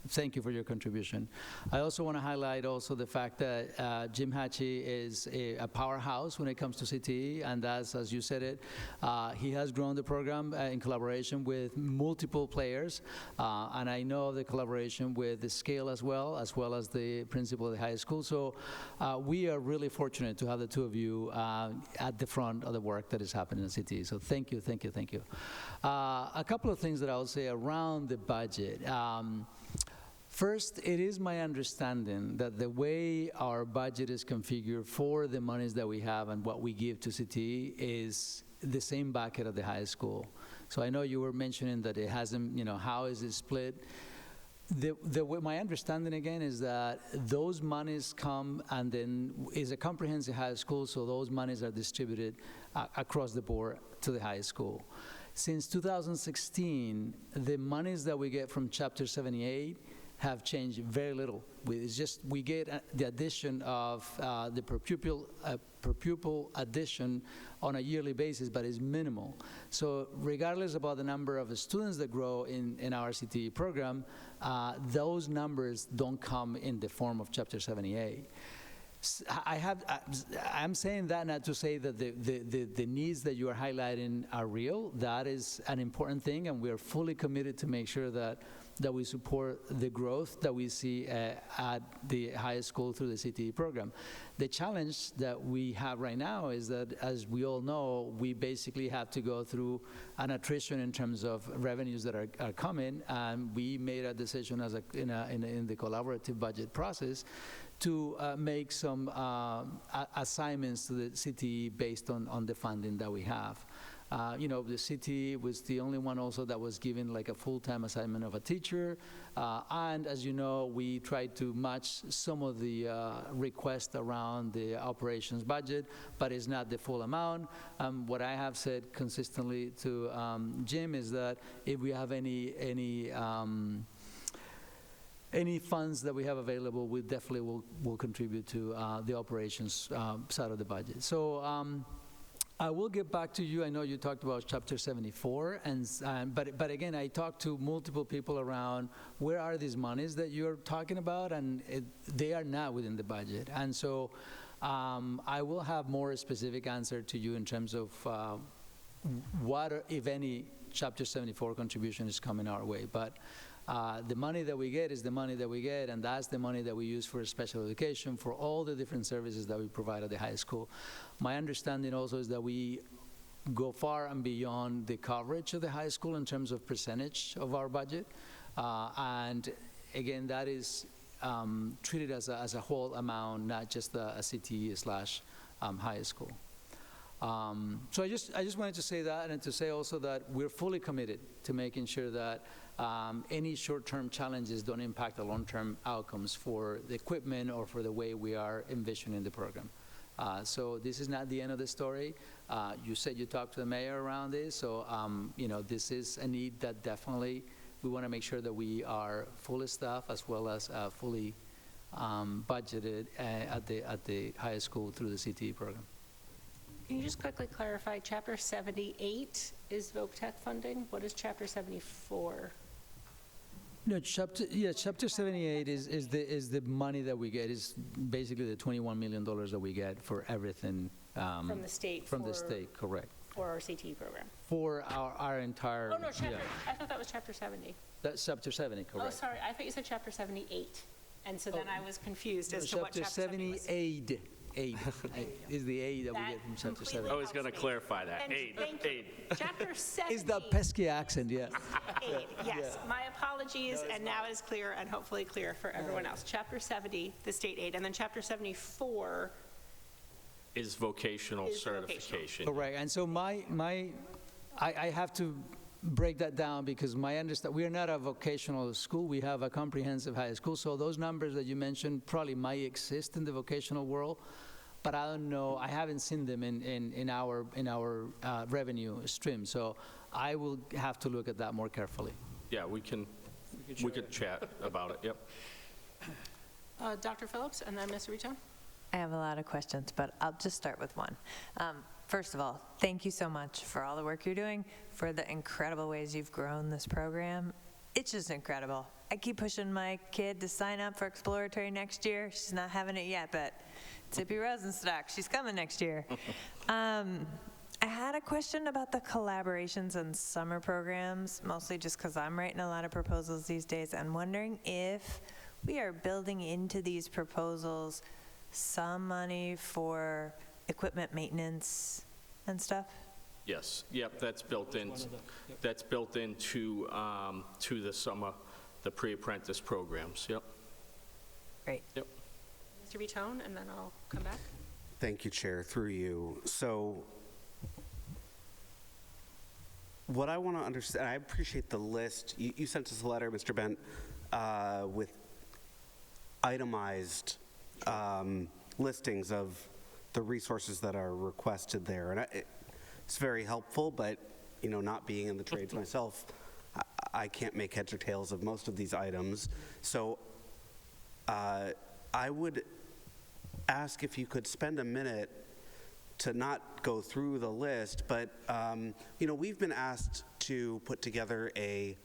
thank you for your contribution. I also want to highlight also the fact that Jim Hatchie is a powerhouse when it comes to CTE, and that's, as you said it, he has grown the program in collaboration with multiple players, and I know the collaboration with the scale as well as the principal of the high school. So we are really fortunate to have the two of you at the front of the work that is happening in CTE. So thank you, thank you, thank you. A couple of things that I'll say around the budget. First, it is my understanding that the way our budget is configured for the monies that we have and what we give to CTE is the same bucket at the high school. So I know you were mentioning that it hasn't, how is it split? The way my understanding again is that those monies come and then is a comprehensive high school, so those monies are distributed across the board to the high school. Since 2016, the monies that we get from Chapter 78 have changed very little. It's just we get the addition of the per pupil addition on a yearly basis, but it's minimal. So regardless about the number of students that grow in our CTE program, those numbers don't come in the form of Chapter 78. I'm saying that not to say that the needs that you are highlighting are real. That is an important thing, and we are fully committed to make sure that we support the growth that we see at the high school through the CTE program. The challenge that we have right now is that, as we all know, we basically have to go through an attrition in terms of revenues that are coming, and we made a decision in the collaborative budget process to make some assignments to the CTE based on the funding that we have. The CTE was the only one also that was given like a full-time assignment of a teacher. And as you know, we tried to match some of the requests around the operations budget, but it's not the full amount. What I have said consistently to Jim is that if we have any funds that we have available, we definitely will contribute to the operations side of the budget. So I will get back to you. I know you talked about Chapter 74, but again, I talked to multiple people around where are these monies that you're talking about, and they are not within the budget. And so I will have more specific answer to you in terms of what, if any, Chapter 74 contribution is coming our way. But the money that we get is the money that we get, and that's the money that we use for special education, for all the different services that we provide at the high school. My understanding also is that we go far and beyond the coverage of the high school in terms of percentage of our budget. And again, that is treated as a whole amount, not just a CTE/high school. So I just wanted to say that, and to say also that we're fully committed to making sure that any short-term challenges don't impact the long-term outcomes for the equipment or for the way we are envisioning the program. So this is not the end of the story. You said you talked to the mayor around this, so this is a need that definitely we want to make sure that we are fully staffed as well as fully budgeted at the high school through the CTE program. Can you just quickly clarify, Chapter 78 is VOC-TEC funding? What is Chapter 74? No, Chapter 78 is the money that we get. Is basically the $21 million that we get for everything. From the state? From the state, correct. For our CTE program? For our entire... Oh, no, I thought that was Chapter 70. That's Chapter 70, correct. Oh, sorry, I thought you said Chapter 78. And so then I was confused as to what Chapter 70 was. 78 is the aid that we get from Chapter 70. I was going to clarify that. Thank you. Chapter 70. It's the pesky accent, yeah. Aid, yes. My apologies, and now it is clear, and hopefully clear for everyone else. Chapter 70, the state aid, and then Chapter 74 is vocational certification. Correct. And so I have to break that down because we are not a vocational school. We have a comprehensive high school. So those numbers that you mentioned probably might exist in the vocational world, but I don't know. I haven't seen them in our revenue stream. So I will have to look at that more carefully. Yeah, we could chat about it. Yep. Dr. Phillips and then Ms. Rito. I have a lot of questions, but I'll just start with one. First of all, thank you so much for all the work you're doing, for the incredible ways you've grown this program. It's just incredible. I keep pushing my kid to sign up for exploratory next year. She's not having it yet, but Tippy Rosenstock, she's coming next year. I had a question about the collaborations and summer programs, mostly just because I'm writing a lot of proposals these days and wondering if we are building into these proposals some money for equipment maintenance and stuff? Yes, yep, that's built in. That's built into to the summer, the pre-apprentice programs. Yep. Great. Yep. Mr. Vitone, and then I'll come back. Thank you, Chair, through you. So what I want to understand, I appreciate the list. You sent us a letter, Mr. Bent, with itemized listings of the resources that are requested there. And it's very helpful, but, you know, not being in the trades myself, I can't make heads or tails of most of these items. So I would ask if you could spend a minute to not go through the list, but, you know, we've been asked to put together a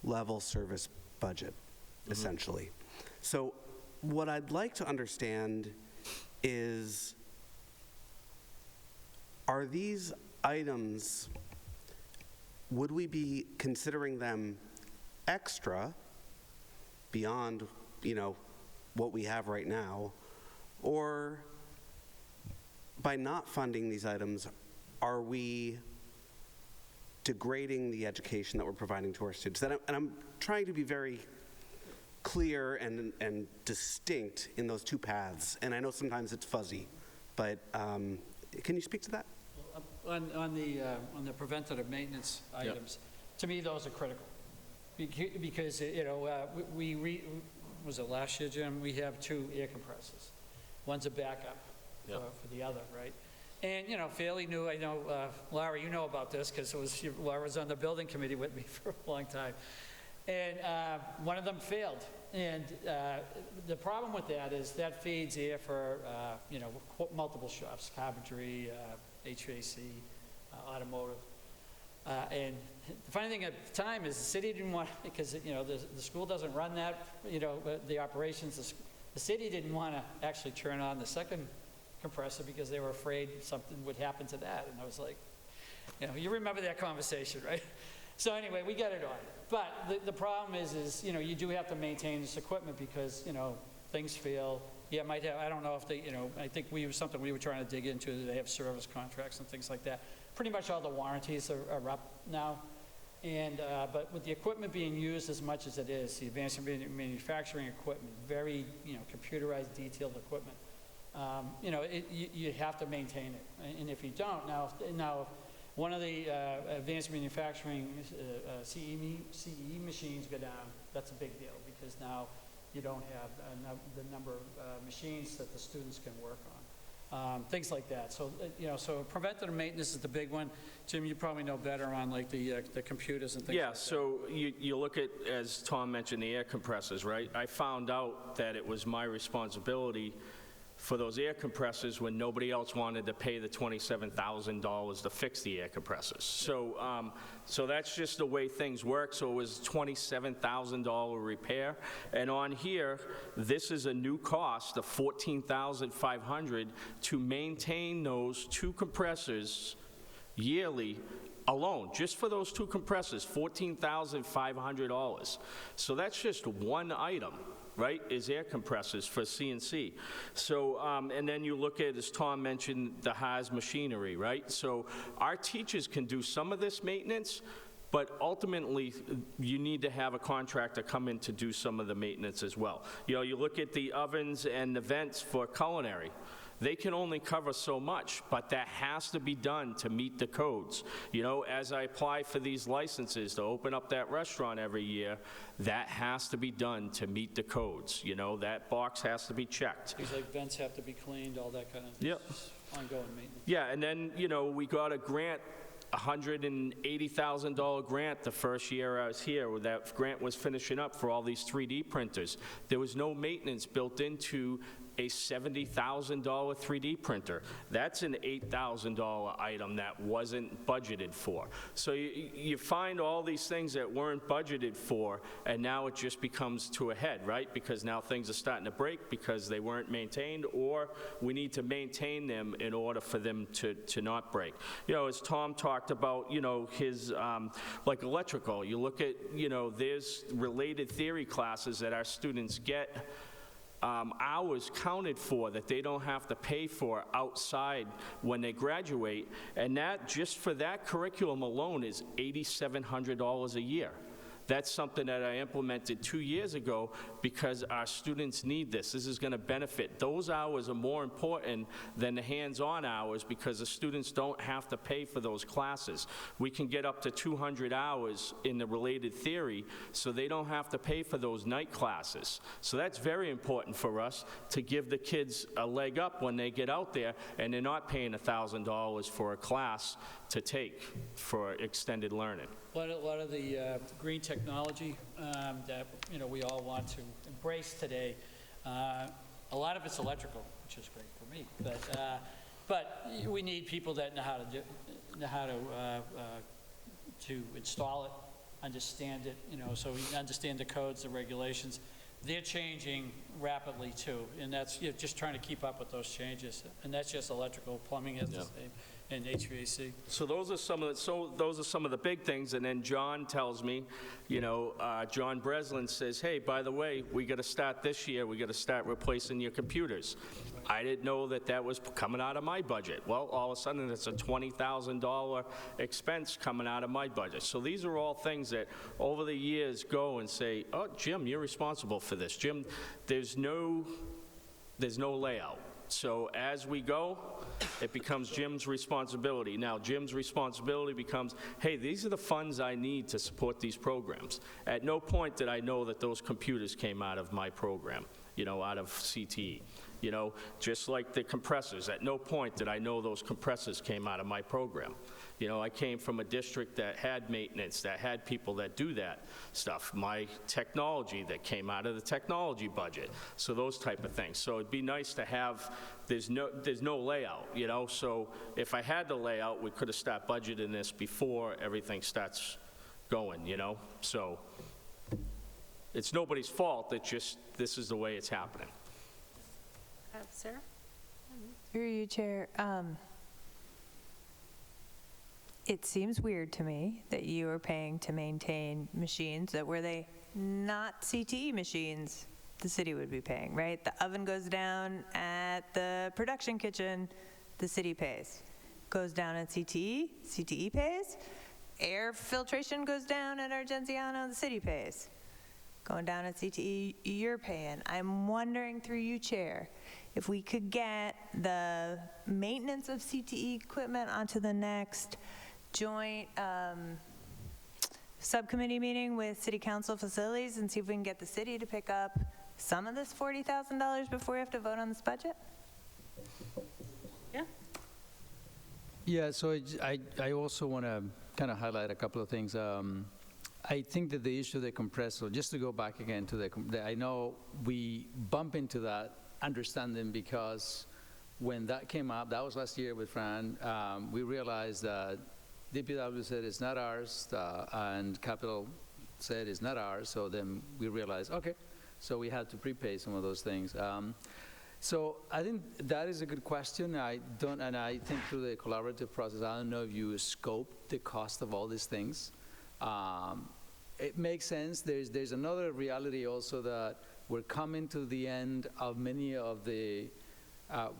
level service budget, essentially. So what I'd like to understand is, are these items, would we be considering them extra beyond, you know, what we have right now, or by not funding these items, are we degrading the education that we're providing to our students? And I'm trying to be very clear and distinct in those two paths. And I know sometimes it's fuzzy, but can you speak to that? On the preventative maintenance items, to me, those are critical. Because, you know, was it last year, Jim? We have 2 air compressors. One's a backup for the other, right? And, you know, fairly new, I know, Laura, you know about this because Laura was on the building committee with me for a long time. And one of them failed. And the problem with that is that feeds air for, you know, multiple shops, carpentry, HVAC, automotive. And the funny thing at the time is the city didn't want, because, you know, the school doesn't run that, you know, the operations. The city didn't want to actually turn on the second compressor because they were afraid something would happen to that. And I was like, you know, you remember that conversation, right? So anyway, we got it on. But the problem is, you know, you do have to maintain this equipment because, you know, things fail. Yeah, might have, I don't know if they, you know, I think something we were trying to dig into, they have service contracts and things like that. Pretty much all the warranties are up now. And, but with the equipment being used as much as it is, the advanced manufacturing equipment, very, you know, computerized, detailed equipment, you know, you have to maintain it. And if you don't, now one of the advanced manufacturing CE machines go down, that's a big deal because now you don't have the number of machines that the students can work on. Things like that. So, you know, so preventative maintenance is the big one. Jim, you probably know better on like the computers and things like that. Yeah, so you look at, as Tom mentioned, the air compressors, right? I found out that it was my responsibility for those air compressors when nobody else wanted to pay the $27,000 to fix the air compressors. So, so that's just the way things work. So it was $27,000 repair. And on here, this is a new cost of $14,500 to maintain those 2 compressors yearly alone, just for those 2 compressors, $14,500. So that's just one item, right, is air compressors for CNC. So, and then you look at, as Tom mentioned, the Haas machinery, right? So our teachers can do some of this maintenance, but ultimately, you need to have a contractor come in to do some of the maintenance as well. You know, you look at the ovens and the vents for culinary. They can only cover so much, but that has to be done to meet the codes. You know, as I apply for these licenses to open up that restaurant every year, that has to be done to meet the codes. You know, that box has to be checked. Things like vents have to be cleaned, all that kind of ongoing maintenance. Yeah, and then, you know, we got a grant, $180,000 grant the first year I was here. That grant was finishing up for all these 3D printers. There was no maintenance built into a $70,000 3D printer. That's an $8,000 item that wasn't budgeted for. So you find all these things that weren't budgeted for, and now it just becomes to a head, right? Because now things are starting to break because they weren't maintained, or we need to maintain them in order for them to not break. You know, as Tom talked about, you know, his, like electrical, you look at, you know, there's related theory classes that our students get hours counted for that they don't have to pay for outside when they graduate, and that, just for that curriculum alone, is $8,700 a year. That's something that I implemented 2 years ago because our students need this. This is going to benefit. Those hours are more important than the hands-on hours because the students don't have to pay for those classes. We can get up to 200 hours in the related theory, so they don't have to pay for those night classes. So that's very important for us to give the kids a leg up when they get out there, and they're not paying $1,000 for a class to take for extended learning. A lot of the green technology that, you know, we all want to embrace today, a lot of it's electrical, which is great for me. But we need people that know how to install it, understand it, you know, so we understand the codes, the regulations. They're changing rapidly too, and that's, you know, just trying to keep up with those changes. And that's just electrical, plumbing is the same, and HVAC. So those are some of the big things. And then John tells me, you know, John Breslin says, hey, by the way, we got to start this year. We got to start replacing your computers. I didn't know that that was coming out of my budget. Well, all of a sudden, it's a $20,000 expense coming out of my budget. So these are all things that over the years go and say, oh, Jim, you're responsible for this. Jim, there's no layout. So as we go, it becomes Jim's responsibility. Now, Jim's responsibility becomes, hey, these are the funds I need to support these programs. At no point did I know that those computers came out of my program, you know, out of CTE. You know, just like the compressors, at no point did I know those compressors came out of my program. You know, I came from a district that had maintenance, that had people that do that stuff. My technology that came out of the technology budget. So those type of things. So it'd be nice to have, there's no layout, you know. So if I had the layout, we could have started budgeting this before everything starts going, you know. So it's nobody's fault, it's just, this is the way it's happening. Sarah? Through you, Chair. It seems weird to me that you are paying to maintain machines that were they not CTE machines, the city would be paying, right? The oven goes down at the production kitchen, the city pays. Goes down at CTE, CTE pays. Air filtration goes down at Argenziano, the city pays. Going down at CTE, you're paying. I'm wondering through you, Chair, if we could get the maintenance of CTE equipment onto the next joint subcommittee meeting with City Council Facilities and see if we can get the city to pick up some of this $40,000 before we have to vote on this budget? Yeah. Yeah, so I also want to kind of highlight a couple of things. I think that the issue of the compressor, just to go back again to I know we bump into that understanding because when that came up, that was last year with Fran, we realized that DPW said it's not ours, and Capital said it's not ours, so then we realized, okay, so we had to prepay some of those things. So I think that is a good question. I think through the collaborative process, I don't know if you scope the cost of all these things. It makes sense. There's another reality also that we're coming to the end of many of the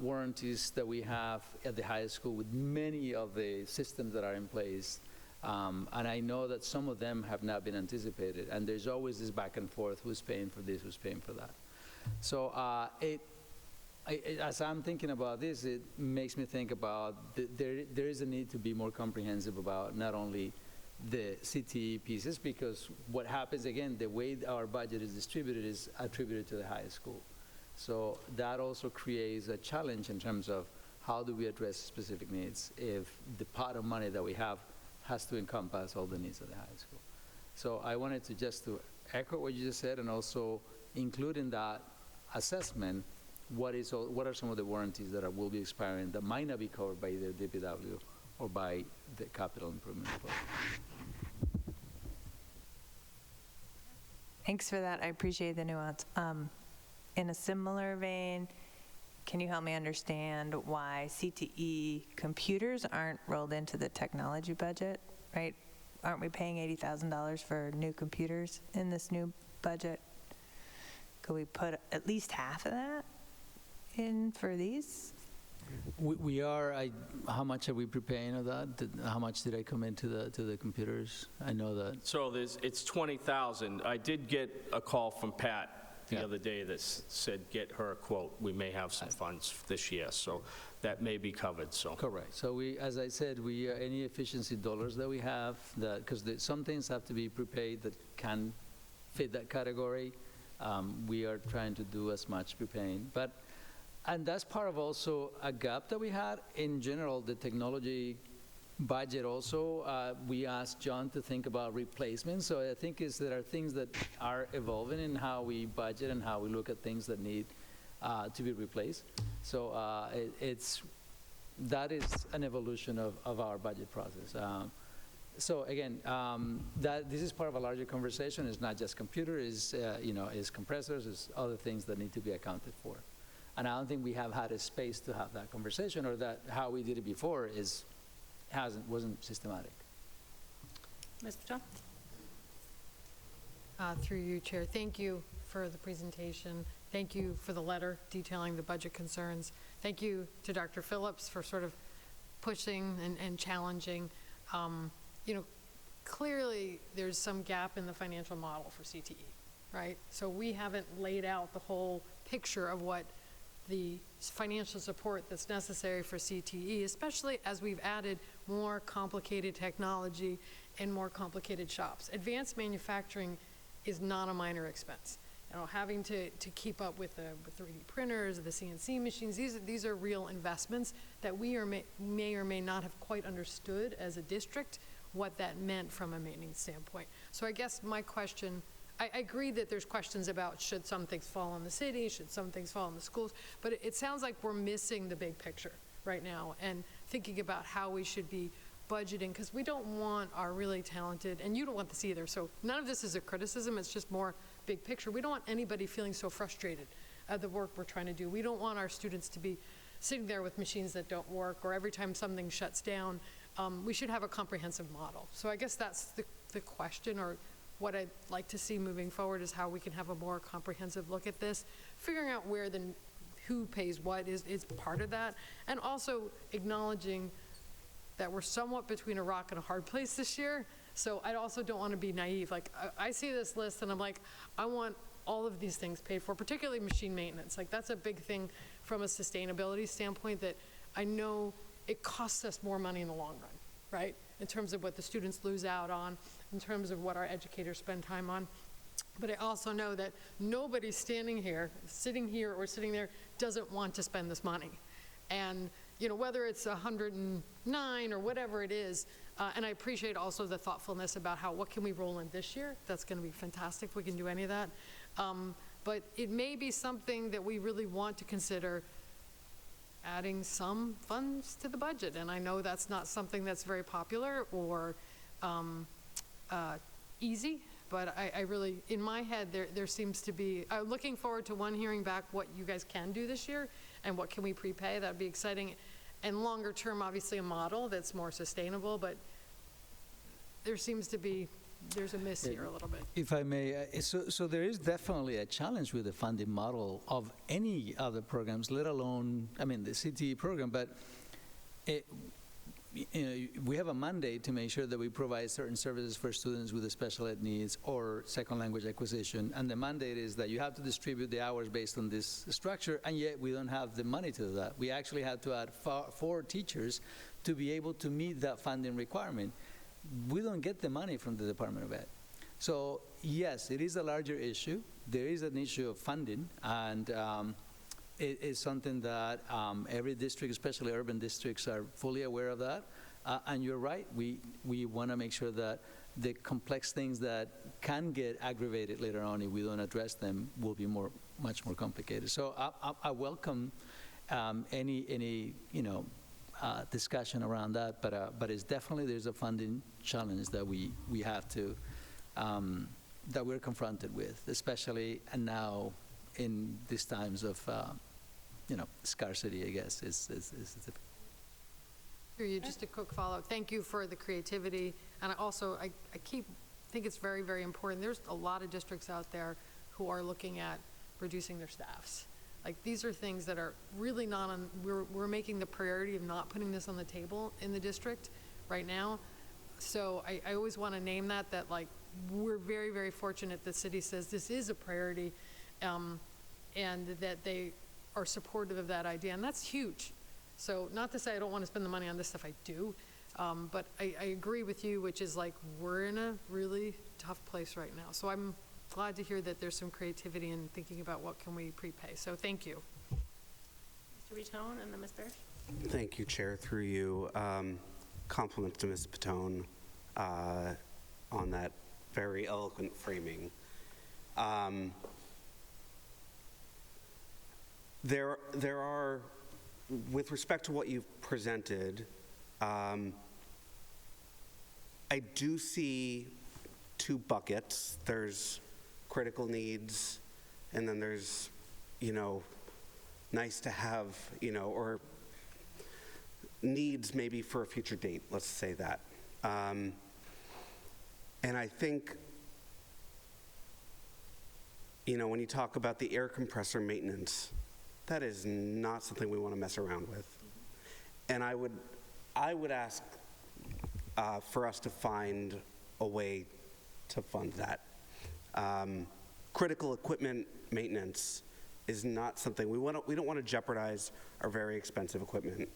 warranties that we have at the high school with many of the systems that are in place. And I know that some of them have not been anticipated. And there's always this back and forth, who's paying for this, who's paying for that. So as I'm thinking about this, it makes me think about there is a need to be more comprehensive about not only the CTE pieces, because what happens, again, the way our budget is distributed is attributed to the high school. So that also creates a challenge in terms of how do we address specific needs if the pot of money that we have has to encompass all the needs of the high school. So I wanted to just to echo what you just said and also include in that assessment what are some of the warranties that will be expiring that might not be covered by either DPW or by the capital improvement program. Thanks for that. I appreciate the nuance. In a similar vein, can you help me understand why CTE computers aren't rolled into the technology budget, right? Aren't we paying $80,000 for new computers in this new budget? Could we put at least half of that in for these? We are. How much are we prepaying of that? How much did I commit to the computers? I know that. So it's 20,000. I did get a call from Pat the other day that said, get her a quote. We may have some funds this year, so that may be covered, so. Correct. So we, as I said, any efficiency dollars that we have, because some things have to be prepaid that can fit that category, we are trying to do as much prepaying. And that's part of also a gap that we had. In general, the technology budget also, we asked John to think about replacements. So I think there are things that are evolving in how we budget and how we look at things that need to be replaced. So that is an evolution of our budget process. So again, this is part of a larger conversation. It's not just computer, it's compressors, it's other things that need to be accounted for. And I don't think we have had a space to have that conversation, or that how we did it before wasn't systematic. Ms. Patel? Through you, Chair, thank you for the presentation. Thank you for the letter detailing the budget concerns. Thank you to Dr. Phillips for sort of pushing and challenging. Clearly there's some gap in the financial model for CTE, right? So we haven't laid out the whole picture of what the financial support that's necessary for CTE, especially as we've added more complicated technology and more complicated shops. Advanced manufacturing is not a minor expense. Having to keep up with the 3D printers, the CNC machines, these are real investments that we may or may not have quite understood as a district what that meant from a maintenance standpoint. So I guess my question, I agree that there's questions about should some things fall on the city, should some things fall on the schools, but it sounds like we're missing the big picture right now and thinking about how we should be budgeting, because we don't want our really talented, and you don't want this either, so none of this is a criticism, it's just more big picture. We don't want anybody feeling so frustrated at the work we're trying to do. We don't want our students to be sitting there with machines that don't work, or every time something shuts down. We should have a comprehensive model. So I guess that's the question, or what I'd like to see moving forward is how we can have a more comprehensive look at this, figuring out who pays what is part of that, and also acknowledging that we're somewhat between a rock and a hard place this year. So I also don't want to be naive. Like, I see this list and I'm like, I want all of these things paid for, particularly machine maintenance. Like, that's a big thing from a sustainability standpoint that I know it costs us more money in the long run, right? In terms of what the students lose out on, in terms of what our educators spend time on. But I also know that nobody sitting here or sitting there doesn't want to spend this money. And whether it's 109 or whatever it is, and I appreciate also the thoughtfulness about what can we roll in this year. That's going to be fantastic if we can do any of that. But it may be something that we really want to consider adding some funds to the budget. And I know that's not something that's very popular or easy, but I really, in my head, there seems to be, I'm looking forward to hearing back what you guys can do this year and what can we prepay. That would be exciting. And longer term, obviously a model that's more sustainable, but there's a miss here a little bit. If I may, so there is definitely a challenge with the funding model of any other programs, let alone, the CTE program, but we have a mandate to make sure that we provide certain services for students with special ed needs or second language acquisition, and the mandate is that you have to distribute the hours based on this structure, and yet we don't have the money to do that. We actually had to add 4 teachers to be able to meet that funding requirement. We don't get the money from the Department of Ed. So yes, it is a larger issue. There is an issue of funding, and it is something that every district, especially urban districts, are fully aware of that. And you're right, we want to make sure that the complex things that can get aggravated later on if we don't address them will be much more complicated. So I welcome any discussion around that, but it's definitely, there's a funding challenge that we have to, that we're confronted with, especially now in these times of, scarcity, I guess, is Through you, just a quick follow-up. Thank you for the creativity. And I think it's very, very important. There's a lot of districts out there who are looking at reducing their staffs. Like, these are things that are really not on, we're making the priority of not putting this on the table in the district right now. So I always want to name that like, we're very, very fortunate the city says this is a priority, and that they are supportive of that idea, and that's huge. So not to say I don't want to spend the money on this stuff, I do, but I agree with you, which is like, we're in a really tough place right now. So I'm glad to hear that there's some creativity in thinking about what can we prepay. So thank you. Mr. Vitone and then Ms. Parrish. Thank you, Chair, through you. Compliments to Ms. Patone on that very eloquent framing. There are, with respect to what you've presented, I do see two buckets. There's critical needs, and then there's, nice to have, or needs maybe for a future date, let's say that. And I think, when you talk about the air compressor maintenance, that is not something we want to mess around with. And I would ask for us to find a way to fund that. Critical equipment maintenance is not something we don't want to jeopardize our very expensive equipment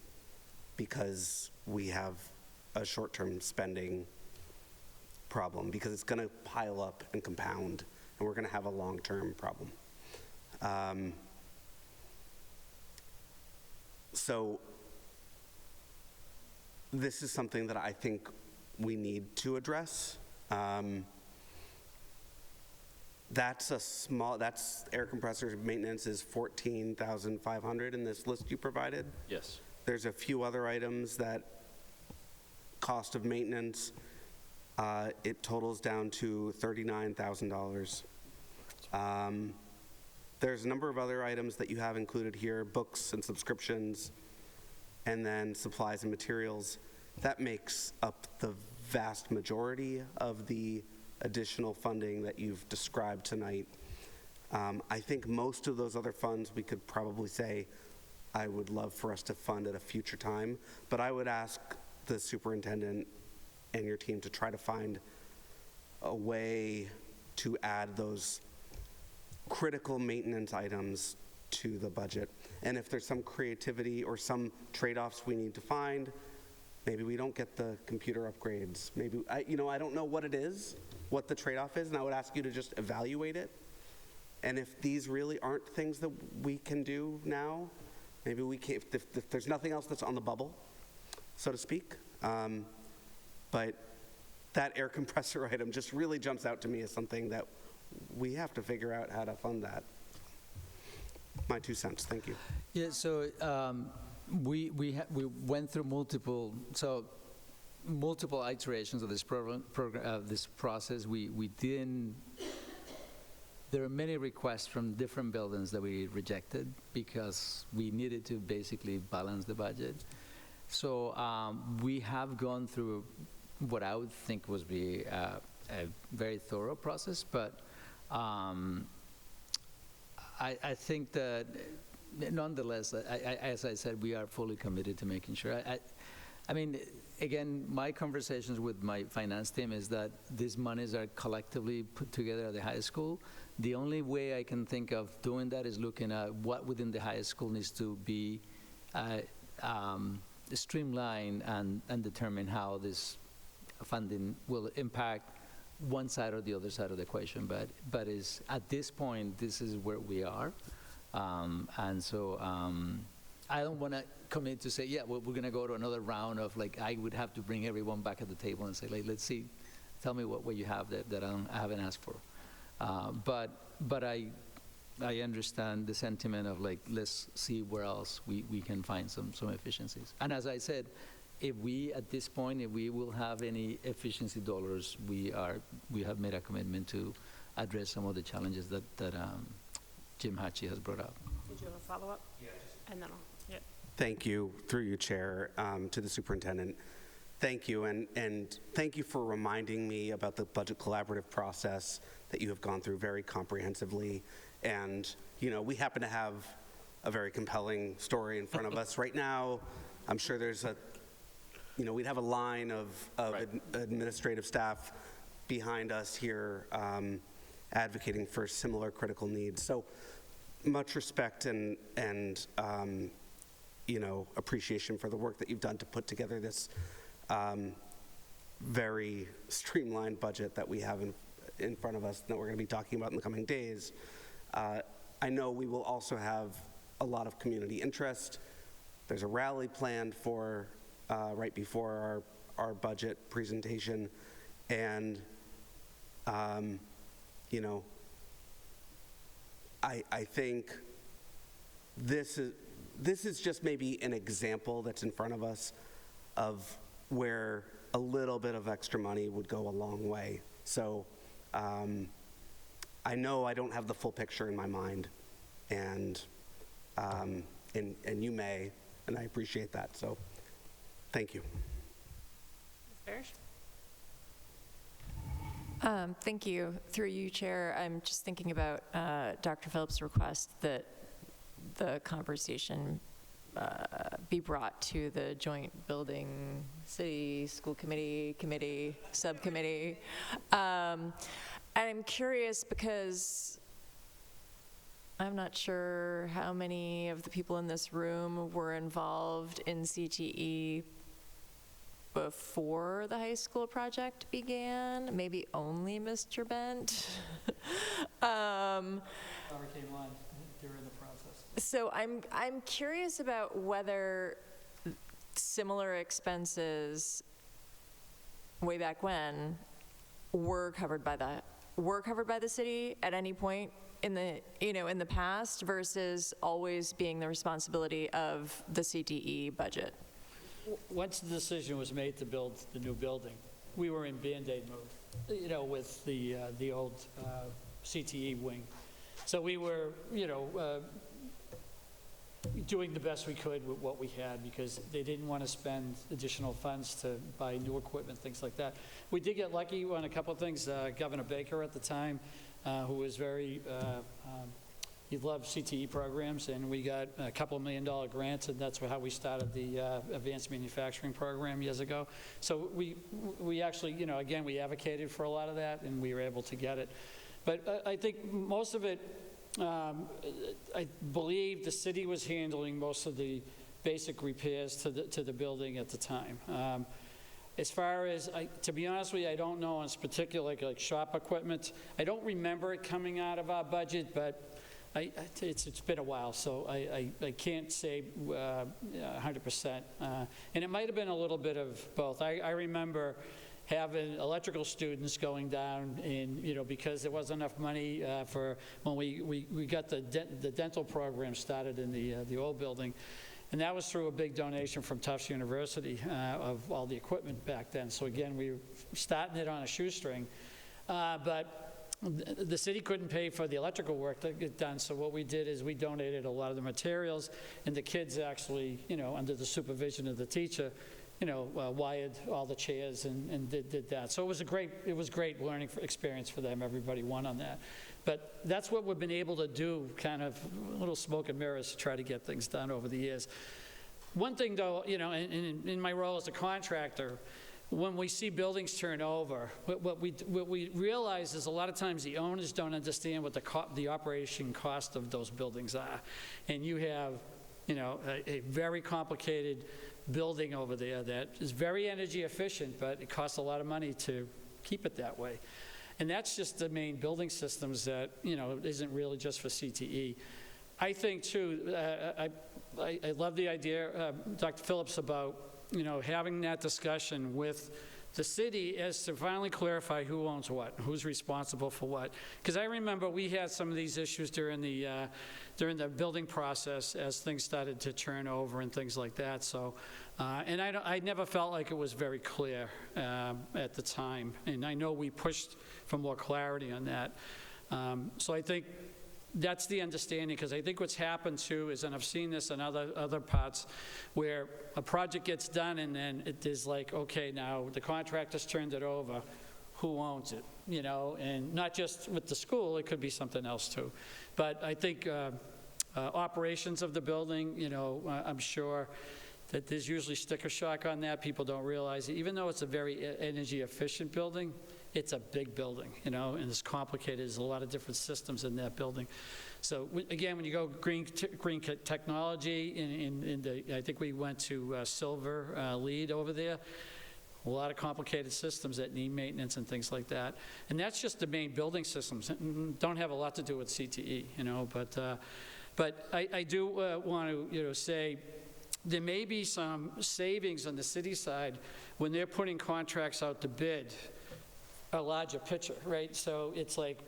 because we have a short-term spending problem, because it's going to pile up and compound, and we're going to have a long-term problem. So this is something that I think we need to address. That's air compressor maintenance is $14,500 in this list you provided. Yes. There's a few other items that cost of maintenance, it totals down to $39,000. There's a number of other items that you have included here, books and subscriptions, and then supplies and materials. That makes up the vast majority of the additional funding that you've described tonight. I think most of those other funds we could probably say I would love for us to fund at a future time, but I would ask the superintendent and your team to try to find a way to add those critical maintenance items to the budget. And if there's some creativity or some trade-offs we need to find, maybe we don't get the computer upgrades. Maybe, I don't know what it is, what the trade-off is, and I would ask you to just evaluate it. And if these really aren't things that we can do now, maybe we can't, if there's nothing else that's on the bubble, so to speak. But that air compressor item just really jumps out to me as something that we have to figure out how to fund that. My 2 cents, thank you. Yeah, so we went through multiple iterations of this this process. We didn't. There are many requests from different buildings that we rejected because we needed to basically balance the budget. So we have gone through what I would think would be a very thorough process, but I think that nonetheless, as I said, we are fully committed to making sure. I mean, again, my conversations with my finance team is that these monies are collectively put together at the high school. The only way I can think of doing that is looking at what within the high school needs to be streamlined and determine how this funding will impact one side or the other side of the equation. But is at this point, this is where we are. And so I don't want to commit to say, yeah, well, we're going to go to another round of, like, I would have to bring everyone back at the table and say, like, let's see tell me what you have that I haven't asked for. But I understand the sentiment of like, let's see where else we can find some efficiencies. And as I said, if we, at this point, if we will have any efficiency dollars, we have made a commitment to address some of the challenges that Jim Hatchie has brought up. Did you have a follow-up? Yes. And then yeah. Thank you, through you, Chair, to the superintendent. Thank you, and thank you for reminding me about the budget collaborative process that you have gone through very comprehensively. And, we happen to have a very compelling story in front of us right now. I'm sure there's we'd have a line of Right. administrative staff behind us here advocating for similar critical needs. So much respect and appreciation for the work that you've done to put together this very streamlined budget that we have in front of us that we're going to be talking about in the coming days. I know we will also have a lot of community interest. There's a rally planned for right before our budget presentation, and I think this is just maybe an example that's in front of us of where a little bit of extra money would go a long way. So I know I don't have the full picture in my mind, and you may, and I appreciate that. So thank you. Ms. Parrish? Thank you. Through you, Chair, I'm just thinking about Dr. Phillips' request that the conversation be brought to the joint building city school committee subcommittee. And I'm curious because I'm not sure how many of the people in this room were involved in CTE before the high school project began. Maybe only Mr. Bent. Power came on during the process. So I'm curious about whether similar expenses way back when were covered by the city at any point in the past versus always being the responsibility of the CTE budget. Once the decision was made to build the new building, we were in Band-Aid mode, with the old CTE wing. So we were, doing the best we could with what we had because they didn't want to spend additional funds to buy new equipment, things like that. We did get lucky on a couple of things. Governor Baker at the time, who was very, he loved CTE programs, and we got a couple $1 million grants, and that's how we started the advanced manufacturing program years ago. So we actually, again, we advocated for a lot of that, and we were able to get it. But I think most of it, I believe the city was handling most of the basic repairs to the building at the time. As far as, to be honest with you, I don't know on particular like shop equipment. I don't remember it coming out of our budget, but it's been a while, so I can't say 100%. And it might have been a little bit of both. I remember having electrical students going down in, because there wasn't enough money for when we got the dental program started in the old building. And that was through a big donation from Tufts University of all the equipment back then. So again, we were starting it on a shoestring. But the city couldn't pay for the electrical work to get done, so what we did is we donated a lot of the materials, and the kids actually, under the supervision of the teacher, wired all the chairs and did that. So it was great learning experience for them. Everybody won on that. But that's what we've been able to do, kind of little smoke and mirrors to try to get things done over the years. One thing though, in my role as a contractor, when we see buildings turn over, what we realize is a lot of times the owners don't understand what the operation cost of those buildings are. And you have, a very complicated building over there that is very energy efficient, but it costs a lot of money to keep it that way. And that's just the main building systems that, isn't really just for CTE. I think too, I love the idea, Dr. Phillips, about, having that discussion with the city is to finally clarify who owns what, who's responsible for what. Because I remember we had some of these issues during the building process as things started to turn over and things like that. So, and I never felt like it was very clear at the time. And I know we pushed for more clarity on that. So I think that's the understanding, because I think what's happened too is, and I've seen this in other parts, where a project gets done and then it is like, okay, now the contractor's turned it over, who owns it, you know? And not just with the school, it could be something else too. But I think operations of the building, you know, I'm sure that there's usually sticker shock on that. People don't realize it. Even though it's a very energy efficient building, it's a big building, you know, and it's complicated. There's a lot of different systems in that building. So again, when you go green technology, I think we went to silver lead over there. A lot of complicated systems that need maintenance and things like that. And that's just the main building systems. Don't have a lot to do with CTE, you know, but I do want to, you know, say there may be some savings on the city side when they're putting contracts out to bid a larger picture, right? So it's like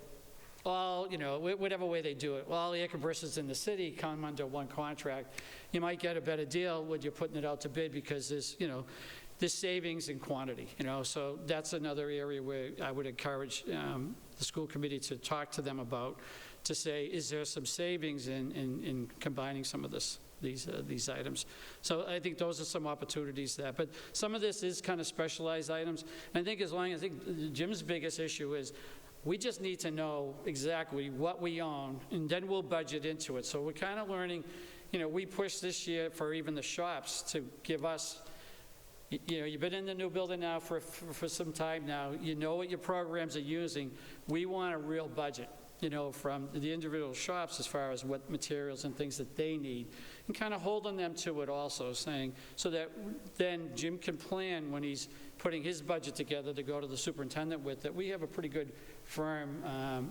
all, you know, whatever way they do it, all the air compressors in the city come under one contract. You might get a better deal when you're putting it out to bid because there's, you know, there's savings in quantity, you know. So that's another area where I would encourage the school committee to talk to them about, to say, is there some savings in combining some of these items. So I think those are some opportunities there. But some of this is kind of specialized items. And I think I think Jim's biggest issue is we just need to know exactly what we own, and then we'll budget into it. So we're kind of learning, you know, we pushed this year for even the shops to give us, you know, you've been in the new building now for some time now. You know what your programs are using. We want a real budget, you know, from the individual shops as far as what materials and things that they need, and kind of holding them to it also, saying, so that then Jim can plan when he's putting his budget together to go to the superintendent with, that we have a pretty good firm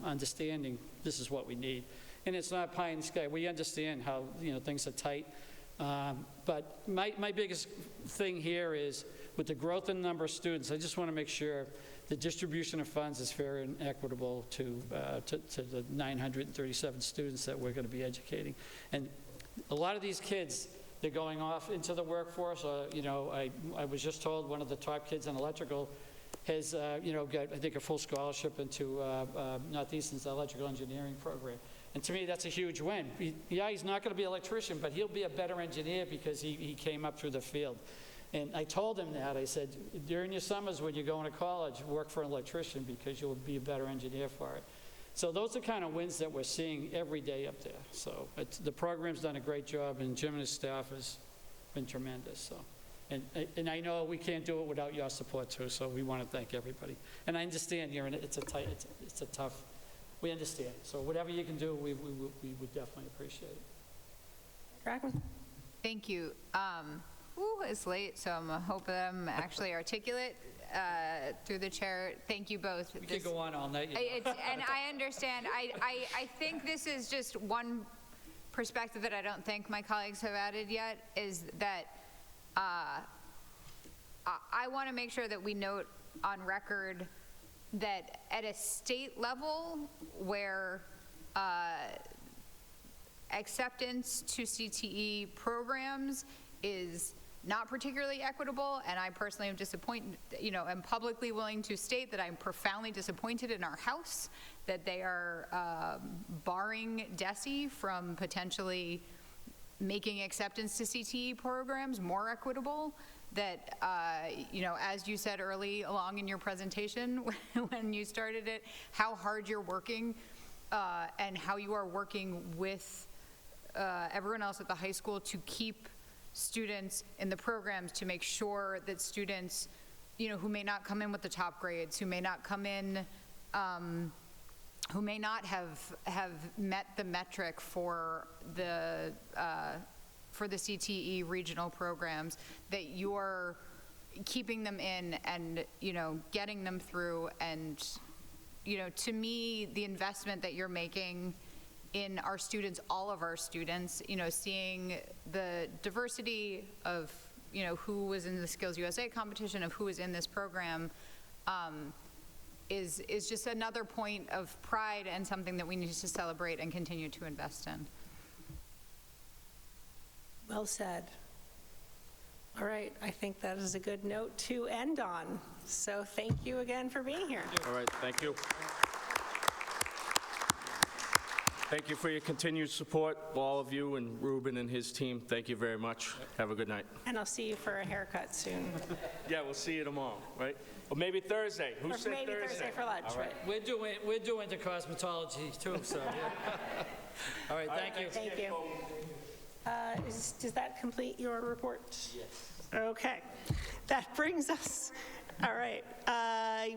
understanding this is what we need. And it's not pie in the sky. We understand how, you know, things are tight. But my biggest thing here is, with the growth in the number of students, I just want to make sure the distribution of funds is fair and equitable to the 937 students that we're going to be educating. And a lot of these kids, they're going off into the workforce. You know, I was just told one of the top kids in electrical has, you know, got, I think, a full scholarship into Northeastern's electrical engineering program. And to me, that's a huge win. He's not going to be an electrician, but he'll be a better engineer because he came up through the field. And I told him that. I said, during your summers when you're going to college, work for an electrician because you'll be a better engineer for it. So those are kind of wins that we're seeing every day up there. So the program's done a great job, and Jim and his staff has been tremendous. So, and I know we can't do it without your support too, so we want to thank everybody. And I understand it's a tough, we understand. So whatever you can do, we would definitely appreciate it. Thank you. It's late, so I'm hoping I'm actually articulate through the chair. Thank you both. We could go on all night. You know. And I understand. I think this is just one perspective that I don't think my colleagues have added yet, is that I want to make sure that we note on record that at a state level where acceptance to CTE programs is not particularly equitable, and I personally am disappointed, you know, I'm publicly willing to state that I'm profoundly disappointed in our House that they are barring DESE from potentially making acceptance to CTE programs more equitable, that, you know, as you said early along in your presentation when you started it, how hard you're working and how you are working with everyone else at the high school to keep students in the programs, to make sure that students, you know, who may not come in with the top grades, who may not come in, who may not have met the metric for the CTE regional programs, that you're keeping them in and, you know, getting them through. And, you know, to me, the investment that you're making in our students, all of our students, you know, seeing the diversity of who was in the Skills USA competition, of who was in this program, is just another point of pride and something that we need to celebrate and continue to invest in. Well said. All right, I think that is a good note to end on. So thank you again for being here. All right, thank you. Thank you for your continued support, all of you, and Ruben and his team. Thank you very much. Have a good night. And I'll see you for a haircut soon. Yeah, we'll see you tomorrow, right? Or maybe Thursday. Who Or said maybe Thursday for lunch, All right. right? We're doing the cosmetology too, so, yeah. All right, thank you. Thank you. Does that complete your report? Yes. Okay. That brings us, all right.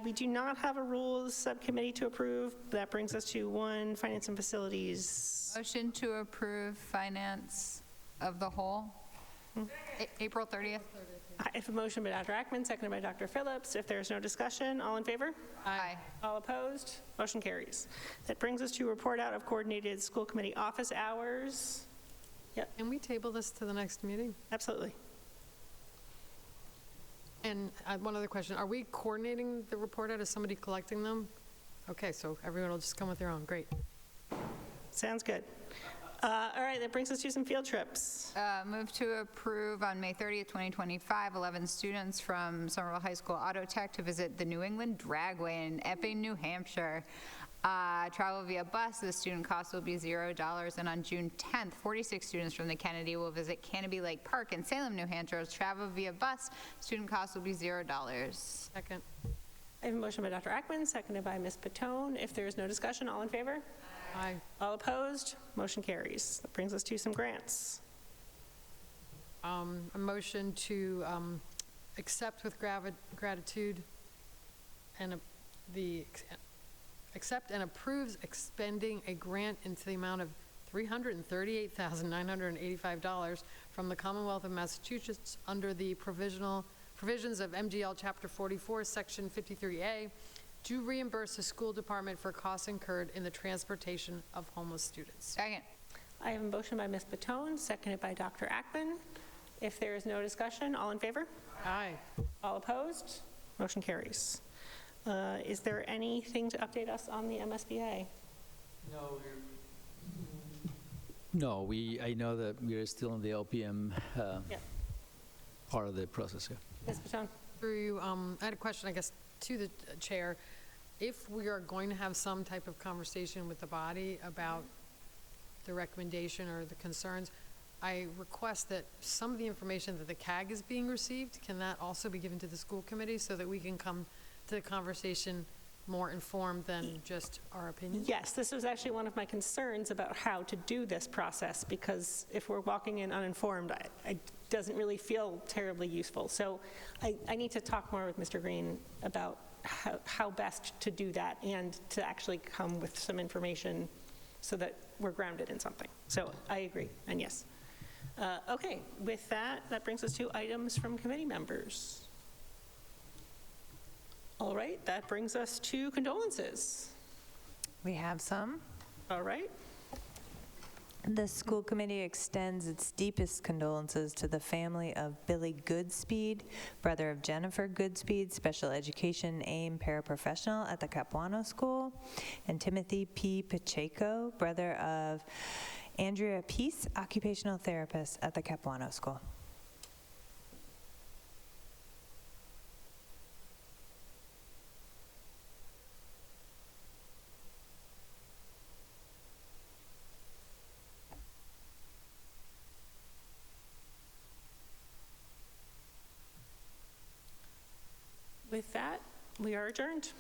We do not have a rules subcommittee to approve. That brings us to 1, finance and facilities. Motion to approve finance of the whole, April 30th. I have a motion by Dr. Ackman, seconded by Dr. Phillips. If there's no discussion, all in favor? Aye. All opposed? Motion carries. That brings us to report out of coordinated school committee office hours. Yep. Can we table this to the next meeting? Absolutely. And one other question, are we coordinating the report out? Is somebody collecting them? Okay, so everyone will just come with their own, great. Sounds good. All right, that brings us to some field trips. Move to approve on May 30th, 2025, 11 students from Somerville High School Auto Tech to visit the New England Dragway in Epping, New Hampshire. Travel via bus, the student cost will be $0. And on June 10th, 46 students from the Kennedy will visit Canopy Lake Park in Salem, New Hampshire. Travel via bus, student cost will be $0. Second. I have a motion by Dr. Ackman, seconded by Ms. Patone. If there is no discussion, all in favor? Aye. All opposed? Motion carries. That brings us to some grants. A motion to accept with gratitude and accept and approves expending a grant into the amount of $338,985 from the Commonwealth of Massachusetts under the provisions of MGL Chapter 44, Section 53A, to reimburse the school department for costs incurred in the transportation of homeless students. Second. I have a motion by Ms. Patone, seconded by Dr. Ackman. If there is no discussion, all in favor? Aye. All opposed? Motion carries. Is there anything to update us on the MSBA? No, I know that we are still in the LPM Yep. part of the process here. Ms. Patone? Through you, I had a question, I guess, to the chair. If we are going to have some type of conversation with the body about the recommendation or the concerns, I request that some of the information that the CAG is being received, can that also be given to the school committee so that we can come to the conversation more informed than just our opinion? Yes, this was actually one of my concerns about how to do this process, because if we're walking in uninformed, it doesn't really feel terribly useful. So I need to talk more with Mr. Green about how best to do that and to actually come with some information so that we're grounded in something. So I agree, and yes. Okay, with that, that brings us to items from committee members. All right, that brings us to condolences. We have some. All right. The school committee extends its deepest condolences to the family of Billy Goodspeed, brother of Jennifer Goodspeed, special education AIM paraprofessional at the Capuano School, and Timothy P. Pacheco, brother of Andrea Peace, occupational therapist at the Capuano School. With that, we are adjourned.